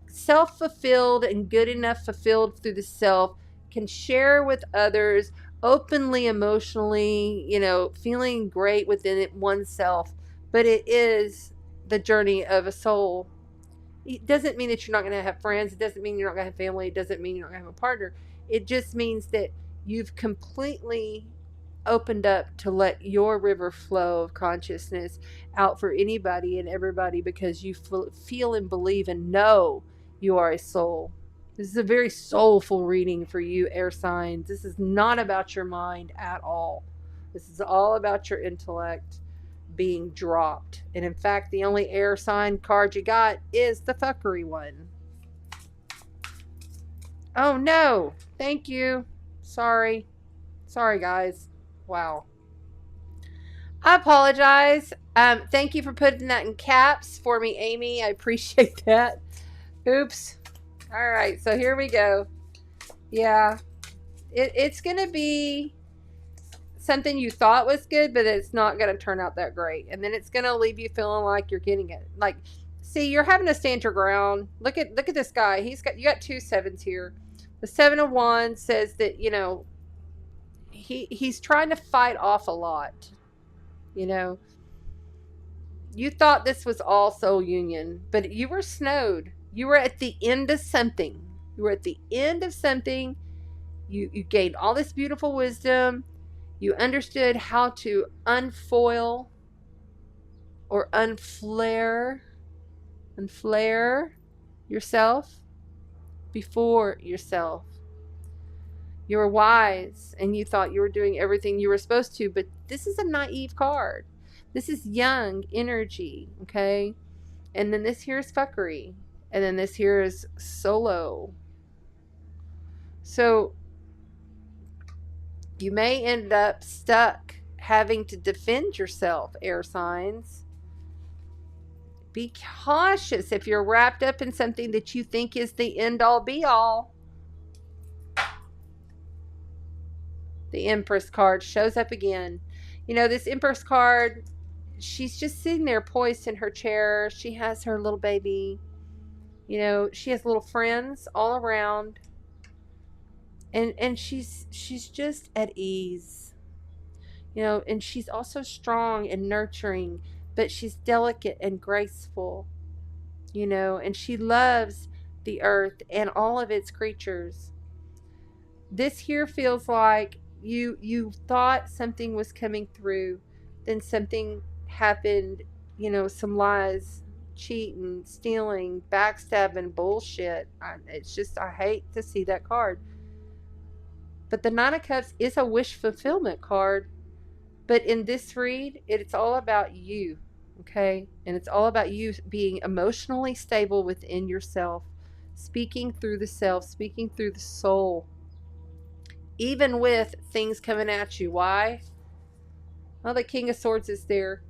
self-fulfilled and good enough fulfilled through the self, can share with others openly, emotionally, feeling great within it oneself. But it is the journey of a soul. It doesn't mean that you're not going to have friends. It doesn't mean you're not going to have family. It doesn't mean you're not going to have a partner. It just means that you've completely opened up to let your river flow of consciousness out for anybody and everybody, because you feel and believe and know you are a soul. This is a very soulful reading for you, air signs. This is not about your mind at all. This is all about your intellect being dropped. And in fact, the only air sign card you got is the fuckery one. Oh no, thank you. Sorry guys. Wow. I apologize. Thank you for putting that in caps for me, Amy. I appreciate that. Oops. All right, so here we go. Yeah, it's going to be something you thought was good, but it's not going to turn out that great. And then it's going to leave you feeling like you're getting it. Like, see, you're having to stand your ground. Look at this guy. You got 2 sevens here. The 7 of Wands says that, he's trying to fight off a lot. You thought this was all soul union, but you were snowed. You were at the end of something. You gained all this beautiful wisdom. You understood how to unfoil or unflare yourself before yourself. You were wise and you thought you were doing everything you were supposed to, but this is a naive card. This is young energy, okay? And then this here is fuckery. And then this here is solo. So you may end up stuck having to defend yourself, air signs. Be cautious if you're wrapped up in something that you think is the end all be all. The Empress card shows up again. This Empress card, she's just sitting there poised in her chair. She has her little baby. She has little friends all around. And she's just at ease. And she's also strong and nurturing, but she's delicate and graceful. And she loves the earth and all of its creatures. This here feels like you thought something was coming through, then something happened, some lies, cheating, stealing, backstabbing, bullshit. I hate to see that card. But the Nine of Cups is a wish fulfillment card. But in this read, it's all about you, okay? And it's all about you being emotionally stable within yourself, speaking through the self, speaking through the soul, even with things coming at you. Why? Well, the King of Swords is there,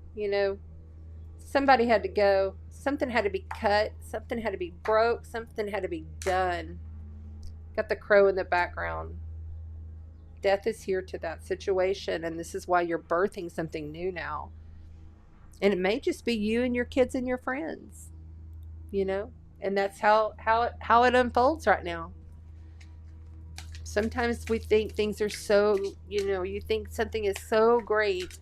Somebody had to go. Something had to be cut. Something had to be broke. Something had to be done. Got the crow in the background. Death is here to that situation, and this is why you're birthing something new now. And it may just be you and your kids and your friends, and that's how it unfolds right now. Sometimes we think things are so, you think something is so great,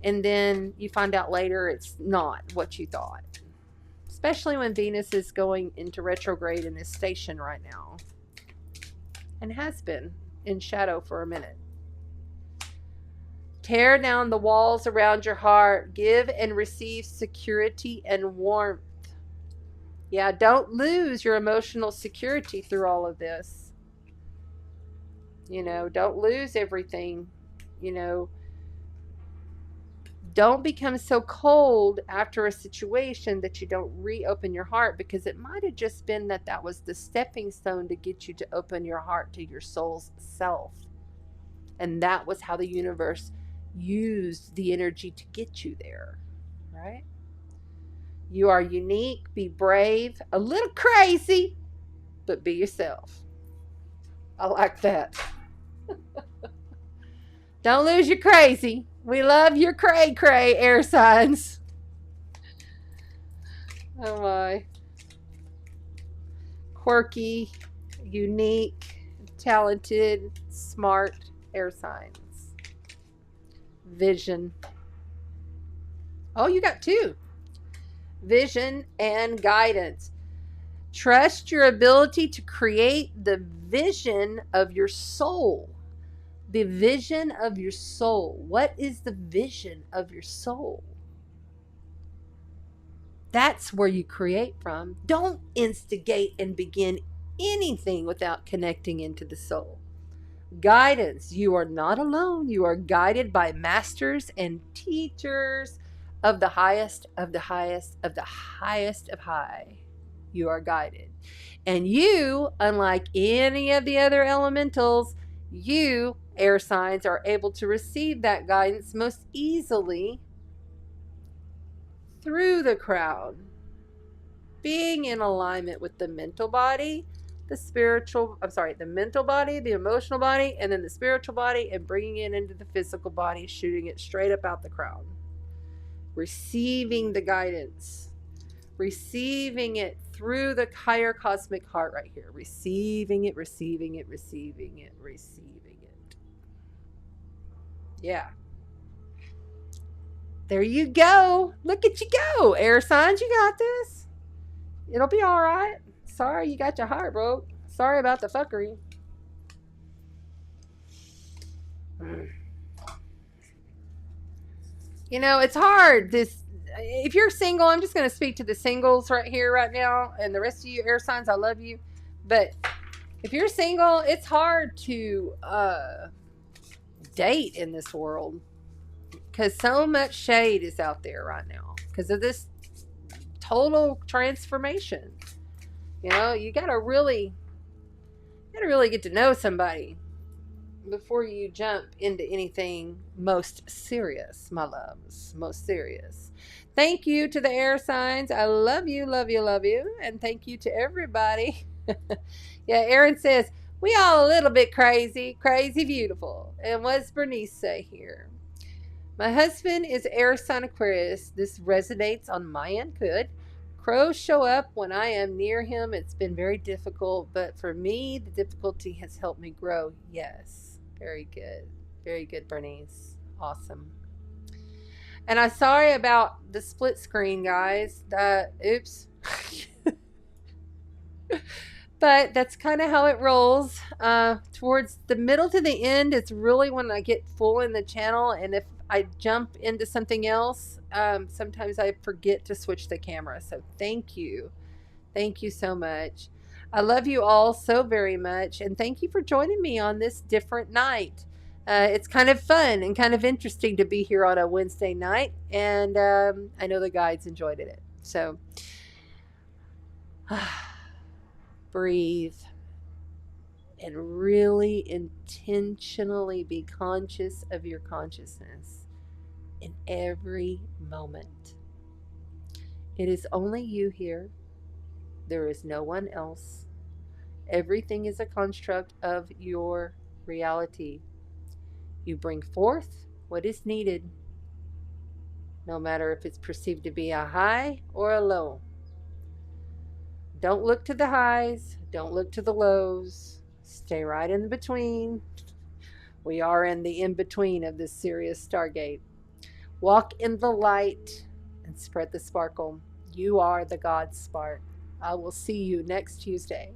and then you find out later it's not what you thought. Especially when Venus is going into retrograde in this station right now, and has been in shadow for a minute. Tear down the walls around your heart. Give and receive security and warmth. Yeah, don't lose your emotional security through all of this. Don't lose everything. Don't become so cold after a situation that you don't reopen your heart, because it might have just been that that was the stepping stone to get you to open your heart to your soul's self. And that was how the universe used the energy to get you there, right? You are unique, be brave, a little crazy, but be yourself. I like that. Don't lose your crazy. We love your cray cray, air signs. Oh my. Quirky, unique, talented, smart air signs. Vision. Oh, you got two. Vision and guidance. Trust your ability to create the vision of your soul. The vision of your soul. What is the vision of your soul? That's where you create from. Don't instigate and begin anything without connecting into the soul. Guidance. You are not alone. You are guided by masters and teachers of the highest of the highest of the highest of high. You are guided. And you, unlike any of the other elementals, you, air signs, are able to receive that guidance most easily through the crowd. Being in alignment with the mental body, the mental body, the emotional body, and then the spiritual body, and bringing it into the physical body, shooting it straight up out the crowd. Receiving the guidance. Receiving it through the higher cosmic heart right here. Receiving it, receiving it, receiving it, receiving it. Yeah. There you go. Look at you go, air signs. You got this. It'll be all right. Sorry you got your heart broke. Sorry about the fuckery. You know, it's hard. If you're single, I'm just going to speak to the singles right here, right now. And the rest of you air signs, I love you. But if you're single, it's hard to date in this world. Because so much shade is out there right now. Because of this total transformation. You know, you gotta really get to know somebody before you jump into anything most serious, my loves. Most serious. Thank you to the air signs. I love you, love you, love you. And thank you to everybody. Yeah, Aaron says, we all a little bit crazy, crazy beautiful. And what's Bernice say here? My husband is air sign Aquarius. This resonates on my end. Good. Crows show up when I am near him. It's been very difficult, but for me, the difficulty has helped me grow. Yes. Very good. Very good, Bernice. Awesome. And I'm sorry about the split screen, guys. Oops. But that's kind of how it rolls. Towards the middle to the end, it's really when I get full in the channel. And if I jump into something else, sometimes I forget to switch the camera. So thank you. Thank you so much. I love you all so very much. And thank you for joining me on this different night. It's kind of fun and kind of interesting to be here on a Wednesday night. And I know the guides enjoyed it. So breathe and really intentionally be conscious of your consciousness in every moment. It is only you here. There is no one else. Everything is a construct of your reality. You bring forth what is needed, no matter if it's perceived to be a high or a low. Don't look to the highs. Don't look to the lows. Stay right in between. We are in the in-between of this Sirius Stargate. Walk in the light and spread the sparkle. You are the God spark. I will see you next Tuesday.